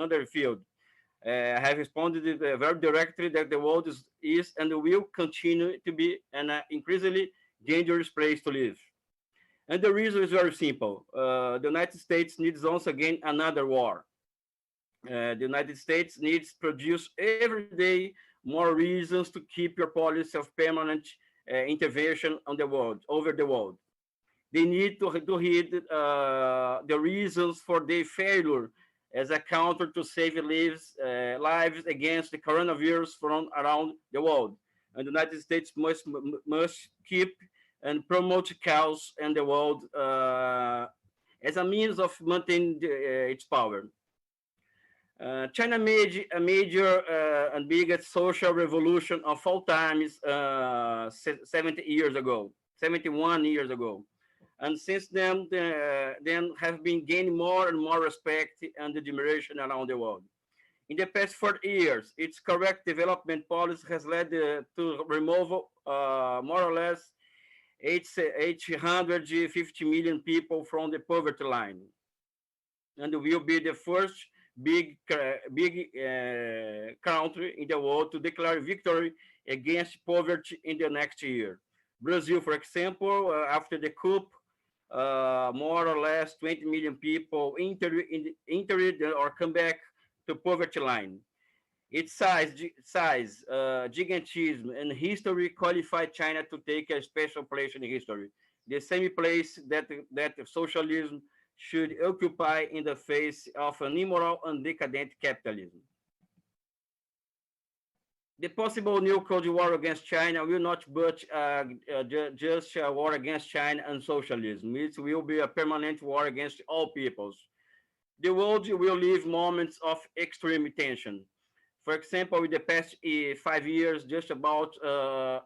other field. I have responded very directly that the world is and will continue to be an increasingly dangerous place to live. And the reason is very simple. The United States needs once again another war. The United States needs to produce every day more reasons to keep your policy of permanent intervention on the world, over the world. They need to heed the reasons for their failure as a counter to save lives against the coronavirus from around the world. And the United States must keep and promote chaos in the world as a means of maintaining its power. China made a major and biggest social revolution of all times 71 years ago. And since then have been gaining more and more respect and admiration around the world. In the past 40 years, its correct development policy has led to removal more or less 850 million people from the poverty line, and will be the first big country in the world to declare victory against poverty in the next year. Brazil, for example, after the coup, more or less 20 million people entered or come back to poverty line. Its size, gigantism, and history qualify China to take a special place in history, the same place that socialism should occupy in the face of an immoral and decadent capitalism. The possible new Cold War against China will not but just a war against China and socialism. It will be a permanent war against all peoples. The world will live moments of extreme tension. For example, in the past 5 years, just about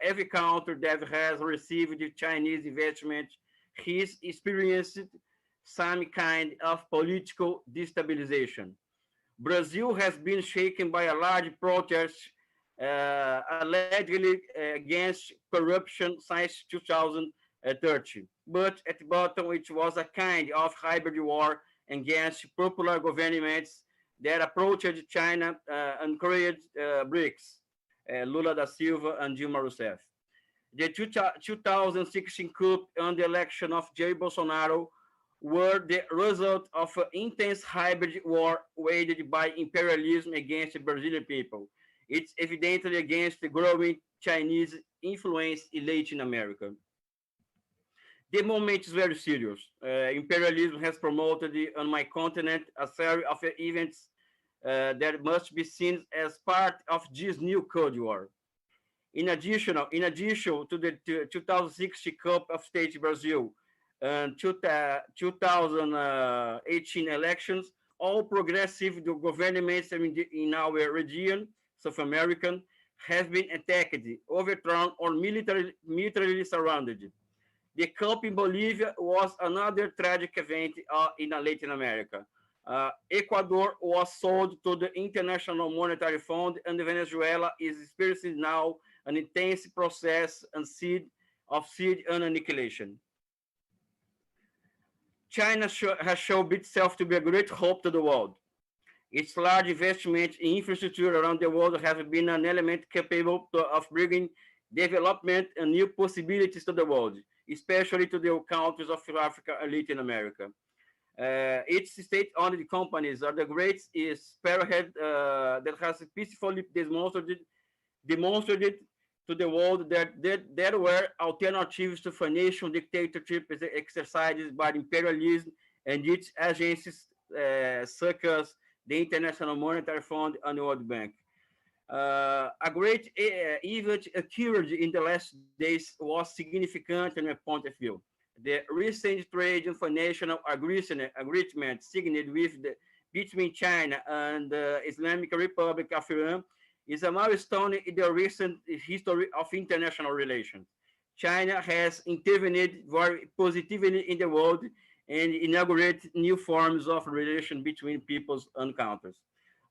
every country that has received Chinese investment has experienced some kind of political destabilization. Brazil has been shaken by a large protest allegedly against corruption since 2013. But at the bottom, it was a kind of hybrid war against popular governments that approached China and created BRICS, Lula da Silva and Dilma Rousseff. The 2016 coup and the election of Jair Bolsonaro were the result of an intense hybrid war waged by imperialism against the Brazilian people. It's evidently against the growing Chinese influence in Latin America. The moment is very serious. Imperialism has promoted on my continent a series of events that must be seen as part of this new Cold War. In addition to the 2016 Cup of States Brazil and 2018 elections, all progressive governments in our region, South American, have been attacked, overthrown, or militarily surrounded. The coup in Bolivia was another tragic event in Latin America. Ecuador was sold to the International Monetary Fund, and Venezuela is experiencing now an intense process of siege and annihilation. China has shown itself to be a great hope to the world. Its large investment in infrastructure around the world has been an element capable of bringing development and new possibilities to the world, especially to the countries of Africa and Latin America. Its state-owned companies are the great spearhead that has peacefully demonstrated to the world that there were alternatives to financial dictatorship exercised by imperialism and its agencies such as the International Monetary Fund and the World Bank. A great event occurred in the last days was significant in my point of view. The recent trade and financial agreement signed between China and the Islamic Republic of Iran is a milestone in the recent history of international relations. China has intervened very positively in the world and inaugurated new forms of relation between peoples and countries.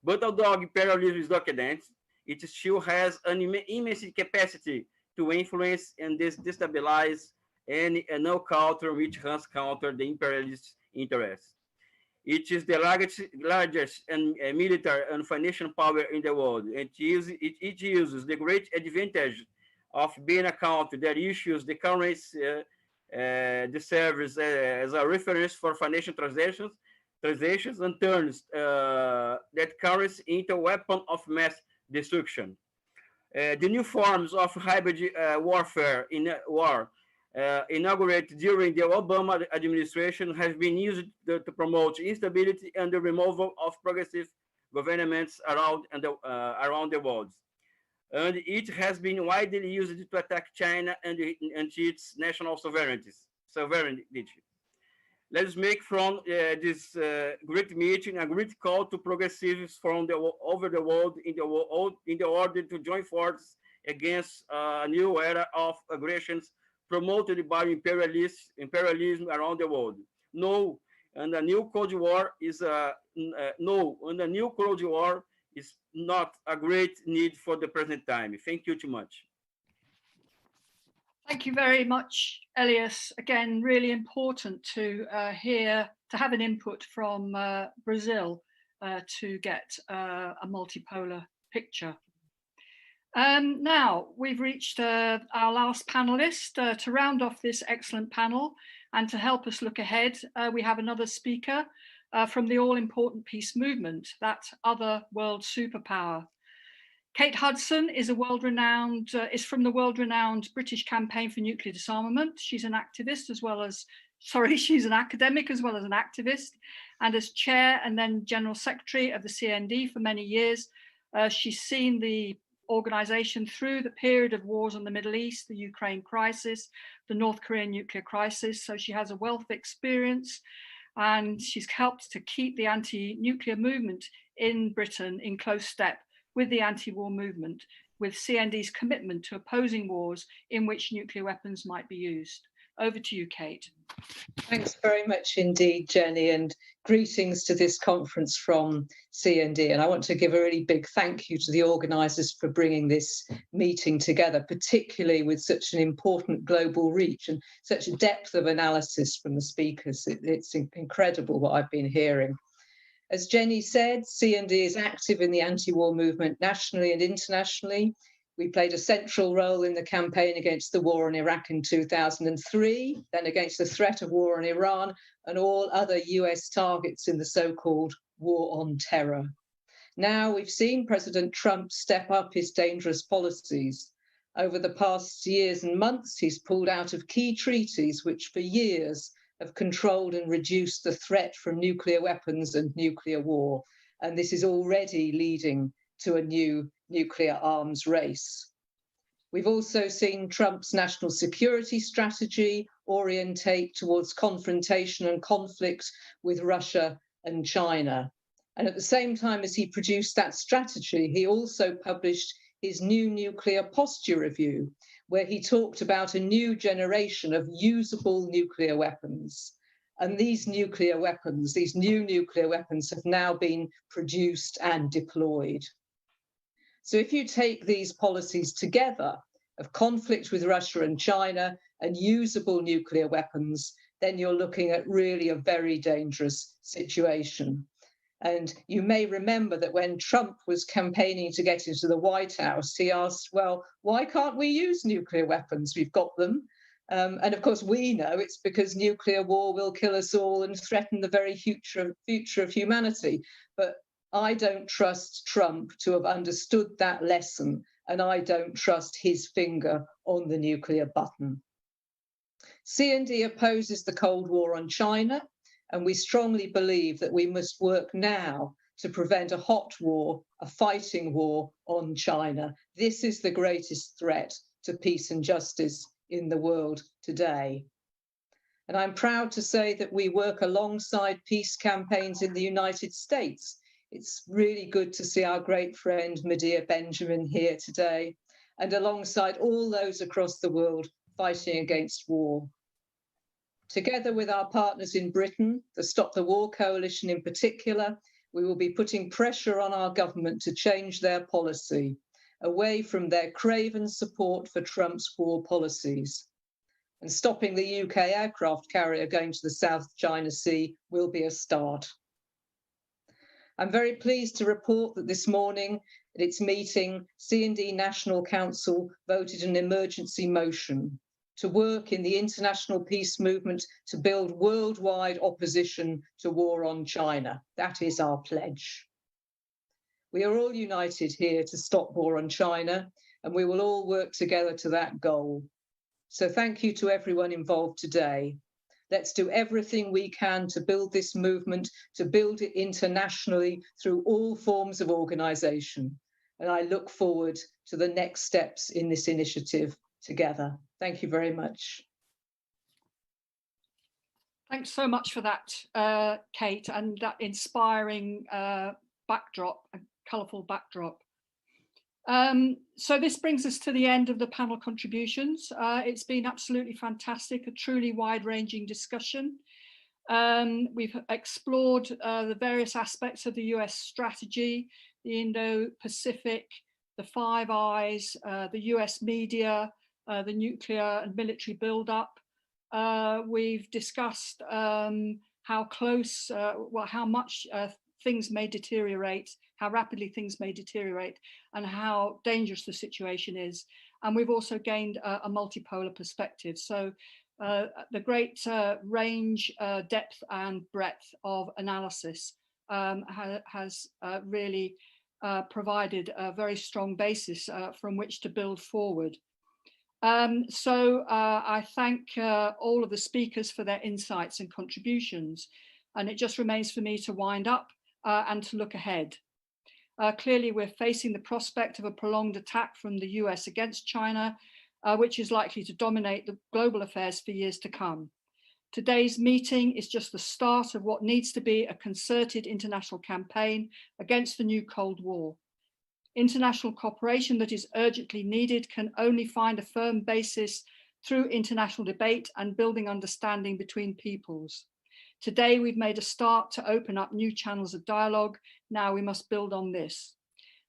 But although imperialism is decadent, it still has an immense capacity to influence and destabilize any and no culture which has countered the imperialist interests. It is the largest and military and financial power in the world. It uses the great advantage of being a country that issues the currency the serves as a reference for financial transactions and turns that currency into a weapon of mass destruction. The new forms of hybrid warfare inaugurated during the Obama administration have been used to promote instability and the removal of progressive governments around the world. And it has been widely used to attack China and its national sovereignty. Let's make from this great meeting a great call to progressives from over the world in the order to join forces against a new era of aggressions promoted by imperialism around the world. No, and a new Cold War is not a great need for the present time. Thank you too much. Thank you very much, Elias. Again, really important to have an input from Brazil to get a multipolar picture. Now we've reached our last panelist to round off this excellent panel, and to help us look ahead, we have another speaker from the all-important peace movement, that other world superpower. Kate Hudson is from the world-renowned British Campaign for Nuclear Disarmament. She's an activist she's an academic as well as an activist, and as chair and then general secretary of the CND for many years, she's seen the organization through the period of wars in the Middle East, the Ukraine crisis, the North Korean nuclear crisis. So she has a wealth of experience, and she's helped to keep the anti-nuclear movement in Britain in close step with the anti-war movement, with CND's commitment to opposing wars in which nuclear weapons might be used. Over to you, Kate. Thanks very much indeed, Jenny, and greetings to this conference from CND. And I want to give a really big thank you to the organisers for bringing this meeting together, particularly with such an important global reach and such a depth of analysis from the speakers. It's incredible what I've been hearing. As Jenny said, CND is active in the anti-war movement nationally and internationally. We played a central role in the campaign against the war in Iraq in 2003, then against the threat of war on Iran and all other US targets in the so-called war on terror. Now we've seen President Trump step up his dangerous policies. Over the past years and months, he's pulled out of key treaties which for years have controlled and reduced the threat from nuclear weapons and nuclear war. And this is already leading to a new nuclear arms race. We've also seen Trump's national security strategy orientate towards confrontation and conflict with Russia and China. And at the same time as he produced that strategy, he also published his new nuclear posture review, where he talked about a new generation of usable nuclear weapons. And these new nuclear weapons have now been produced and deployed. So if you take these policies together of conflict with Russia and China and usable nuclear weapons, then you're looking at really a very dangerous situation. And you may remember that when Trump was campaigning to get into the White House, he asked, well, why can't we use nuclear weapons? We've got them. And of course, we know it's because nuclear war will kill us all and threaten the very future of humanity. But I don't trust Trump to have understood that lesson, and I don't trust his finger on the nuclear button. CND opposes the Cold War on China, and we strongly believe that we must work now to prevent a hot war, a fighting war on China. This is the greatest threat to peace and justice in the world today. And I'm proud to say that we work alongside peace campaigns in the United States. It's really good to see our great friend Medea Benjamin here today, and alongside all those across the world fighting against war. Together with our partners in Britain, the Stop the War Coalition in particular, we will be putting pressure on our government to change their policy. away from their craven support for Trump's war policies. And stopping the UK aircraft carrier going to the South China Sea will be a start. I'm very pleased to report that this morning at its meeting, C&D National Council voted an emergency motion to work in the international peace movement to build worldwide opposition to war on China. That is our pledge. We are all united here to stop war on China, and we will all work together to that goal. So thank you to everyone involved today. Let's do everything we can to build this movement, to build it internationally through all forms of organisation. And I look forward to the next steps in this initiative together. Thank you very much. Thanks so much for that, Kate, and that inspiring backdrop, a colourful backdrop. So this brings us to the end of the panel contributions. It's been absolutely fantastic, a truly wide-ranging discussion. We've explored the various aspects of the US strategy, the Indo-Pacific, the Five Eyes, the US media, the nuclear and military buildup. We've discussed how close, well, how much things may deteriorate, how rapidly things may deteriorate, and how dangerous the situation is. And we've also gained a multipolar perspective. So the great range, depth and breadth of analysis has really provided a very strong basis from which to build forward. So I thank all of the speakers for their insights and contributions. And it just remains for me to wind up and to look ahead. Clearly, we're facing the prospect of a prolonged attack from the US against China, which is likely to dominate the global affairs for years to come. Today's meeting is just the start of what needs to be a concerted international campaign against the new Cold War. International cooperation that is urgently needed can only find a firm basis through international debate and building understanding between peoples. Today, we've made a start to open up new channels of dialogue. Now we must build on this.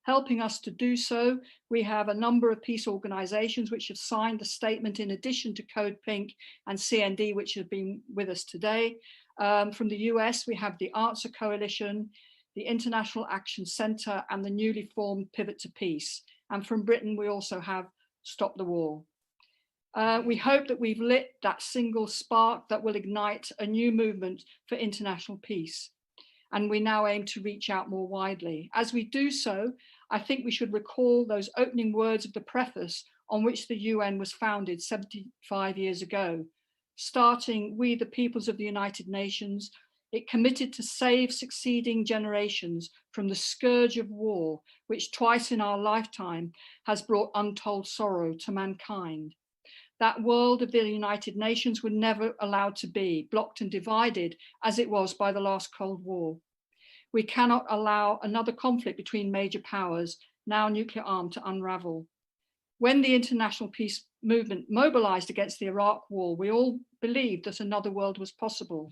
Helping us to do so, we have a number of peace organizations which have signed the statement in addition to Code Pink and CND, which have been with us today. From the US, we have the Answer Coalition, the International Action Centre, and the newly formed Pivot to Peace. And from Britain, we also have Stop the War. We hope that we've lit that single spark that will ignite a new movement for international peace. And we now aim to reach out more widely. As we do so, I think we should recall those opening words of the preface on which the UN was founded 75 years ago. Starting, we, the peoples of the United Nations, it committed to save succeeding generations from the scourge of war, which twice in our lifetime has brought untold sorrow to mankind. That world of the United Nations were never allowed to be, blocked and divided as it was by the last Cold War. We cannot allow another conflict between major powers, now nuclear armed, to unravel. When the international peace movement mobilized against the Iraq war, we all believed that another world was possible.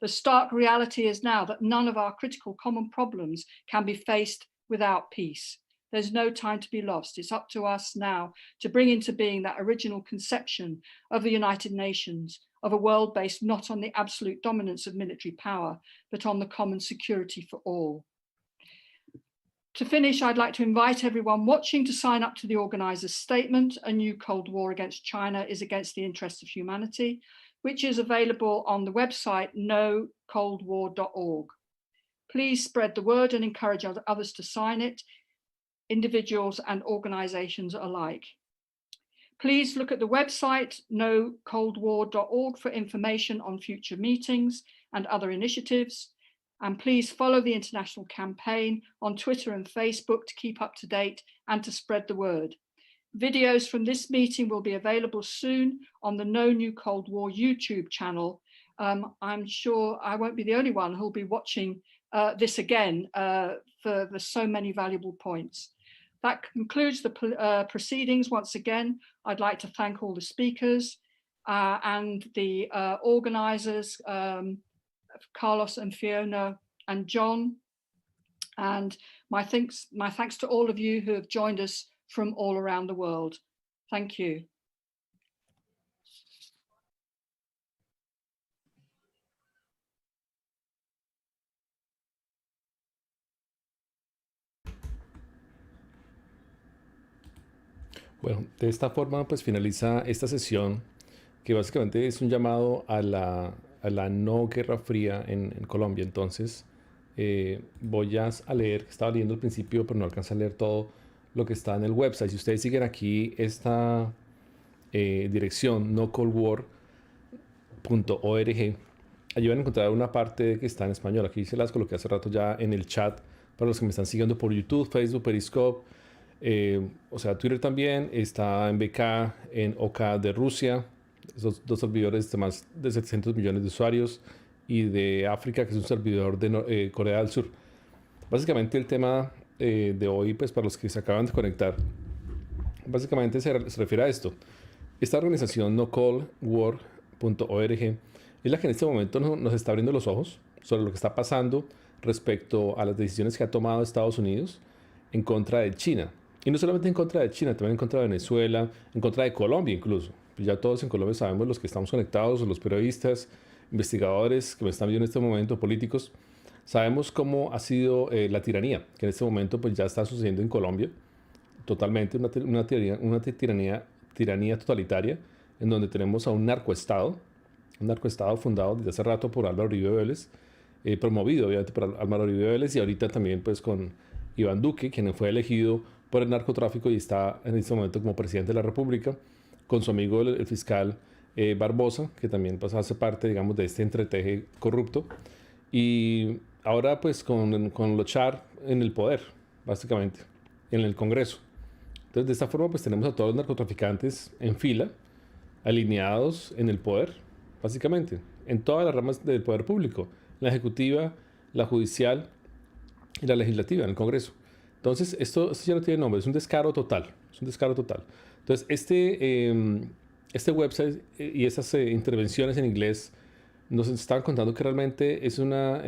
The stark reality is now that none of our critical common problems can be faced without peace. There's no time to be lost. It's up to us now to bring into being that original conception of the United Nations, of a world based not on the absolute dominance of military power, but on the common security for all. To finish, I'd like to invite everyone watching to sign up to the organizer's statement. A new Cold War against China is against the interests of humanity, which is available on the website nocoldwar.org. Please spread the word and encourage others to sign it, individuals and organizations alike. Please look at the website nocoldwar.org for information on future meetings and other initiatives. And please follow the international campaign on Twitter and Facebook to keep up to date and to spread the word. Videos from this meeting will be available soon on the No New Cold War YouTube channel. I'm sure I won't be the only one who'll be watching this again for the so many valuable points. That concludes the proceedings. Once again, I'd like to thank all the speakers and the organizers, Carlos and Fiona and John. And my thanks to all of you who have joined us from all around the world. Thank you. Bueno, de esta forma pues finaliza esta sesión, que básicamente es un llamado a la no Guerra Fría en Colombia. Entonces voy a leer, estaba leyendo al principio, pero no alcancé a leer todo lo que está en el website. Si ustedes siguen aquí esta dirección, nocoldwar.org, allí van a encontrar una parte que está en español. Aquí se las coloqué hace rato ya en el chat para los que me están siguiendo por YouTube, Facebook, Periscope. O sea, Twitter también, está en BK, en OK de Rusia, esos dos servidores de más de 700 millones de usuarios, y de África, que es un servidor de Corea del Sur. Básicamente el tema de hoy, pues para los que se acaban de conectar, básicamente se refiere a esto. Esta organización nocoldwar.org es la que en este momento nos está abriendo los ojos sobre lo que está pasando respecto a las decisiones que ha tomado Estados Unidos en contra de China. Y no solamente en contra de China, también en contra de Venezuela, en contra de Colombia incluso. Ya todos en Colombia sabemos, los que estamos conectados, los periodistas, investigadores que me están viendo en este momento, políticos, sabemos cómo ha sido la tiranía, que en este momento pues ya está sucediendo en Colombia, totalmente una tiranía totalitaria, en donde tenemos a un narcoestado fundado desde hace rato por Álvaro Uribe Vélez, promovido obviamente por Álvaro Uribe Vélez, y ahorita también pues con Iván Duque, quien fue elegido por el narcotráfico y está en este momento como presidente de la República, con su amigo el fiscal Barbosa, que también pues, hace parte, digamos, de este entreteje corrupto. Y ahora pues con Lochar en el poder, básicamente, en el Congreso. Entonces, de esta forma pues tenemos a todos los narcotraficantes en fila, alineados en el poder, básicamente, en todas las ramas del poder público, la ejecutiva, la judicial y la legislativa, en el Congreso. Entonces, esto ya no tiene nombre, es un descaro total, es un descaro total. Entonces, este website y esas intervenciones en inglés nos están contando que realmente es una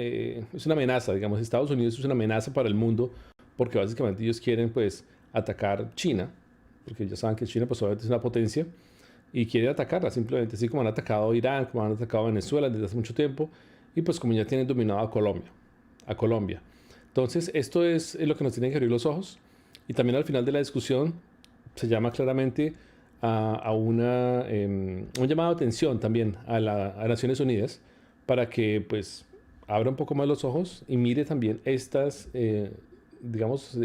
amenaza, digamos, Estados Unidos es una amenaza para el mundo, porque básicamente ellos quieren, pues, atacar China, porque ya saben que China, pues, obviamente es una potencia, y quieren atacarla simplemente, así como han atacado a Irán, como han atacado a Venezuela desde hace mucho tiempo, y pues como ya tienen dominado a Colombia. Entonces, esto es lo que nos tiene que abrir los ojos. Y también al final de la discusión se llama claramente a un llamado de atención también a Naciones Unidas para que pues abra un poco más los ojos y mire también estas, digamos,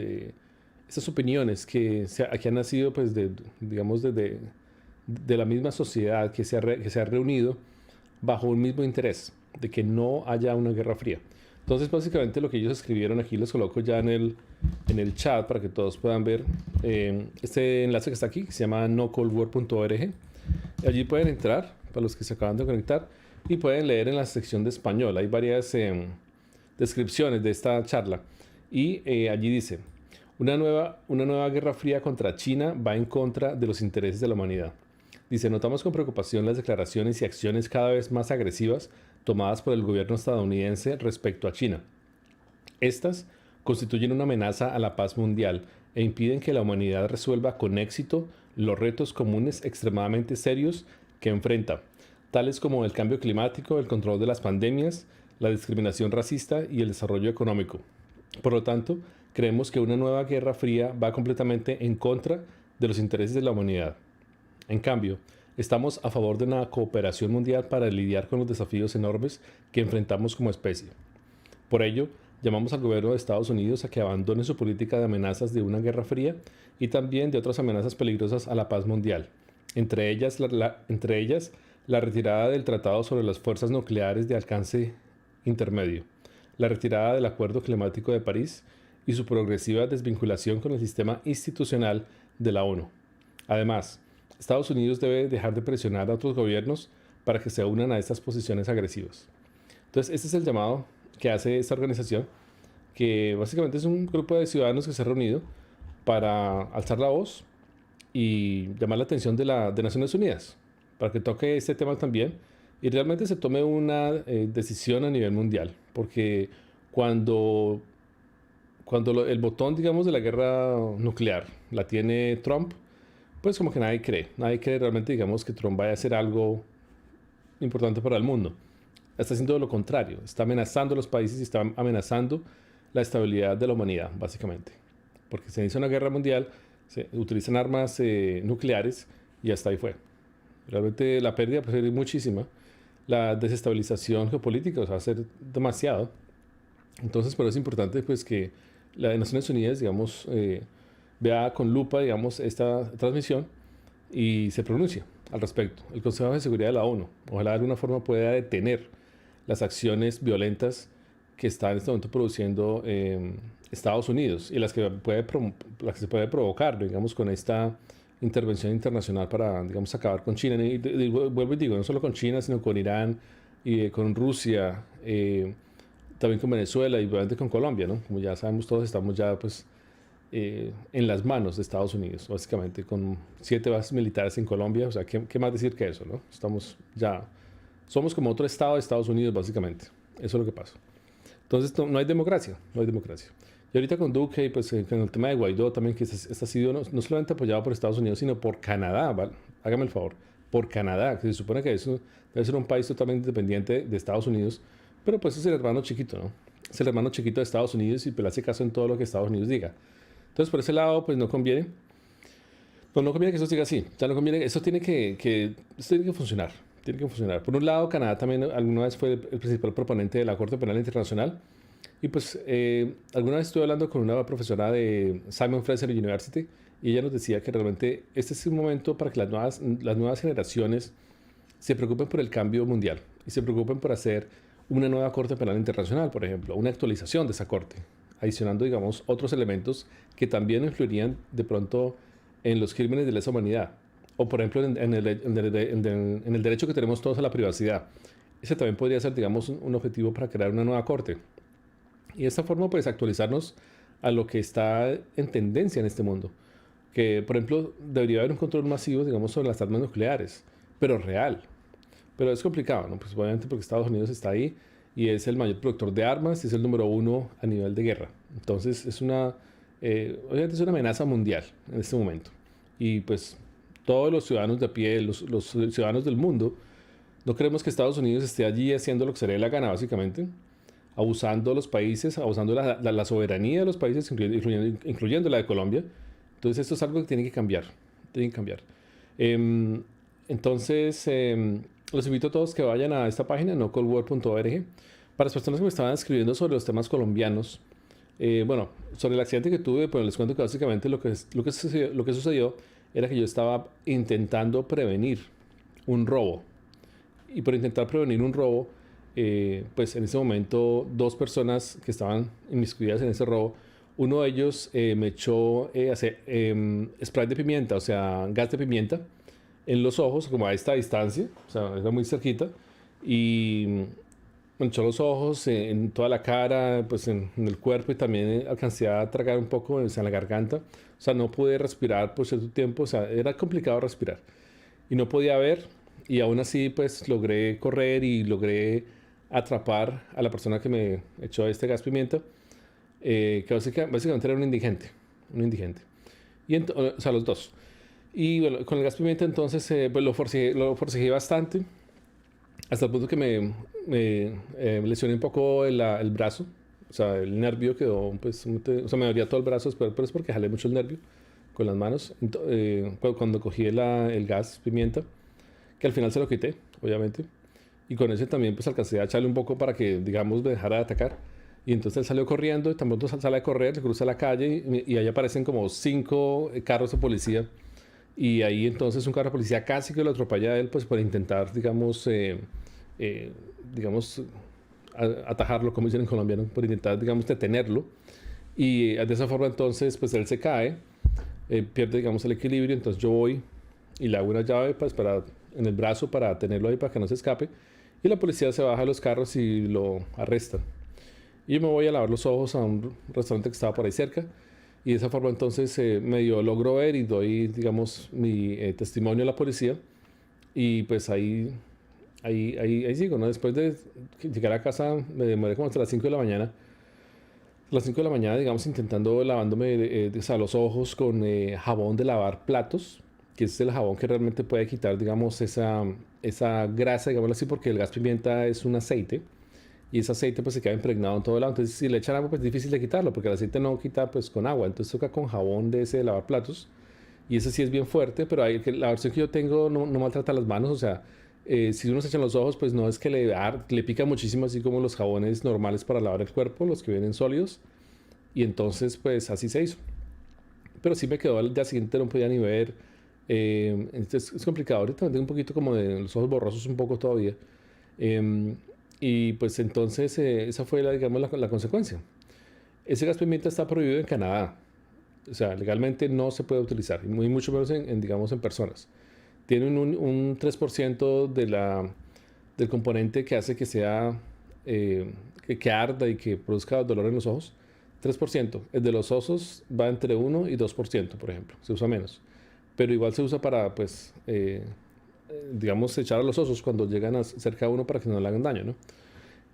estas opiniones que han nacido pues digamos, de la misma sociedad que se ha reunido bajo un mismo interés, de que no haya una guerra fría. Entonces, básicamente lo que ellos escribieron aquí, los coloco ya en el chat para que todos puedan ver este enlace que está aquí, que se llama nocoldwar.org. Allí pueden entrar, para los que se acaban de conectar, y pueden leer en la sección de español. Hay varias descripciones de esta charla. Y allí dice, una nueva guerra fría contra China va en contra de los intereses de la humanidad. Dice, notamos con preocupación las declaraciones y acciones cada vez más agresivas tomadas por el gobierno estadounidense respecto a China. Estas constituyen una amenaza a la paz mundial e impiden que la humanidad resuelva con éxito los retos comunes extremadamente serios que enfrenta, tales como el cambio climático, el control de las pandemias, la discriminación racista y el desarrollo económico. Por lo tanto, creemos que una nueva guerra fría va completamente en contra de los intereses de la humanidad. En cambio, estamos a favor de una cooperación mundial para lidiar con los desafíos enormes que enfrentamos como especie. Por ello, llamamos al gobierno de Estados Unidos a que abandone su política de amenazas de una guerra fría y también de otras amenazas peligrosas a la paz mundial, entre ellas la retirada del Tratado sobre las Fuerzas Nucleares de Alcance Intermedio, la retirada del Acuerdo Climático de París y su progresiva desvinculación con el sistema institucional de la ONU. Además, Estados Unidos debe dejar de presionar a otros gobiernos para que se unan a estas posiciones agresivas. Entonces, este es el llamado que hace esta organización, que básicamente es un grupo de ciudadanos que se ha reunido para alzar la voz y llamar la atención de Naciones Unidas, para que toque este tema también y realmente se tome una decisión a nivel mundial, porque cuando el botón, digamos, de la guerra nuclear la tiene Trump, pues como que nadie cree realmente, digamos, que Trump vaya a hacer algo importante para el mundo. Está haciendo lo contrario, está amenazando a los países y está amenazando la estabilidad de la humanidad, básicamente. Porque se inicia una guerra mundial, se utilizan armas nucleares y hasta ahí fue. Realmente la pérdida puede ser muchísima, la desestabilización geopolítica, o sea, va a ser demasiado. Entonces, por eso es importante pues que las Naciones Unidas, digamos, vea con lupa, digamos, esta transmisión y se pronuncie al respecto. El Consejo de Seguridad de la ONU, ojalá de alguna forma pueda detener las acciones violentas que está en este momento produciendo Estados Unidos y las que se puede provocar, digamos, con esta intervención internacional para, digamos, acabar con China. Y vuelvo y digo, no solo con China, sino con Irán y con Rusia, también con Venezuela y obviamente con Colombia, ¿no? Como ya sabemos todos, estamos ya, pues, en las manos de Estados Unidos, básicamente, con 7 bases militares en Colombia. O sea, ¿qué más decir que eso, no? Somos como otro estado de Estados Unidos, básicamente. Eso es lo que pasa. Entonces, no hay democracia, no hay democracia. Y ahorita con Duque y pues con el tema de Guaidó también, que está ha sido no solamente apoyado por Estados Unidos, sino por Canadá, ¿vale? Hágame el favor, por Canadá, que se supone que eso debe ser un país totalmente independiente de Estados Unidos, pero pues es el hermano chiquito, ¿no? Es el hermano chiquito de Estados Unidos y pues le hace caso en todo lo que Estados Unidos diga. Entonces, por ese lado, pues no conviene. No conviene que eso siga así. Ya no conviene, eso tiene que funcionar. Tiene que funcionar. Por un lado, Canadá también alguna vez fue el principal proponente de la Corte Penal Internacional. Y pues alguna vez estuve hablando con una profesora de Simon Fraser University y ella nos decía que realmente este es un momento para que las nuevas generaciones se preocupen por el cambio mundial y se preocupen por hacer una nueva Corte Penal Internacional, por ejemplo, una actualización de esa Corte, adicionando, digamos, otros elementos que también influirían de pronto en los crímenes de lesa humanidad. O, por ejemplo, en el derecho que tenemos todos a la privacidad. Ese también podría ser, digamos, un objetivo para crear una nueva Corte. Y de esta forma, pues, actualizarnos a lo que está en tendencia en este mundo. Que, por ejemplo, debería haber un control masivo, digamos, sobre las armas nucleares, pero real. Pero es complicado, ¿no? Pues obviamente porque Estados Unidos está ahí y es el mayor productor de armas y es el número 1 a nivel de guerra. Entonces, obviamente es una amenaza mundial en este momento. Y pues todos los ciudadanos de a pie, los ciudadanos del mundo, no queremos que Estados Unidos esté allí haciendo lo que se le dé la gana, básicamente, abusando de los países, abusando de la soberanía de los países, incluyendo la de Colombia. Entonces esto es algo que tiene que cambiar, Entonces, los invito a todos que vayan a esta página, nocoldwar.org. Para las personas que me estaban escribiendo sobre los temas colombianos, bueno, sobre el accidente que tuve, pues les cuento que básicamente lo que sucedió era que yo estaba intentando prevenir un robo. Y por intentar prevenir un robo, pues en ese momento 2 personas que estaban inmiscuidas en ese robo, uno de ellos me echó spray de pimienta, o sea, gas de pimienta, en los ojos, como a esta distancia, o sea, era muy cerquita, y me echó los ojos, en toda la cara, pues en el cuerpo, y también alcancé a tragar un poco, o sea, en la garganta. O sea, no pude respirar por cierto tiempo, o sea, era complicado respirar. Y no podía ver, y aún así, pues logré correr y logré atrapar a la persona que me echó este gas pimienta, que básicamente era un indigente. Y o sea, los dos. Y bueno, con el gas pimienta entonces pues lo forcejeé bastante, hasta el punto que me lesioné un poco el brazo. O sea, el nervio quedó, pues, o sea, me dolía todo el brazo, pero es porque jalé mucho el nervio con las manos cuando cogí el gas pimienta, que al final se lo quité, obviamente. Y con ese también pues alcancé a echarle un poco para que, digamos, me dejara de atacar. Y entonces él salió corriendo, y tan pronto sale a correr, se cruza la calle y ahí aparecen como 5 carros de policía. Y ahí entonces un carro de policía casi que lo atropella a él, pues por intentar, digamos, atajarlo, como dicen en colombiano, por intentar, digamos, detenerlo. Y de esa forma entonces, pues él se cae, pierde, digamos, el equilibrio. Entonces yo voy y le hago una llave pues, en el brazo para tenerlo ahí para que no se escape. Y la policía se baja de los carros y lo arrestan. Y yo me voy a lavar los ojos a un restaurante que estaba por ahí cerca. Y de esa forma entonces medio logro ver y doy, digamos, mi testimonio a la policía. Y pues ahí sigo, ¿no? Después de llegar a casa me demoré como hasta las 5 de la mañana. a las 5 de la mañana, digamos, intentando lavándome o sea, los ojos con jabón de lavar platos, que es el jabón que realmente puede quitar, digamos, esa grasa, digámoslo así, porque el gas pimienta es un aceite y ese aceite pues se queda impregnado en todo lado. Entonces, si le echan agua, pues es difícil de quitarlo, porque el aceite no quita pues con agua. Entonces toca con jabón de ese de lavar platos. Y ese sí es bien fuerte, pero la versión que yo tengo no maltrata las manos. O sea, si uno se echa en los ojos, pues no es que le pica muchísimo, así como los jabones normales para lavar el cuerpo, los que vienen sólidos. Y entonces, pues así se hizo. Pero sí me quedó al día siguiente, no podía ni ver. Entonces es complicado. Ahorita tengo un poquito como de los ojos borrosos un poco todavía. Y pues entonces esa fue, digamos, la consecuencia. Ese gas pimienta está prohibido en Canadá. O sea, legalmente no se puede utilizar, y mucho menos digamos, en personas. Tienen un 3% del componente que hace que sea, que arda y que produzca dolor en los ojos. 3%. El de los osos va entre 1 y 2%, por ejemplo. Se usa menos. Pero igual se usa para, pues, digamos, echar a los osos cuando llegan cerca a uno para que no le hagan daño, ¿no?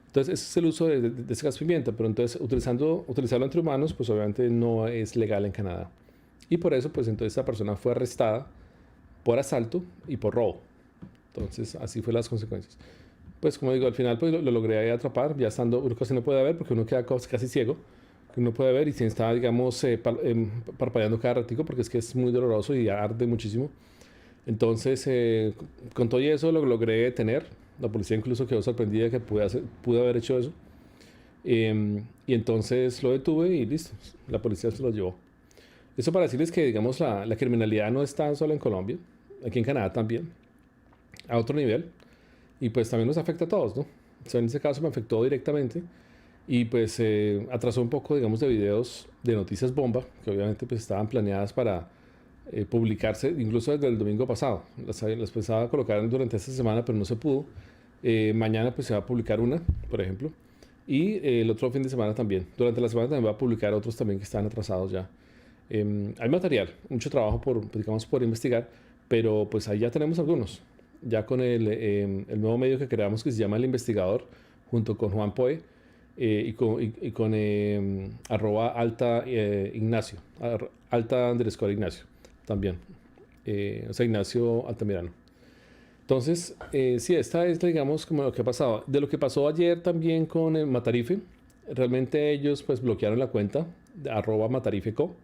Entonces, ese es el uso de ese gas pimienta, pero entonces utilizarlo entre humanos, pues obviamente no es legal en Canadá. Y por eso, pues entonces esa persona fue arrestada por asalto y por robo. Entonces, así fue las consecuencias. Pues como digo, al final pues lo logré ahí atrapar, ya estando, uno casi no puede ver porque uno queda casi ciego, que uno puede ver y si está, digamos, parpadeando cada ratico porque es que es muy doloroso y arde muchísimo. Entonces, con todo eso lo logré detener. La policía incluso quedó sorprendida que pude haber hecho eso. Y entonces lo detuve y listo, la policía se lo llevó. Eso para decirles que, digamos, la criminalidad no está solo en Colombia, aquí en Canadá también, a otro nivel. Y pues también nos afecta a todos, ¿no? O sea, en este caso me afectó directamente y pues atrasó un poco, digamos, de videos de noticias bomba, que obviamente pues estaban planeadas para publicarse incluso desde el domingo pasado. Las pensaba colocar durante esta semana, pero no se pudo. Mañana pues se va a publicar una, por ejemplo, y el otro fin de semana también. Durante la semana también va a publicar otros también que están atrasados ya. Hay material, mucho trabajo digamos, por investigar, pero pues ahí ya tenemos algunos. Ya con el nuevo medio que creamos que se llama El Investigador, junto con Juan Poe y con @alta Ignacio, alta_Ignacio también. O sea, Ignacio Altamirano. Entonces, sí, esta es, digamos, como lo que ha pasado. De lo que pasó ayer también con el Matarife, realmente ellos pues bloquearon la cuenta de @matarifeco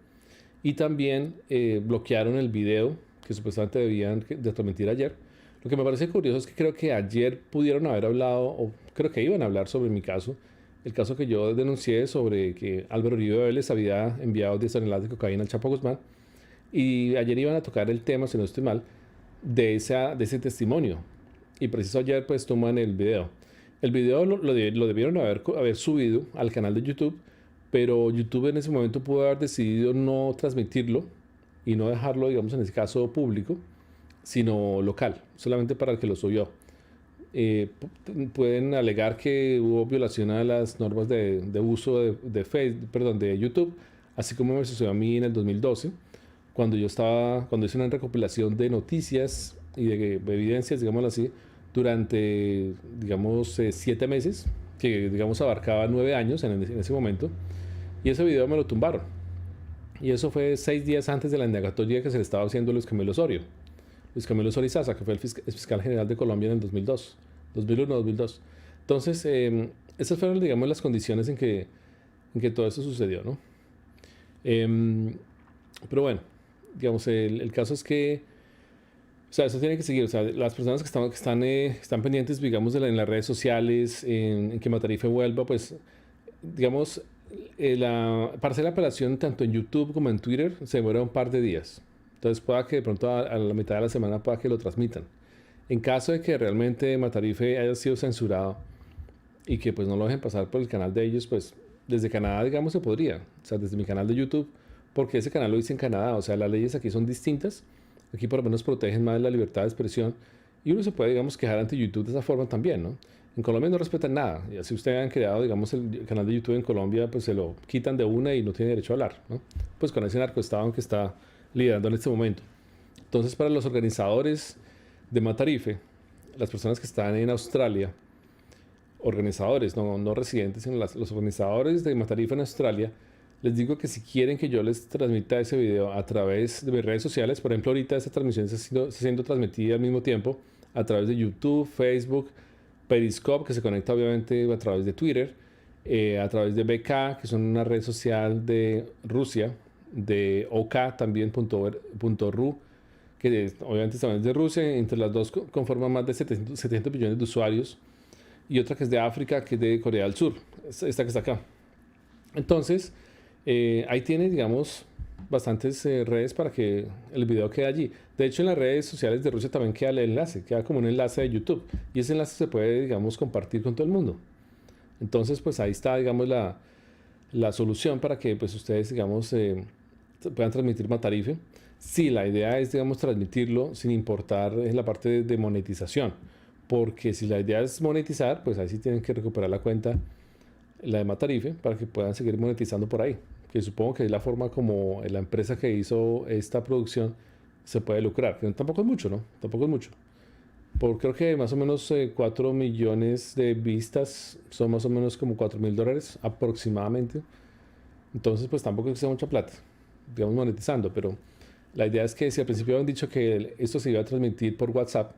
y también bloquearon el video que supuestamente debían de transmitir ayer. Lo que me parece curioso es que creo que ayer pudieron haber hablado, o creo que iban a hablar sobre mi caso, el caso que yo denuncié sobre que Álvaro Uribe Vélez había enviado 10 toneladas de cocaína al Chapo Guzmán. Y ayer iban a tocar el tema, si no estoy mal, de ese testimonio. Y preciso ayer pues toman el video. El video lo debieron haber subido al canal de YouTube, pero YouTube en ese momento pudo haber decidido no transmitirlo y no dejarlo, digamos, en ese caso público, sino local, solamente para el que lo subió. Pueden alegar que hubo violación a las normas de uso de YouTube, así como me sucedió a mí en el 2012. Cuando hice una recopilación de noticias y de evidencias, digámoslo así, durante, digamos, 7 meses, que, digamos, abarcaba 9 años en ese momento, y ese video me lo tumbaron. Y eso fue 6 días antes de la indagatoria que se le estaba haciendo a Luis Camilo Osorio. Luis Camilo Osorio Sasa, que fue el fiscal general de Colombia en el 2001-2002. Entonces, esas fueron, digamos, las condiciones en que todo eso sucedió, ¿no? Pero bueno, digamos, el caso es que, o sea, eso tiene que seguir. O sea, las personas que están pendientes, digamos, en las redes sociales, en que Matarife vuelva, pues, digamos, para hacer la apelación tanto en YouTube como en Twitter se demora un par de días. Entonces, pueda que de pronto a la mitad de la semana pueda que lo transmitan. En caso de que realmente Matarife haya sido censurado y que pues no lo dejen pasar por el canal de ellos, pues desde Canadá, digamos, se podría. O sea, desde mi canal de YouTube, porque ese canal lo hice en Canadá. O sea, las leyes aquí son distintas. Aquí por lo menos protegen más la libertad de expresión. Y uno se puede, digamos, quejar ante YouTube de esa forma también, ¿no? En Colombia no respetan nada. Y así ustedes han creado, digamos, el canal de YouTube en Colombia, pues se lo quitan de una y no tiene derecho a hablar, ¿no? Pues con ese narcoestado que está liderando en este momento. Entonces, para los organizadores de Matarife, las personas que están en Australia, organizadores, no residentes, sino los organizadores de Matarife en Australia, les digo que si quieren que yo les transmita ese video a través de mis redes sociales, por ejemplo, ahorita esta transmisión está siendo transmitida al mismo tiempo a través de YouTube, Facebook, Periscope, que se conecta obviamente a través de Twitter, a través de BK, que son una red social de Rusia, de OK también .ru, que obviamente también es de Rusia, entre las dos conforman más de 700 millones de usuarios, y otra que es de África, que es de Corea del Sur, esta que está acá. Entonces, ahí tiene, digamos, bastantes redes para que el video quede allí. De hecho, en las redes sociales de Rusia también queda el enlace, queda como un enlace de YouTube, y ese enlace se puede, digamos, compartir con todo el mundo. Entonces, pues ahí está, digamos, la solución para que pues ustedes, digamos, puedan transmitir Matarife. Sí, la idea es, digamos, transmitirlo sin importar la parte de monetización, porque si la idea es monetizar, pues ahí sí tienen que recuperar la cuenta, la de Matarife, para que puedan seguir monetizando por ahí, que supongo que es la forma como la empresa que hizo esta producción se puede lucrar, que tampoco es mucho, ¿no? Tampoco es mucho. Creo que más o menos 4 millones de vistas son más o menos como $4.000 aproximadamente. Entonces, pues tampoco es que sea mucha plata, digamos, monetizando, pero la idea es que si al principio habían dicho que esto se iba a transmitir por WhatsApp,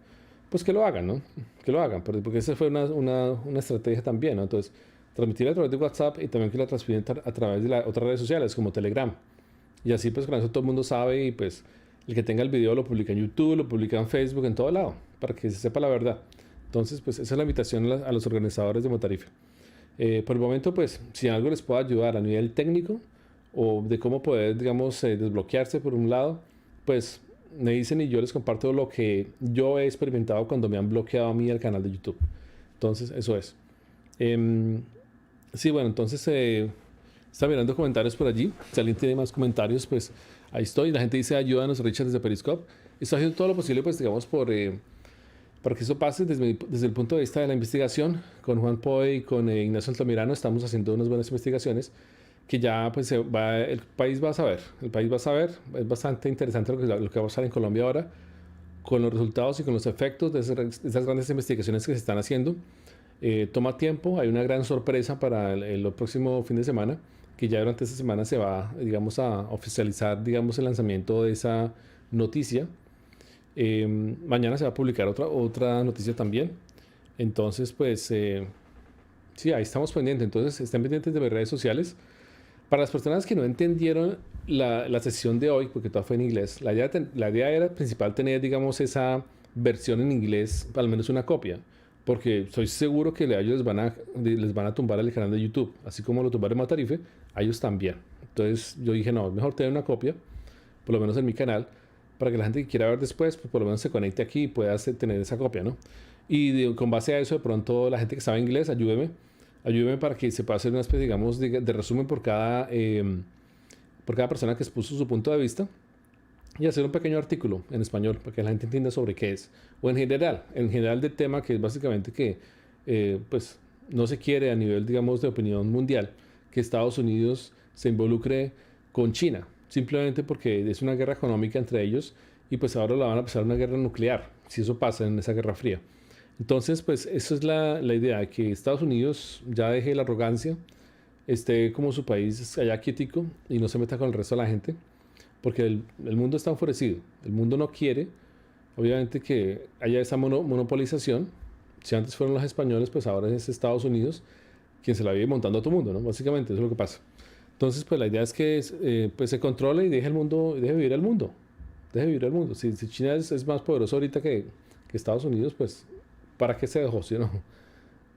pues que lo hagan, ¿no? Que lo hagan, porque esa fue una estrategia también, ¿no? Entonces, transmitir a través de WhatsApp y también que la transmiten a través de otras redes sociales como Telegram. Y así pues con eso todo el mundo sabe, y pues el que tenga el video lo publica en YouTube, lo publica en Facebook, en todo lado, para que se sepa la verdad. Entonces, pues esa es la invitación a los organizadores de Matarife. Por el momento, pues si algo les puede ayudar a nivel técnico o de cómo poder, digamos, desbloquearse por un lado, pues me dicen y yo les comparto lo que yo he experimentado cuando me han bloqueado a mí el canal de YouTube. Entonces, eso es. Sí, bueno, entonces está mirando comentarios por allí. Si alguien tiene más comentarios, pues ahí estoy. La gente dice ayúdanos, Richard, desde Periscope. Estoy haciendo todo lo posible, pues digamos, para que eso pase desde el punto de vista de la investigación. Con Juan Poe y con Ignacio Altamirano estamos haciendo unas buenas investigaciones que ya pues el país va a saber. El país va a saber. Es bastante interesante lo que va a pasar en Colombia ahora con los resultados y con los efectos de esas grandes investigaciones que se están haciendo. Toma tiempo, hay una gran sorpresa para el próximo fin de semana, que ya durante esta semana se va, digamos, a oficializar, digamos, el lanzamiento de esa noticia. Mañana se va a publicar otra noticia también. Entonces, pues, sí, ahí estamos pendientes. Entonces, estén pendientes de mis redes sociales. Para las personas que no entendieron la sesión de hoy, porque toda fue en inglés, la idea era principal tener, digamos, esa versión en inglés, al menos una copia, porque estoy seguro que a ellos les van a tumbar el canal de YouTube, así como lo tumbaron en Matarife, a ellos también. Entonces yo dije, no, es mejor tener una copia, por lo menos en mi canal, para que la gente que quiera ver después, pues por lo menos se conecte aquí y pueda tener esa copia, ¿no? Y con base a eso, de pronto la gente que sabe inglés, ayúdeme para que se pueda hacer una especie, digamos, de resumen por cada persona que expuso su punto de vista, y hacer un pequeño artículo en español para que la gente entienda sobre qué es, o en general del tema, que es básicamente que pues no se quiere a nivel, digamos, de opinión mundial que Estados Unidos se involucre con China, simplemente porque es una guerra económica entre ellos, y pues ahora la van a empezar una guerra nuclear, si eso pasa en esa Guerra Fría. Entonces, pues eso es la idea, que Estados Unidos ya deje la arrogancia, esté como su país allá quietico y no se meta con el resto de la gente, porque el mundo está enfurecido. El mundo no quiere, obviamente, que haya esa monopolización. Si antes fueron los españoles, pues ahora es Estados Unidos quien se la vive montando a todo el mundo, ¿no? Básicamente, eso es lo que pasa. Entonces, pues la idea es que pues se controle y deje vivir el mundo. Deje vivir el mundo. Si China es más poderoso ahorita que Estados Unidos, pues ¿para qué se dejó? ¿Sí o no?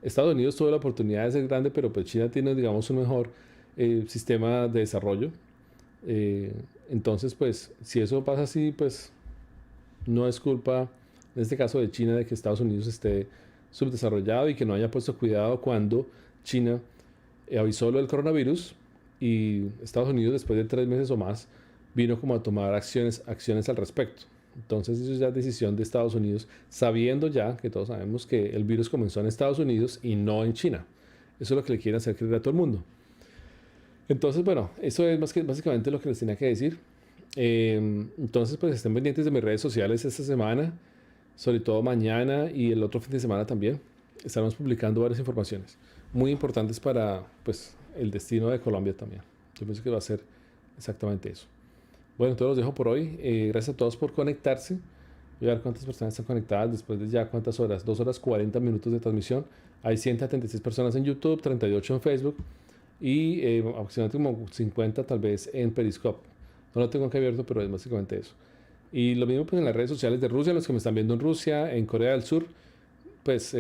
Estados Unidos tuvo la oportunidad de ser grande, pero pues China tiene, digamos, un mejor sistema de desarrollo. Entonces, pues, si eso pasa así, pues no es culpa, en este caso de China, de que Estados Unidos esté subdesarrollado y que no haya puesto cuidado cuando China avisó lo del coronavirus, y Estados Unidos, después de 3 meses o más, vino como a tomar acciones al respecto. Entonces, eso ya es decisión de Estados Unidos, sabiendo ya que todos sabemos que el virus comenzó en Estados Unidos y no en China. Eso es lo que le quieren hacer creer a todo el mundo. Entonces, bueno, eso es básicamente lo que les tenía que decir. Entonces, pues estén pendientes de mis redes sociales esta semana, sobre todo mañana y el otro fin de semana también. estaremos publicando varias informaciones muy importantes para pues, el destino de Colombia también. Yo pienso que va a ser exactamente eso. Bueno, entonces los dejo por hoy. Gracias a todos por conectarse. Voy a ver cuántas personas están conectadas después de ya cuántas horas. 2 horas 40 minutos de transmisión. Hay 176 personas en YouTube, 38 en Facebook y aproximadamente como 50 tal vez en Periscope. No lo tengo aquí abierto, pero es básicamente eso. Y lo mismo pues en las redes sociales de Rusia, los que me están viendo en Rusia, en Corea del Sur, pues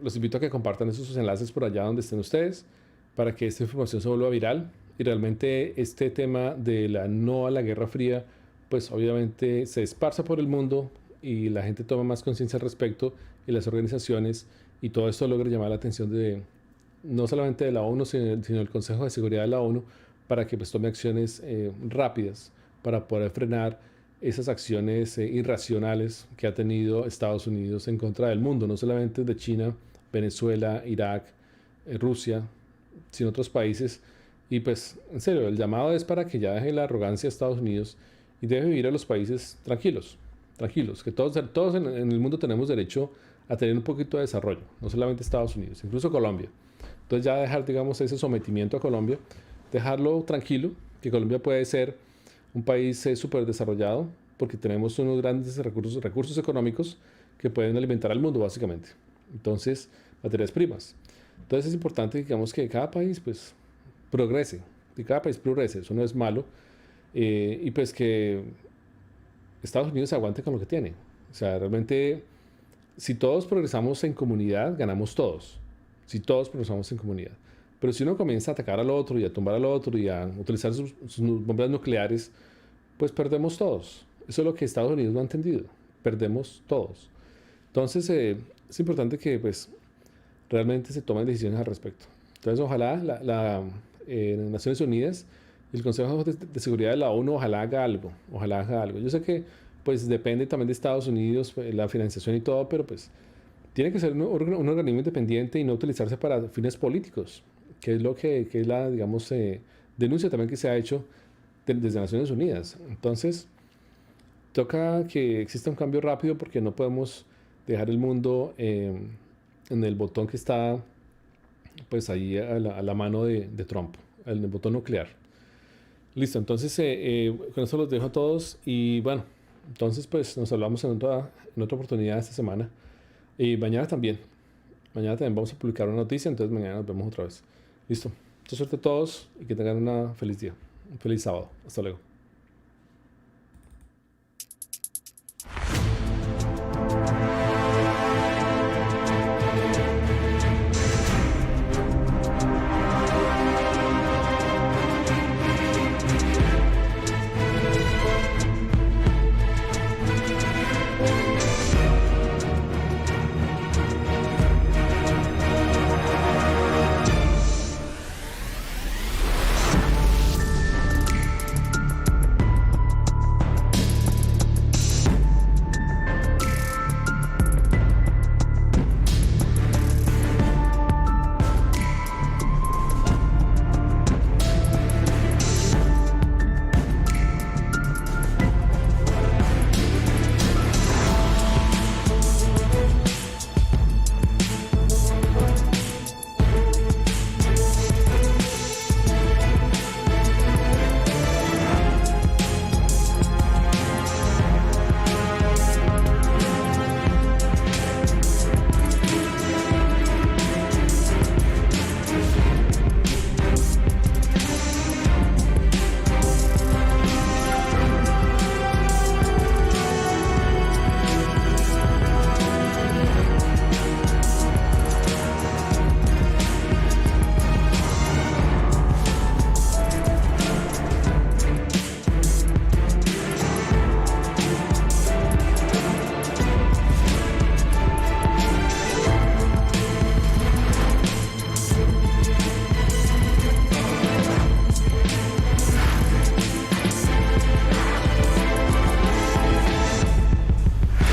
los invito a que compartan esos enlaces por allá donde estén ustedes para que esta información se vuelva viral y realmente este tema de la no a la Guerra Fría pues obviamente se esparza por el mundo y la gente toma más conciencia al respecto y las organizaciones y todo esto logra llamar la atención de no solamente de la ONU sino del Consejo de Seguridad de la ONU para que pues tome acciones rápidas para poder frenar esas acciones irracionales que ha tenido Estados Unidos en contra del mundo, no solamente de China, Venezuela, Irak, Rusia, sino otros países. Y pues, en serio, el llamado es para que ya deje la arrogancia de Estados Unidos y deje vivir a los países tranquilos, que todos en el mundo tenemos derecho a tener un poquito de desarrollo, no solamente Estados Unidos, incluso Colombia. Entonces ya dejar, digamos, ese sometimiento a Colombia, dejarlo tranquilo, que Colombia puede ser un país súper desarrollado porque tenemos unos grandes recursos económicos que pueden alimentar al mundo básicamente. Entonces, materias primas. Entonces es importante, digamos, que cada país pues progrese, eso no es malo, y pues que Estados Unidos se aguante con lo que tiene. O sea, realmente, si todos progresamos en comunidad, ganamos todos. Si todos progresamos en comunidad. Pero si uno comienza a atacar al otro y a tumbar al otro y a utilizar sus bombas nucleares, pues perdemos todos. Eso es lo que Estados Unidos no ha entendido. Perdemos todos. Entonces, es importante que pues realmente se tomen decisiones al respecto. Entonces, ojalá las Naciones Unidas y el Consejo de Seguridad de la ONU ojalá haga algo. Yo sé que pues depende también de Estados Unidos, la financiación y todo, pero pues tiene que ser un organismo independiente y no utilizarse para fines políticos, que es lo que es la, digamos, denuncia también que se ha hecho desde Naciones Unidas. Entonces, toca que exista un cambio rápido porque no podemos dejar el mundo en el botón que está pues ahí a la mano de Trump, el botón nuclear. Listo, entonces con eso los dejo a todos y bueno, entonces pues nos hablamos en otra oportunidad esta semana y mañana también vamos a publicar una noticia, entonces mañana nos vemos otra vez. Listo, mucha suerte a todos y que tengan un feliz día, un feliz sábado, hasta luego.